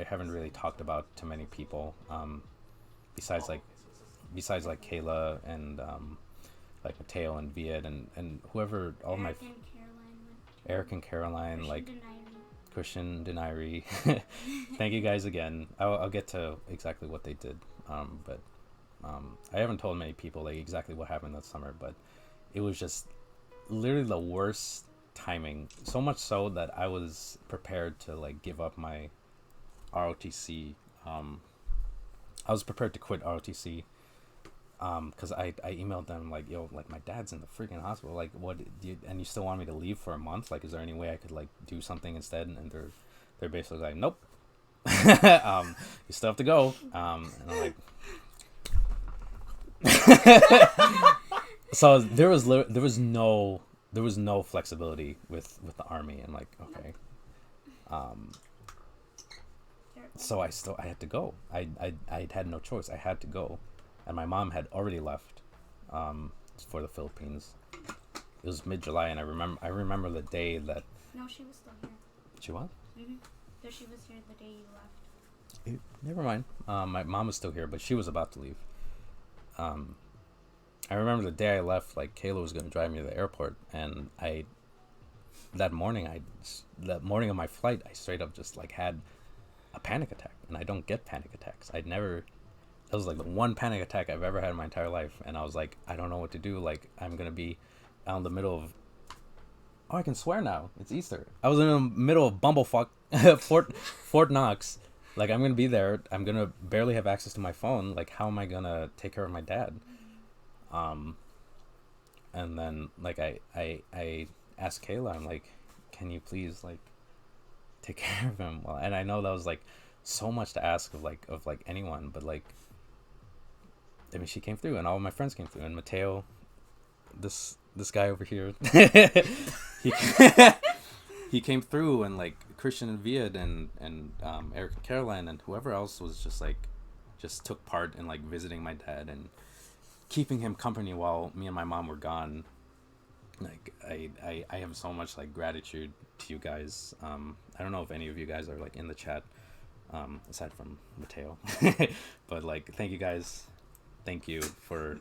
haven't really talked about to many people, besides like besides like Kayla and like Mateo and Viet and whoever, all my Eric and Caroline, like Christian Denairi. Thank you guys again. I'll get to exactly what they did, but I haven't told many people like exactly what happened that summer, but it was just literally the worst timing, so much so that I was prepared to like give up my ROTC. I was prepared to quit ROTC because I emailed them like, yo, like my dad's in the freaking hospital, like what do you, and you still want me to leave for a month, like is there any way I could like do something instead? And they're basically like, nope. You still have to go. And I'm like so there was no flexibility with the army, and like, okay. So I had to go. I had no choice. I had to go, and my mom had already left for the Philippines. It was mid-July, and I remember the day that. No, she was still here. She was? Mm-hmm. So she was here the day you left. Never mind. My mom was still here, but she was about to leave. I remember the day I left, like Kayla was going to drive me to the airport, and that morning of my flight, I straight up just like had a panic attack, and I don't get panic attacks. That was like the one panic attack I've ever had in my entire life, and I was like, I don't know what to do. Like, I'm gonna be out in the middle of, oh, I can swear now, it's Easter. I was in the middle of bumblefuck Fort Knox. Like, I'm gonna be there, I'm gonna barely have access to my phone. Like, how am I gonna take care of my dad? And then like I asked Kayla, I'm like, can you please like take care of him? Well, and I know that was like so much to ask of like anyone, but like, I mean, she came through, and all of my friends came through, and Mateo, this guy over here, he came through, and like Christian and Viet and Eric and Caroline and whoever else was just took part in like visiting my dad and keeping him company while me and my mom were gone. Like I have so much like gratitude to you guys. I don't know if any of you guys are like in the chat, aside from Mateo, but like, thank you guys. Thank you for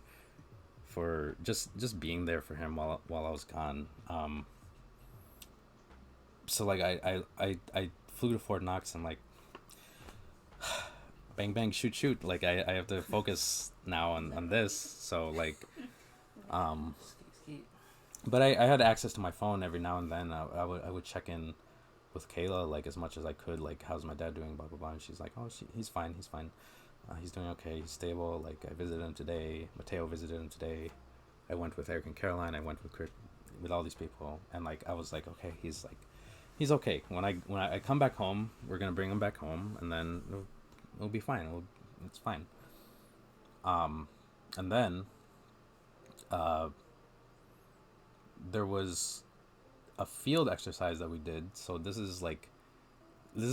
just being there for him while I was gone. So like I flew to Fort Knox, and like bang bang shoot, like I have to focus now on this. So like but I had access to my phone every now and then. I would check in with Kayla like as much as I could, like, how's my dad doing, blah blah blah, and she's like, oh, he's fine, he's doing okay, he's stable. Like, I visited him today, Mateo visited him today, I went with Eric and Caroline, I went with all these people, and like I was like, okay, he's okay. When I come back home, we're gonna bring him back home, and then it'll be fine. It's fine. And then there was a field exercise that we did. So this is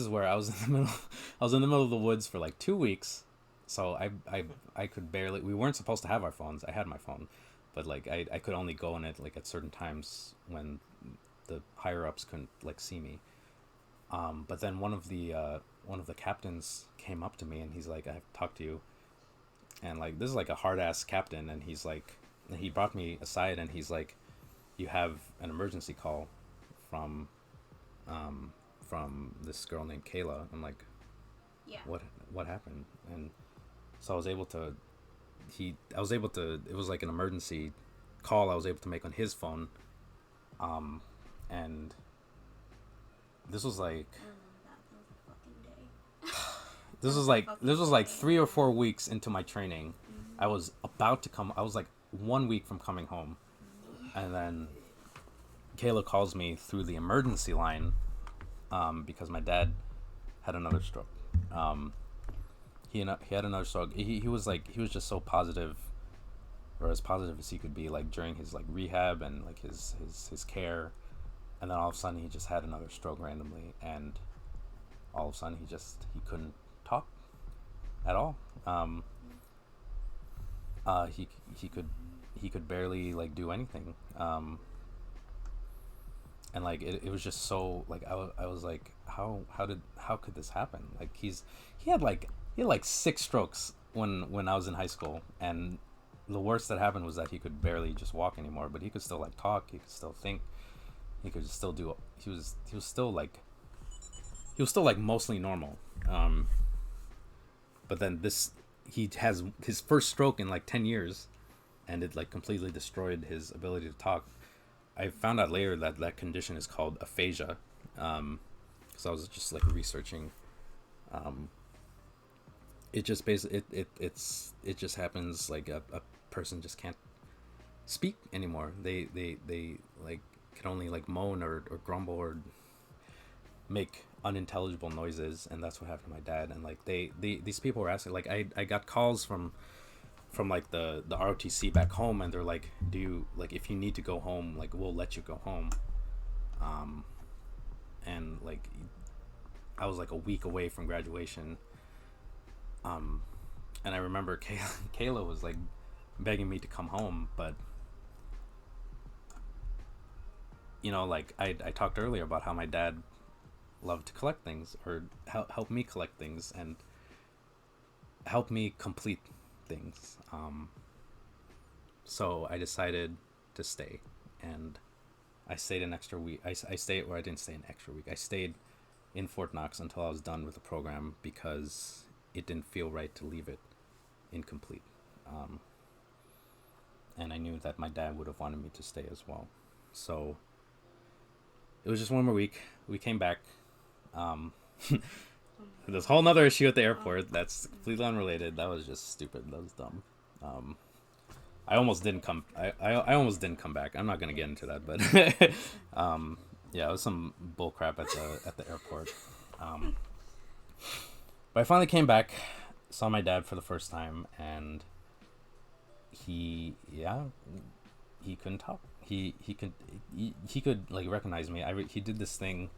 where I was in the middle of the woods for like 2 weeks. So I could barely, we weren't supposed to have our phones. I had my phone, but like I could only go in it like at certain times when the higher ups couldn't like see me. But then one of the captains came up to me, and he's like, I have to talk to you. And like, this is like a hard ass captain, and he's like, he brought me aside, and he's like, you have an emergency call from this girl named Kayla. I'm like, yeah, what happened? And so I was able to, it was like an emergency call I was able to make on his phone. And this was like, this was like 3 or 4 weeks into my training. I was like 1 week from coming home. And then Kayla calls me through the emergency line, because my dad had another stroke. He had another stroke. He was just so positive, or as positive as he could be, like during his like rehab and like his care. And then all of a sudden he just had another stroke randomly, and all of a sudden he couldn't talk at all. He could barely like do anything. And like it was just so like I was like, how could this happen? Like he had 6 strokes when I was in high school, and the worst that happened was that he could barely just walk anymore, but he could still like talk, he could still think, he could still do. He was still like mostly normal. But then he has his first stroke in like 10 years, and it like completely destroyed his ability to talk. I found out later that that condition is called aphasia, because I was just like researching. It just basically it just happens like a person just can't speak anymore. They like can only like moan or grumble or make unintelligible noises, and that's what happened to my dad. And like these people were asking, like I got calls from like the ROTC back home, and they're like, do you like, if you need to go home, like we'll let you go home. And like I was like a week away from graduation, and I remember Kayla was like begging me to come home, but you know, like I talked earlier about how my dad loved to collect things, or help me collect things and help me complete things. So I decided to stay, and I stayed an extra week. I stayed, or I didn't stay an extra week. I stayed in Fort Knox until I was done with the program, because it didn't feel right to leave it incomplete. And I knew that my dad would have wanted me to stay as well. So it was just one more week. We came back. There's a whole nother issue at the airport that's completely unrelated. That was just stupid. That was dumb. I almost didn't come. I almost didn't come back. I'm not gonna get into that, but yeah, it was some bull crap at the airport. But I finally came back, saw my dad for the first time, and he couldn't talk. He could like recognize me. He did this thing.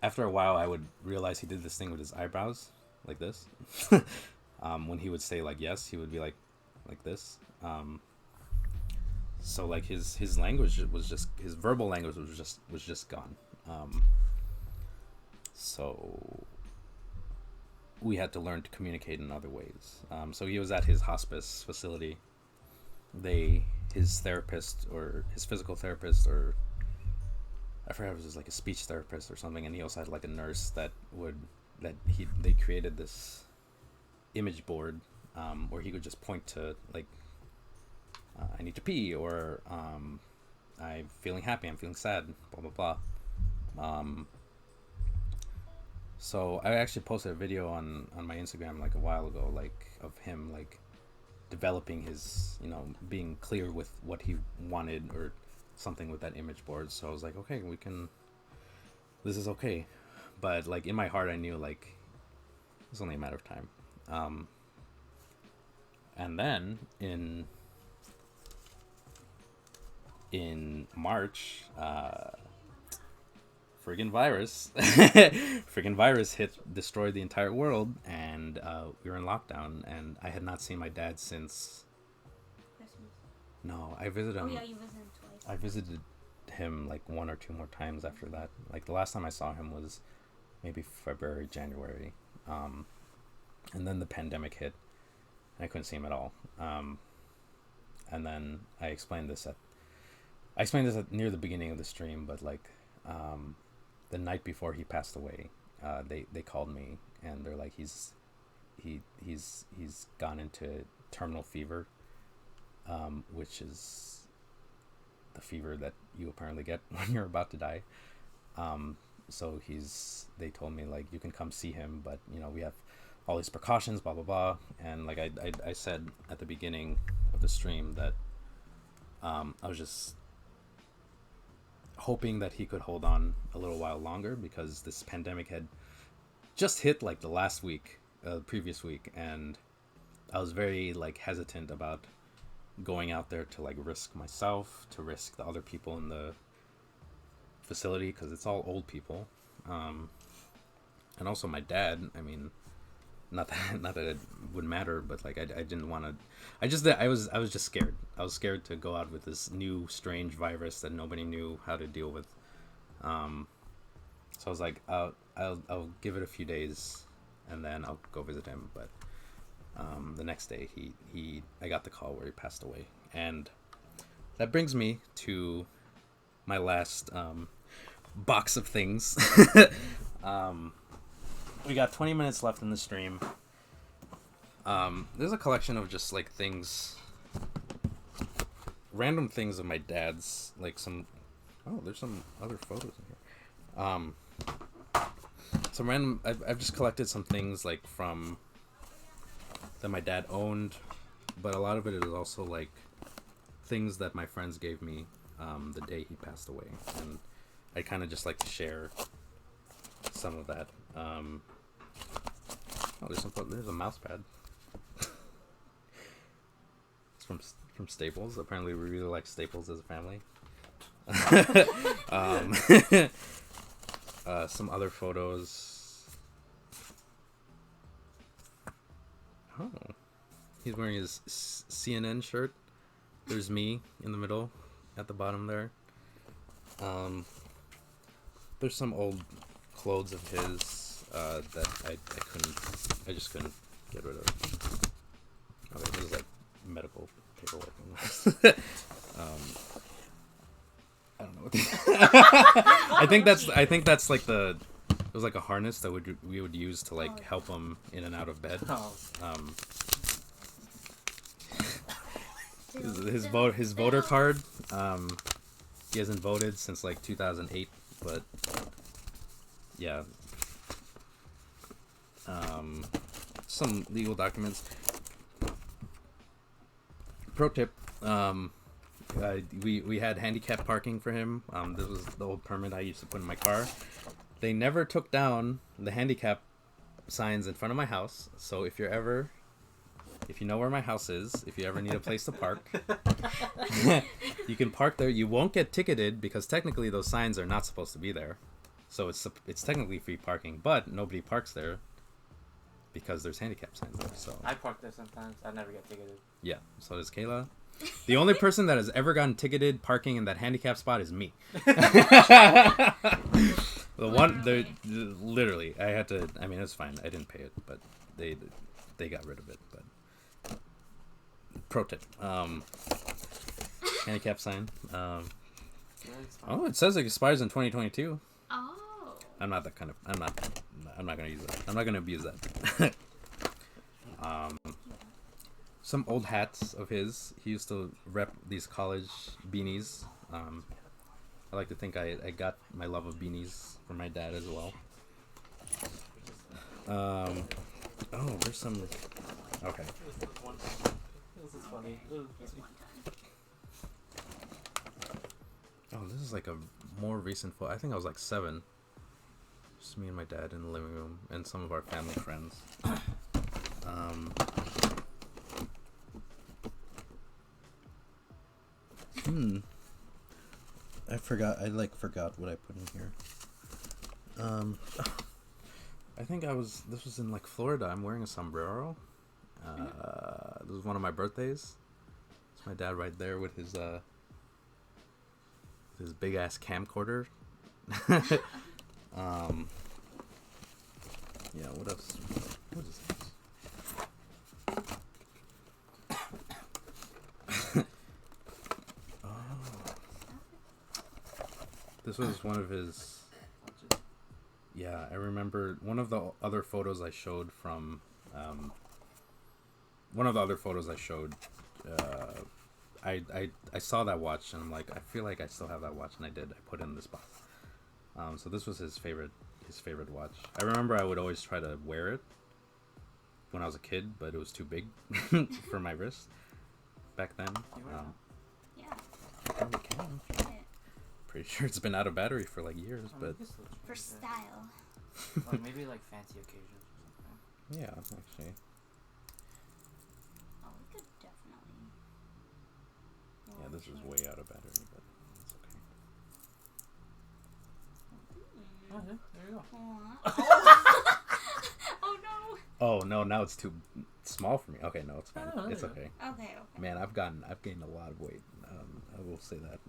After a while, I would realize he did this thing with his eyebrows, like this. When he would say like yes, he would be like this. So like his language was just, his verbal language was just gone. So we had to learn to communicate in other ways. So he was at his hospice facility. His therapist, or his physical therapist, or I forgot if it was like a speech therapist or something, and he also had like a nurse they created this image board, where he could just point to like, I need to pee, or I'm feeling happy, I'm feeling sad, blah blah blah. So I actually posted a video on my Instagram like a while ago, like of him like developing his, you know, being clear with what he wanted or something with that image board. So I was like, okay, this is okay. But like in my heart, I knew like it's only a matter of time. And then in March, friggin' virus destroyed the entire world, and we were in lockdown, and I had not seen my dad since Christmas. No, I visited him. Oh yeah, you visited him twice. I visited him like one or two more times after that. Like the last time I saw him was maybe February, January, and then the pandemic hit, and I couldn't see him at all. And then I explained this at near the beginning of the stream, but like the night before he passed away, they called me, and they're like, he's gone into terminal fever, which is the fever that you apparently get when you're about to die. So they told me like, you can come see him, but you know, we have all these precautions, blah blah blah. And like I said at the beginning of the stream that I was just hoping that he could hold on a little while longer, because this pandemic had just hit like the last week, previous week, and I was very like hesitant about going out there to like risk myself, to risk the other people in the facility, because it's all old people, and also my dad. I mean, not that it would matter, but like I didn't want to. I was just scared. I was scared to go out with this new strange virus that nobody knew how to deal with. So I was like, I'll give it a few days, and then I'll go visit him. But The next day, I got the call where he passed away, and that brings me to my last box of things. We got 20 minutes left in the stream. There's a collection of just like things, random things of my dad's, like some. Oh, there's some other photos in here. Some random. I've just collected some things like from that my dad owned, but a lot of it is also like things that my friends gave me the day he passed away, and I kind of just like to share some of that. Oh, there's a mouse pad. It's from Staples. Apparently, we really like Staples as a family. Some other photos. Oh, he's wearing his CNN shirt. There's me in the middle, at the bottom there. There's some old clothes of his that I just couldn't get rid of. Okay, this is like medical paperwork. I don't know what I think that's like it was like a harness that we would use to like help him in and out of bed. His voter card. He hasn't voted since like 2008, but yeah. Some legal documents. Pro tip. We had handicap parking for him. This was the old permit I used to put in my car. They never took down the handicap signs in front of my house. So if you know where my house is, if you ever need a place to park, you can park there. You won't get ticketed because technically those signs are not supposed to be there. So it's technically free parking, but nobody parks there because there's handicap signs there. So I park there sometimes. I never get ticketed. Yeah, so does Kayla. The only person that has ever gotten ticketed parking in that handicap spot is me. Literally, I had to. I mean, it's fine. I didn't pay it, but they got rid of it. But pro tip, handicap sign. It says it expires in 2022. Oh. I'm not that kind of. I'm not gonna use that. I'm not gonna abuse that. Some old hats of his. He used to rep these college beanies. I like to think I got my love of beanies from my dad as well. There's some. Okay. This is funny. Oh, this is like a more recent photo. I think I was like 7. Just me and my dad in the living room and some of our family friends. I forgot what I put in here. I think this was in like Florida. I'm wearing a sombrero. This was one of my birthdays. It's my dad right there with his big ass camcorder. Yeah, what else? What is this? This was one of his. Yeah, I remember one of the other photos I showed from. One of the other photos I showed. I saw that watch and I'm like, I feel like I still have that watch, and I did. I put it in this box. So this was his favorite watch. I remember I would always try to wear it when I was a kid, but it was too big for my wrist back then. Yeah. Probably can. Pretty sure it's been out of battery for like years, but For style. Like maybe like fancy occasions or something. yeah, actually. Oh, we could definitely. Yeah, this is way out of battery, but it's okay. Oh, yeah, there you go. Oh no. Oh no, now it's too small for me. Okay, no, it's fine. Oh, It's yeah. okay. Okay. Man, I've gained a lot of weight. I will say that.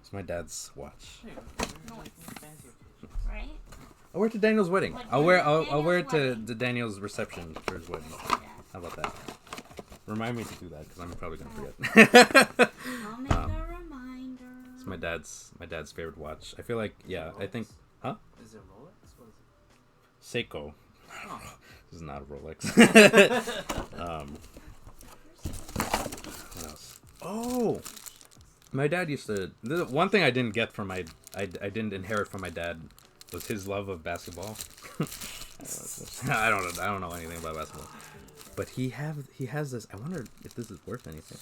It's my dad's watch. There you go. Maybe like fancy occasions. Right? I'll wear it to Daniel's wedding. I'll wear it to Daniel's reception for his wedding. How about that? Remind me to do that because I'm probably gonna forget. I'll make a reminder. It's my dad's favorite watch. I feel like I think Is it Rolex? What is it? Seiko. Oh. This is not a Rolex. What else? Oh, my dad used to. One thing I didn't get from I didn't inherit from my dad was his love of basketball. I don't know anything about basketball, but he has this. I wonder if this is worth anything.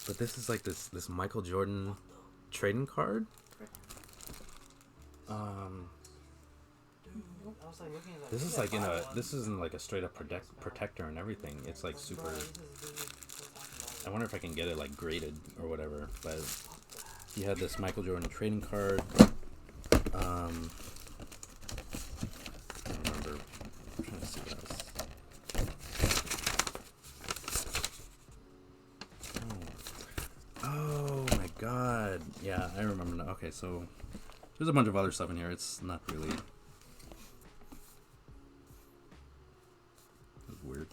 But this is like this Michael Jordan trading card. This is like this isn't like a straight up protector and everything. It's like super. I wonder if I can get it like graded or whatever. But he had this Michael Jordan trading card. I don't remember. I'm trying to see what else. Oh my god. Yeah, I remember now. Okay, so there's a bunch of other stuff in here. It's not really. That's weird.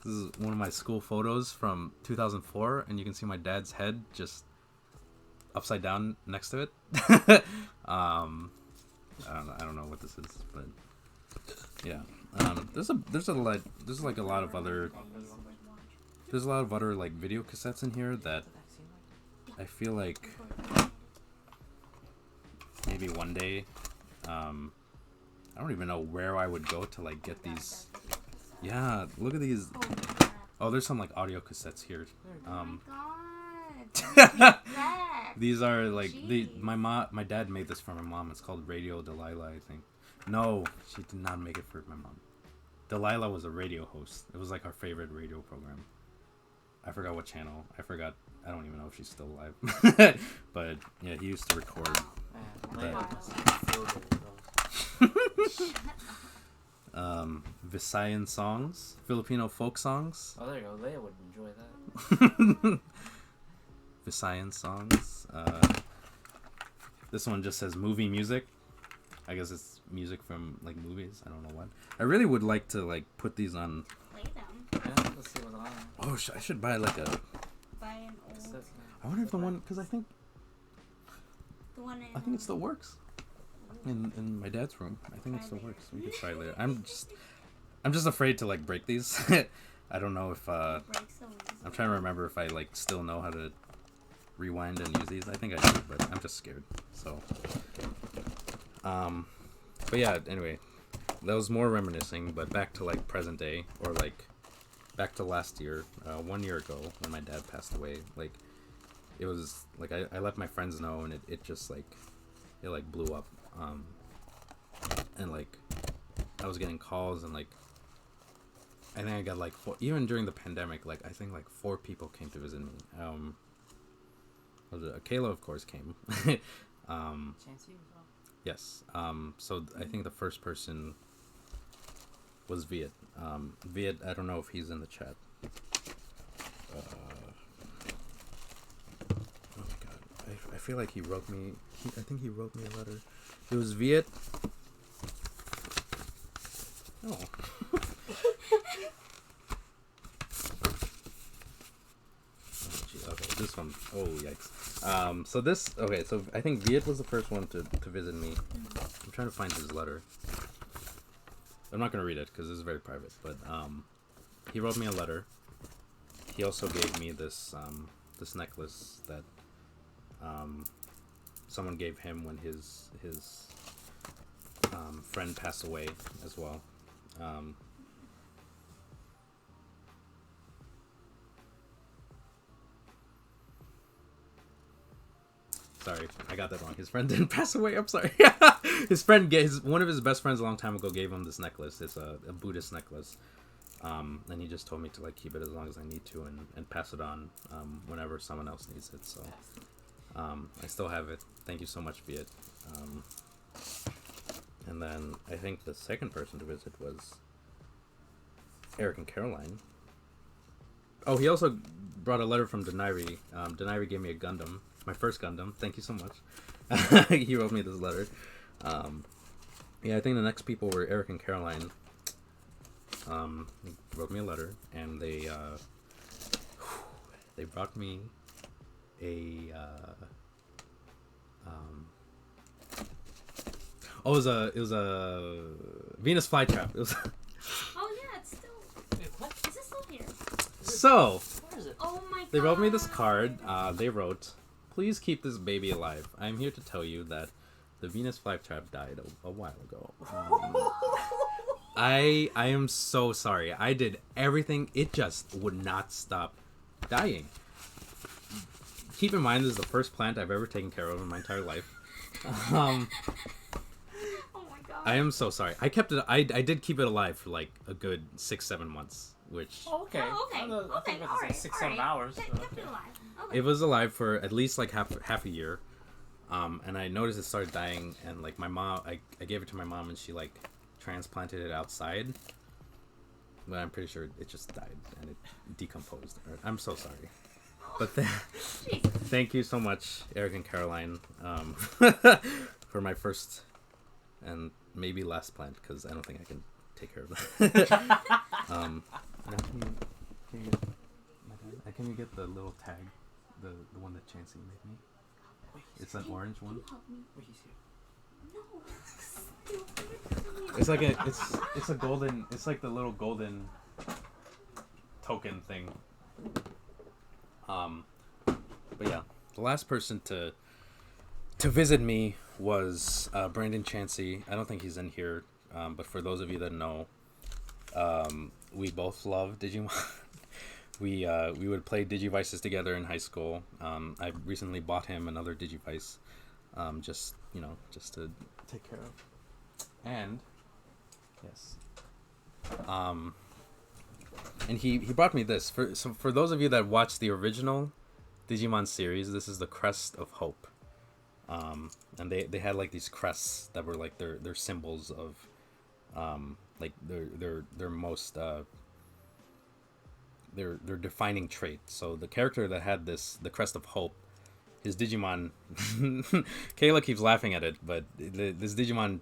This is one of my school photos from 2004, and you can see my dad's head just upside down next to it. I don't know what this is, but yeah. There's like a lot of other like video cassettes in here that I feel like maybe one day I don't even know where I would go to like get these. Yeah, look at these. Oh, there's some like audio cassettes here. These are like my dad made this for my mom. It's called Radio Delilah, I think. No, she did not make it for my mom. Delilah was a radio host. It was like our favorite radio program. I forgot what channel. I don't even know if she's still alive. But yeah, he used to record. Visayan songs, Filipino folk songs. Oh, there you go. Leia would enjoy that. Visayan songs. This one just says movie music. I guess it's music from like movies. I don't know what. I really would like to like put these on. Play them. Yeah, let's see what's on. Oh, I should buy like a. Buy an old. I wonder if the one, because I think The one in. it still works. In my dad's room, I think it still works. We could try later. I'm just afraid to like break these. I don't know if I'm trying to remember if I like still know how to rewind and use these. I think I do, but I'm just scared. So, but yeah. Anyway, that was more reminiscing. But back to like present day, or like back to last year, 1 year ago when my dad passed away. Like it was like I let my friends know, and it just like it like blew up. And like I was getting calls, and like I think I got like even during the pandemic, like I think like 4 people came to visit me. Kayla of course came. Chancey as well? Yes. So I think the first person was Viet. Viet, I don't know if he's in the chat. Oh my god, I feel like he wrote me. I think he wrote me a letter. It was Viet. Oh. Okay, this one. Oh, yikes. So this. Okay, so I think Viet was the first one to visit me. I'm trying to find his letter. I'm not gonna read it because this is very private. But he wrote me a letter. He also gave me this this necklace that someone gave him when his friend passed away as well. Sorry, I got that wrong. His friend didn't pass away. I'm sorry. His friend one of his best friends a long time ago gave him this necklace. It's a Buddhist necklace. And he just told me to like keep it as long as I need to and pass it on whenever someone else needs it. So I still have it. Thank you so much, Viet. And then I think the second person to visit was Eric and Caroline. Oh, he also brought a letter from Denairi. Denairi gave me a Gundam, my first Gundam. Thank you so much. He wrote me this letter. Yeah, I think the next people were Eric and Caroline. They wrote me a letter, and they brought me a it was a Venus flytrap. It was Oh yeah, it's still. Wait, what? Is it still here? so. Where is it? Oh my god. They wrote me this card. They wrote, "Please keep this baby alive. I'm here to tell you that the Venus flytrap died a while ago. I am so sorry. I did everything. It just would not stop dying. Keep in mind, this is the first plant I've ever taken care of in my entire life. Oh my god. I am so sorry. I kept it. I did keep it alive for like a good 6-7 months, which Oh, okay. Oh, okay. I thought Okay, it was alright, like 6-7 hours. Kept So, it okay. alive. Okay. it was alive for at least like half a year. And I noticed it started dying, and like my mom, I gave it to my mom, and she like transplanted it outside. But I'm pretty sure it just died and it decomposed. I'm so sorry. But Jesus. thank you so much, Eric and Caroline, for my first and maybe last plant, because I don't think I can take care of that. Now can you get the little tag, the one that Chancey made me? Wait, It's an orange Can one. you help me? wait, he's here. No. It's like it's a golden. It's like the little golden token thing. But yeah, the last person to visit me was Brandon Chancey. I don't think he's in here, but for those of you that know, we both love Digimon. We would play Digivices together in high school. I recently bought him another Digivice, just to take care of. And yes, and he brought me this for those of you that watched the original Digimon series. This is the Crest of Hope, and they had like these crests that were like their symbols of like their most their defining trait. So the character that had the Crest of Hope, his Digimon, Kayla keeps laughing at it, but this Digimon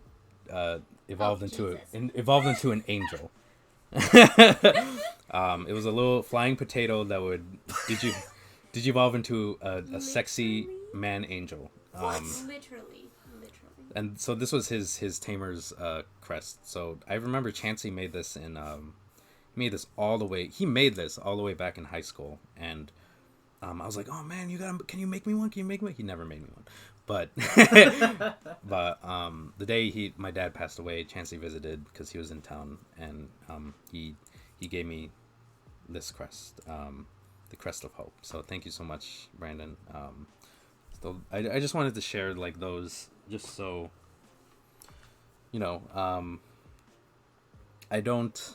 evolved into an angel. It was a little flying potato that would digivolve into a sexy man angel. Literally. And so this was his tamer's crest. So I remember Chancey made this in he made this all the way back in high school, and I was like, oh man, can you make me one? He never made me one, but the day my dad passed away, Chancey visited because he was in town, and he gave me this crest, the Crest of Hope. So thank you so much, Brandon. I just wanted to share like those, just so you know. I don't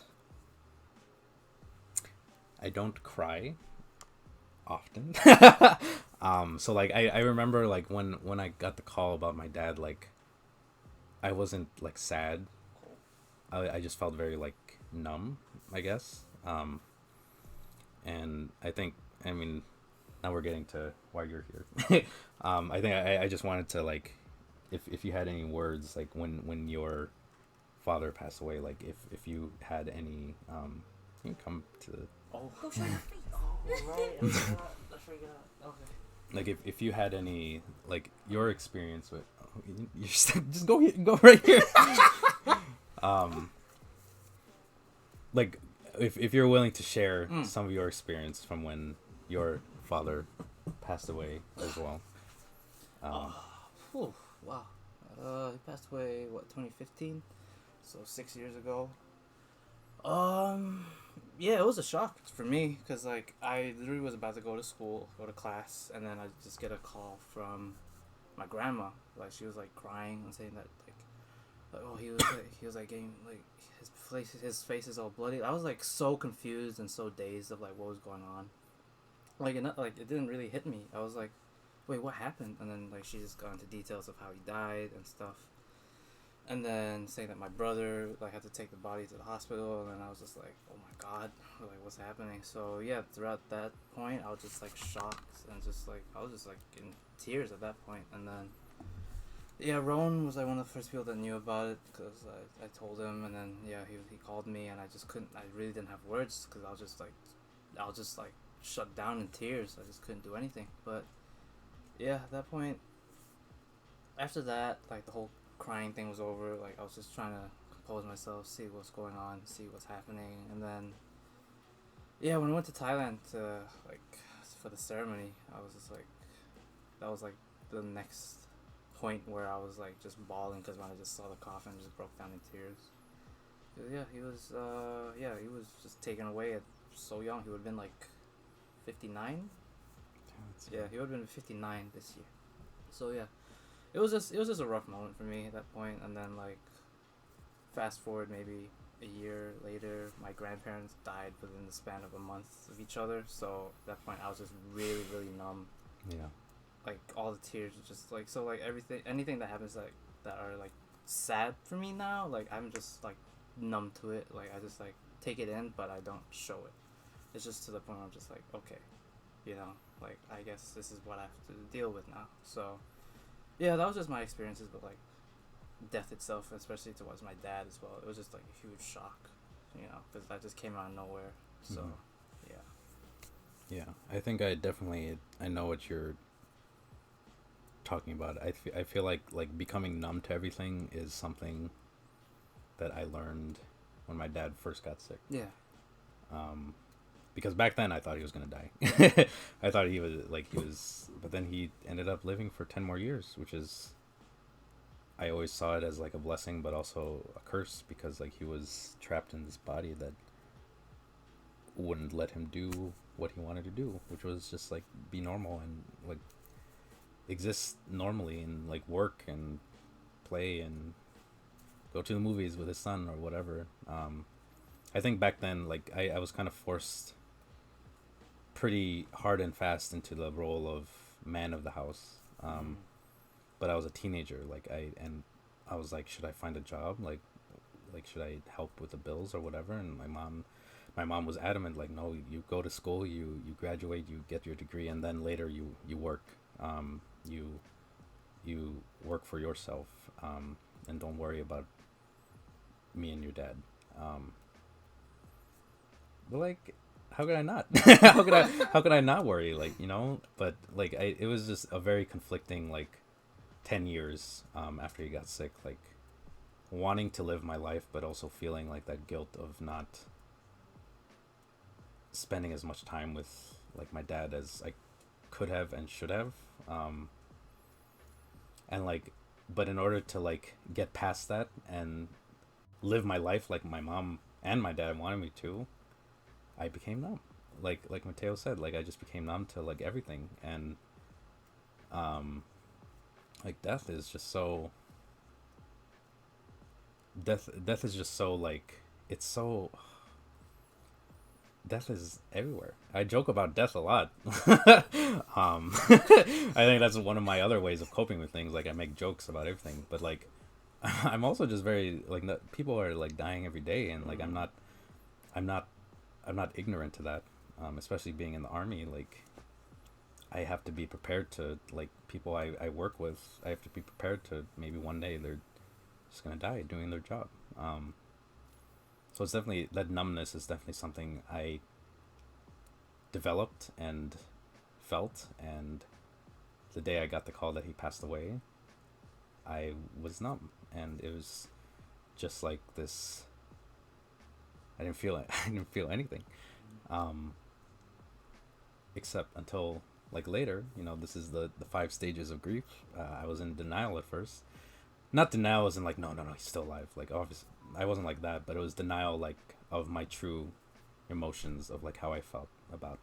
cry often. So like I remember like when I got the call about my dad, like I wasn't like sad. I just felt very like numb, I guess. And I mean now we're getting to why you're here. I think I just wanted to like if you had any words like when your father passed away, like if you had any you can come to Oh, Go show your face. right. I forgot. Okay. like if you had any like your experience with you just go right here. Like if you're willing to share some of your experience from when your father passed away as well. Whew, wow. He passed away, 2015? So 6 years ago. Yeah, it was a shock for me, because, like, I literally was about to go to class, and then I just get a call from my grandma. Like, she was, like, crying and saying that, like oh, he was, like, getting, like, his face is all bloody. I was, like, so confused and so dazed of, like, what was going on. Like, it didn't really hit me. I was like, wait, what happened? And then, like, she just got into details of how he died and stuff. And then saying that my brother, like, had to take the body to the hospital, and then I was just like, oh my god, like, what's happening? So, yeah, throughout that point, I was just, like, shocked, and just, like, I was just, like, in tears at that point. And then Yeah, Rowan was like one of the first people that knew about it because I told him, and then yeah, he called me, and I just couldn't. I really didn't have words because I was just like shut down in tears. I just couldn't do anything. But yeah, at that point, after that, like the whole crying thing was over. Like I was just trying to compose myself, see what's going on, see what's happening, and then yeah, when I went to Thailand to like for the ceremony, I was just like, that was like the next point where I was like just bawling because when I just saw the coffin, I just broke down in tears. 'Cause, yeah, he was just taken away at so young. He would have been like 59. Yeah, he would have been 59 this year. So yeah, it was just a rough moment for me at that point. And then like fast forward maybe a year later, my grandparents died within the span of a month of each other. So at that point, I was just really numb. Yeah. Like all the tears were just like, so like anything that happens like that are like sad for me now, like I'm just like numb to it. Like I just like take it in, but I don't show it. It's just to the point where I'm just like, okay, you know, like I guess this is what I have to deal with now. So yeah, that was just my experiences with like death itself, especially towards my dad as well. It was just like a huge shock, you know, because that just came out of nowhere. So yeah. Yeah, I think I know what you're talking about. I feel like becoming numb to everything is something that I learned when my dad first got sick. Yeah. Because back then I thought he was gonna die. I thought he was, but then he ended up living for 10 more years, which is, I always saw it as like a blessing, but also a curse because like he was trapped in this body that wouldn't let him do what he wanted to do, which was just like be normal and like exist normally and like work and play and go to the movies with his son or whatever. I think back then, like I was kind of forced pretty hard and fast into the role of man of the house. But I was a teenager, I was like, should I find a job? Like should I help with the bills or whatever? And my mom was adamant, like, no, you go to school, you graduate, you get your degree, and then later you work. You work for yourself, and don't worry about me and your dad. But like, how could I not? How could I not worry? Like, you know, but like it was just a very conflicting like 10 years after he got sick, like wanting to live my life but also feeling like that guilt of not spending as much time with like my dad as I could have and should have. And like, but in order to like get past that and live my life like my mom and my dad wanted me to, I became numb. Like Mateo said, like I just became numb to like everything. And like death is just so death is just so like, it's so, death is everywhere. I joke about death a lot. I think that's one of my other ways of coping with things. Like I make jokes about everything, but like I'm also just very like, people are like dying every day, and like I'm not ignorant to that. Especially being in the army, like I have to be prepared to, like, people I work with, I have to be prepared to maybe one day they're just gonna die doing their job. So it's definitely, that numbness is definitely something I developed and felt. And the day I got the call that he passed away, I was numb, and it was just like this. I didn't feel it. I didn't feel anything, except until like later. You know, this is the 5 stages of grief. I was in denial at first. Not denial as in like, no, he's still alive. Like, obviously, I wasn't like that, but it was denial, like, of my true emotions of like how I felt about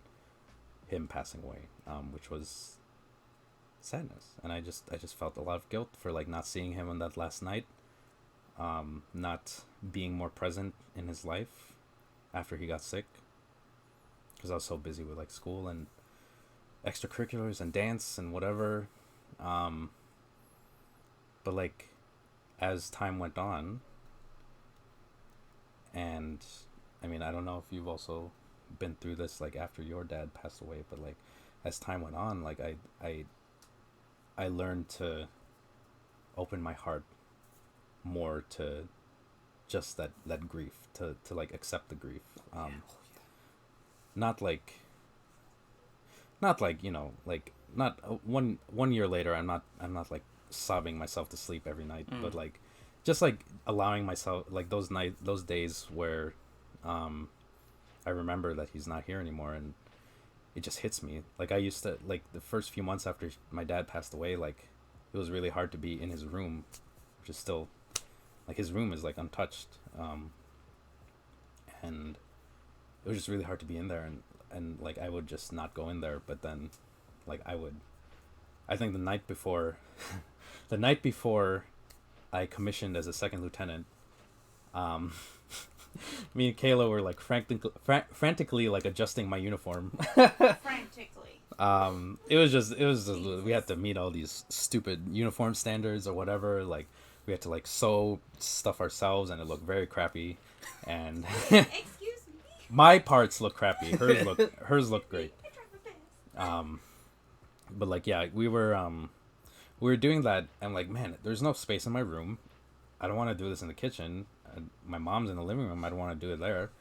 him passing away, which was sadness. And I just felt a lot of guilt for like not seeing him on that last night, not being more present in his life after he got sick, because I was so busy with like school and extracurriculars and dance and whatever. But like, as time went on, and I mean, I don't know if you've also been through this like after your dad passed away, but like as time went on, like I learned to opened my heart more to just that grief, to like accept the grief. Not like you know, like not one year later I'm not like sobbing myself to sleep every night, but like just like allowing myself, like those days where I remember that he's not here anymore, and it just hits me. Like I used to, like the first few months after my dad passed away, like it was really hard to be in his room, which is still, like his room is like untouched, and it was just really hard to be in there, and like I would just not go in there. But then like I think the night before the night before I commissioned as a second lieutenant, me and Kayla were like frantically like adjusting my uniform. Frantically. It was just we had to meet all these stupid uniform standards or whatever. Like we had to like sew stuff ourselves, and it looked very crappy. And Excuse me. my parts look crappy. Hers look great. I tried my best. But like yeah, we were doing that, and like, man, there's no space in my room. I don't want to do this in the kitchen. My mom's in the living room. I don't want to do it there.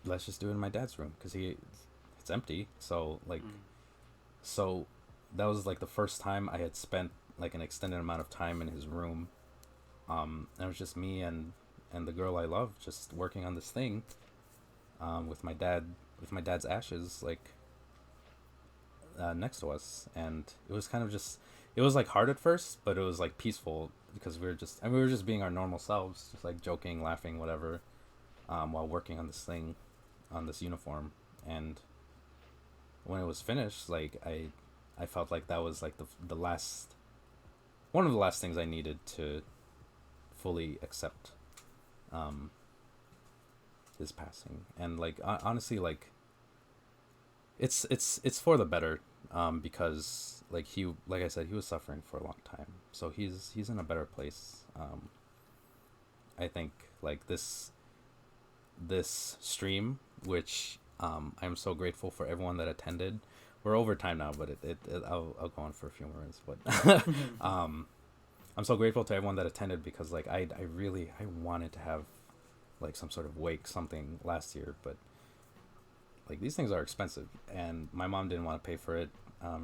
Let's just do it in my dad's room, because it's empty. So like, so that was like the first time I had spent like an extended amount of time in his room. And it was just me and the girl I love just working on this thing, with my dad's ashes like next to us. And it was kind of just, it was like hard at first, but it was like peaceful, because we were just being our normal selves, just like joking, laughing, whatever, while working on this thing, on this uniform. And when it was finished, like I felt like that was like the last, one of the last things I needed to fully accept his passing. And like honestly, like it's for the better, because like like I said, he was suffering for a long time, so he's in a better place. I think like this stream, which I'm so grateful for everyone that attended. We're over time now, but I'll go on for a few more minutes. But I'm so grateful to everyone that attended, because like I wanted to have like some sort of wake, something last year, but like these things are expensive, and my mom didn't want to pay for it.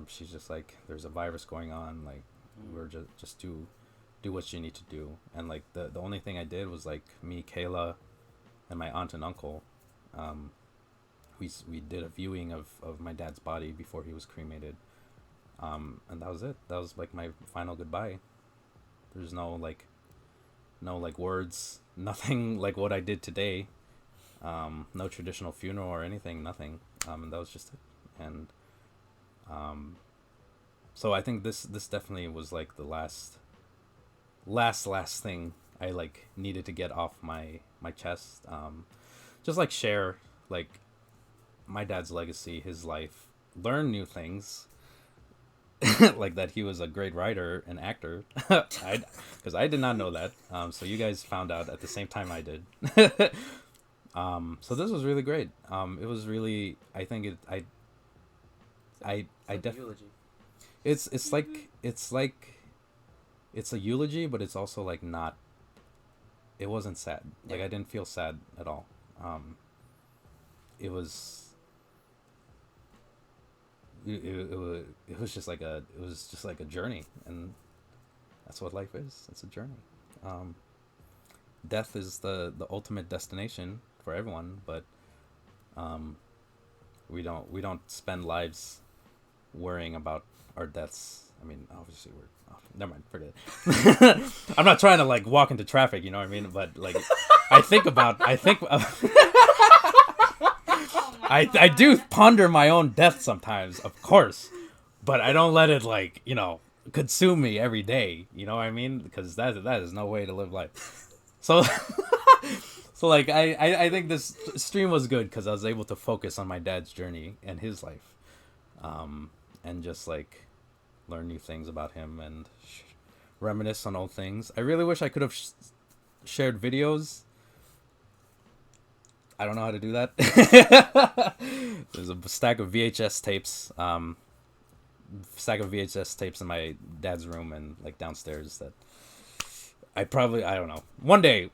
She's just like, there's a virus going on, like we're just do what you need to do. And like the only thing I did was like me, Kayla, and my aunt and uncle, we did a viewing of my dad's body before he was cremated, and that was it. That was like my final goodbye. There's no like words, nothing like what I did today. No traditional funeral or anything, nothing. And that was just it. And so I think this definitely was like the last thing I like needed to get off my chest. Just like share like my dad's legacy, his life, learn new things. Like that he was a great writer and actor. Because I did not know that. So you guys found out at the same time I did. So this was really great. It was really, I think Eulogy. it's like it's a eulogy, but it's also like not, it wasn't sad. Like I didn't feel sad at all. It was just like a journey, and that's what life is. It's a journey. Death is the ultimate destination for everyone, but we don't spend lives worrying about our deaths. I mean, obviously never mind, forget it. I'm not trying to like walk into traffic, you know what I mean? But like I do ponder my own death sometimes, of course, but I don't let it like, you know, consume me every day, you know what I mean? Because that is no way to live life. So so like I think this stream was good, because I was able to focus on my dad's journey and his life, and just like learn new things about him and reminisce on old things. I really wish I could have shared videos. I don't know how to do that. There's a stack of VHS tapes, stack of VHS tapes in my dad's room and like downstairs that I don't know. One day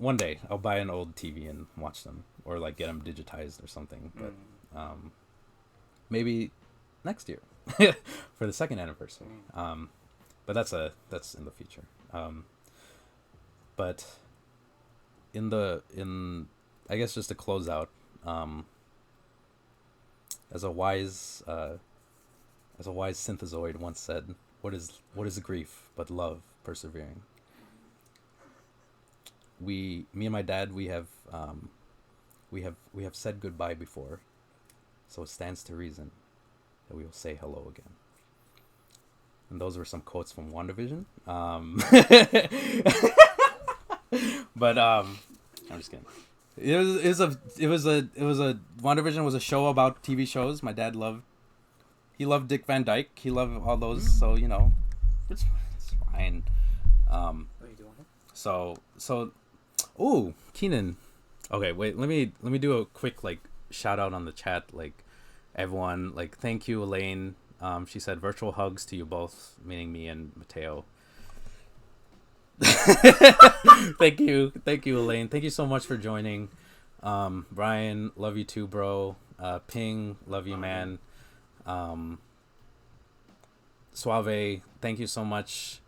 I'll buy an old TV and watch them, or like get them digitized or something. But maybe next year for the second anniversary. But that's in the future. But in I guess just to close out, as a wise synthezoid once said, what is grief but love persevering? Me and my dad, we have said goodbye before, so it stands to reason that we will say hello again. And those were some quotes from WandaVision. But I'm just kidding. It was a WandaVision was a show about TV shows. My dad loved Dick Van Dyke. He loved all those, so you know, it's fine. What are you doing? So ooh, Keenan. Okay, wait, let me do a quick like shout out on the chat, like everyone, like thank you, Elaine. She said virtual hugs to you both, meaning me and Mateo. Thank you, Elaine. Thank you so much for joining. Brian, love you too, bro. Ping, love you, man. Suave, thank you so much.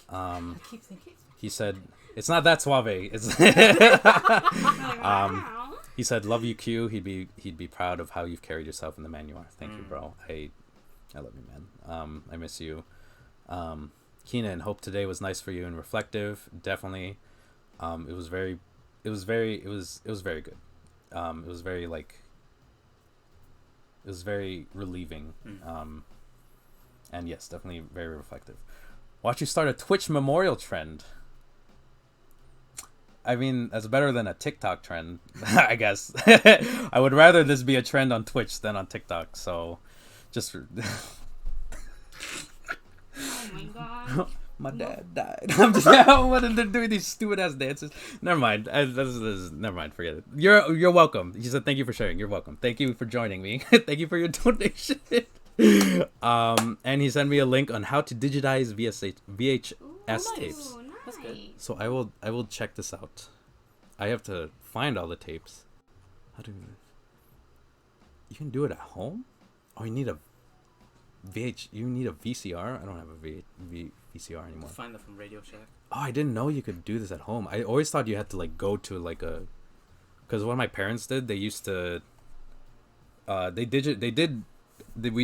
I keep thinking. He said it's not that suave. It's he said love you, Q. He'd be proud of how you've carried yourself in the man you are. Thank you, bro. I love you, man. I miss you. Keenan, hope today was nice for you and reflective. Definitely. It was very good. It was very relieving. And yes, definitely very reflective. Watch you start a Twitch memorial trend. I mean, that's better than a TikTok trend, I guess. I would rather this be a trend on Twitch than on TikTok. So, just Oh my god. my dad died. I'm just doing these stupid ass dances. Never mind. Never mind. Forget it. You're welcome. He said thank you for sharing. You're welcome. Thank you for joining me. Thank you for your donation. And he sent me a link on how to digitize VHS tapes. That's good. So I will check this out. I have to find all the tapes. How do you can do it at home? Oh, you need a VCR? I don't have a VCR anymore. Find that from Radio Shack. Oh, I didn't know you could do this at home. I always thought you had to like go to like a, because what my parents did, they used to we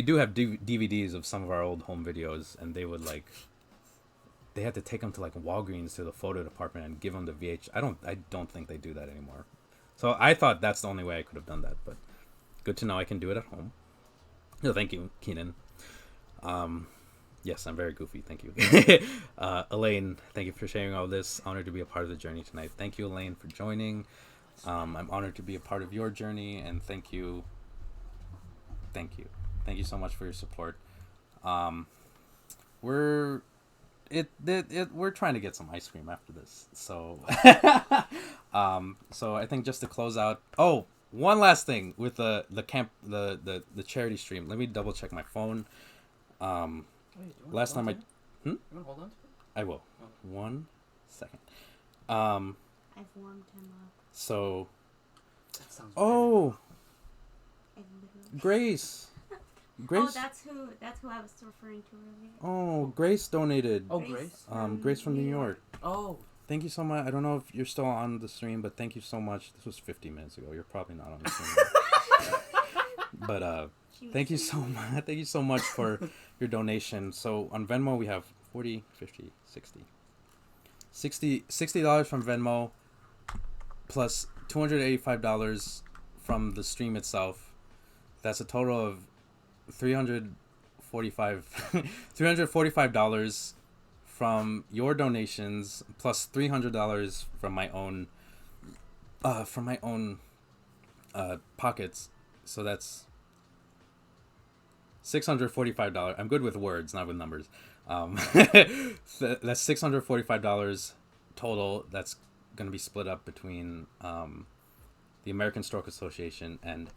do have DVDs of some of our old home videos, and they would like, they had to take them to like Walgreens to the photo department and give them the VH. I don't think they do that anymore. So I thought that's the only way I could have done that, but good to know I can do it at home. No, thank you, Keenan. Yes, I'm very goofy. Thank you. Elaine, thank you for sharing all this. Honored to be a part of the journey tonight. Thank you, Elaine, for joining. I'm honored to be a part of your journey, and thank you so much for your support. We're trying to get some ice cream after this, so so I think just to close out, one last thing with the charity stream. Let me double check my phone. Last time You want to hold on to it? I will. 1 second. I've warmed him up. So That sounds I literally... Grace. Oh, that's who I was referring to earlier. Oh, Grace donated. Oh, Grace? Grace from New York. Oh. Thank you so much. I don't know if you're still on the stream, but thank you so much. This was 50 minutes ago. You're probably not on the stream. But thank you so much. Thank you so much for your donation. So on Venmo we have 40, 50, 60. $60 from Venmo plus $285 from the stream itself. That's a total of $345 from your donations plus $300 from my own pockets. So that's $645. I'm good with words, not with numbers. That's $645 total. That's going to be split up between the American Stroke Association and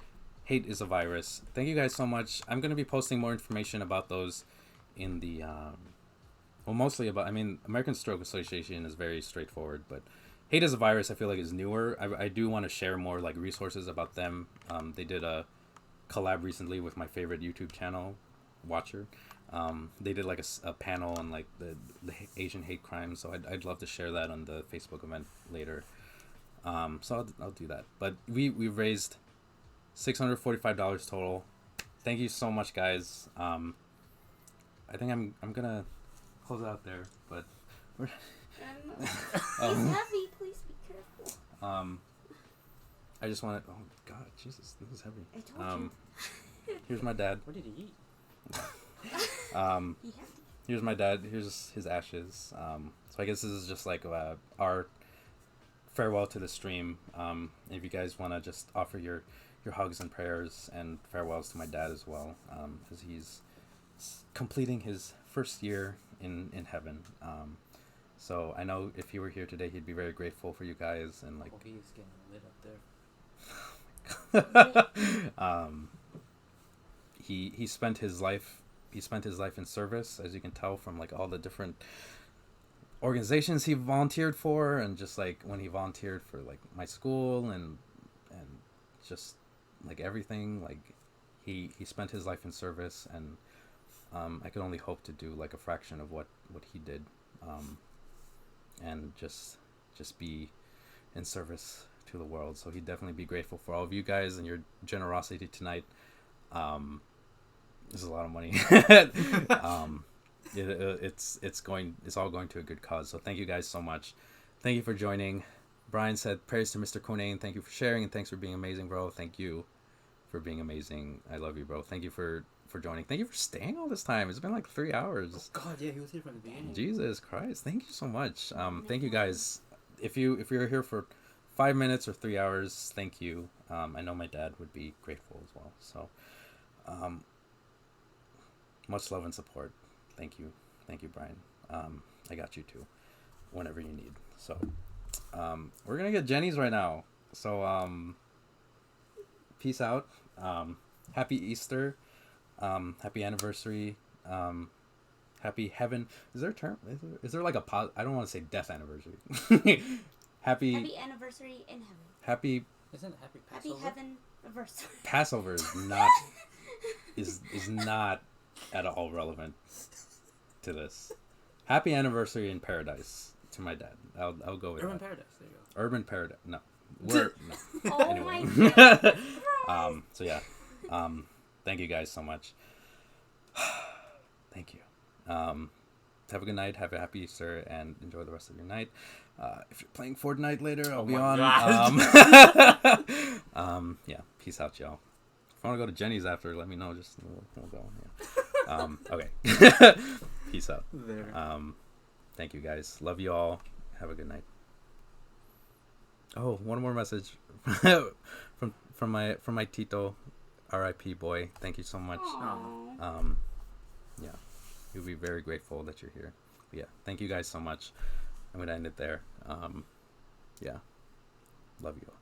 Hate is a Virus. Thank you guys so much. I'm going to be posting more information about those in the well, mostly about. I mean, American Stroke Association is very straightforward, but Hate is a Virus, I feel like, is newer. I do want to share more like resources about them. They did a collab recently with my favorite YouTube channel, Watcher. They did like a panel on like the Asian hate crimes, so I'd love to share that on the Facebook event later. So I'll do that. But we've raised $645 total. Thank you so much, guys. I think I'm gonna close it out there, but we're It's heavy. Please be careful. I just want to. Oh God, Jesus, this is heavy. I told Here's my dad. What did he eat? you. Here's my dad. Here's his ashes. So I guess this is just like our farewell to the stream. If you guys want to just offer your hugs and prayers and farewells to my dad as well, as he's completing his first year in heaven. So I know if he were here today, he'd be very grateful for you guys and like. Oh, he's getting lit up there. He spent his life in service, as you can tell from like all the different organizations he volunteered for, and just like when he volunteered for like my school and just like everything, like he spent his life in service, and I could only hope to do like a fraction of what he did, and just be in service to the world. So he'd definitely be grateful for all of you guys and your generosity tonight. This is a lot of money. It's all going to a good cause. So thank you guys so much. Thank you for joining. Brian said, "Praise to Mr. Quinain. Thank you for sharing, and thanks for being amazing, bro." Thank you for being amazing. I love you, bro. Thank you for joining. Thank you for staying all this time. It's been like 3 hours. Oh God, yeah, he was here from the beginning. Jesus Christ. Thank you so much. Thank you guys. If you're here for 5 minutes or 3 hours, thank you. I know my dad would be grateful as well. So, much love and support. Thank you, Brian. I got you too, whenever you need. So, we're gonna get Jenny's right now. So, peace out. Happy Easter. Happy anniversary. Happy heaven. Is there a term? Is there like a I don't want to say death anniversary. Happy anniversary in heaven. Happy. Isn't it happy Passover? Happy heaven anniversary. Passover is not is not at all relevant to this. Happy anniversary in paradise to my dad. I'll go with Urban that. Paradise. There you go. Urban paradise. No. No. Oh Anyway. my God. So yeah. Thank you guys so much. Thank you. Have a good night. Have a happy Easter, and enjoy the rest of your night. If you're playing Fortnite later, I'll be on. Yeah. Peace out, y'all. If you want to go to Jenny's after, let me know. Just we'll go. Yeah. Okay. Peace out. There. Thank you guys. Love you all. Have a good night. Oh, one more message from my Tito, R.I.P. boy. Thank you so much. Aww. Yeah, you'll be very grateful that you're here. But yeah, thank you guys so much. I'm gonna end it there. Yeah, love you all.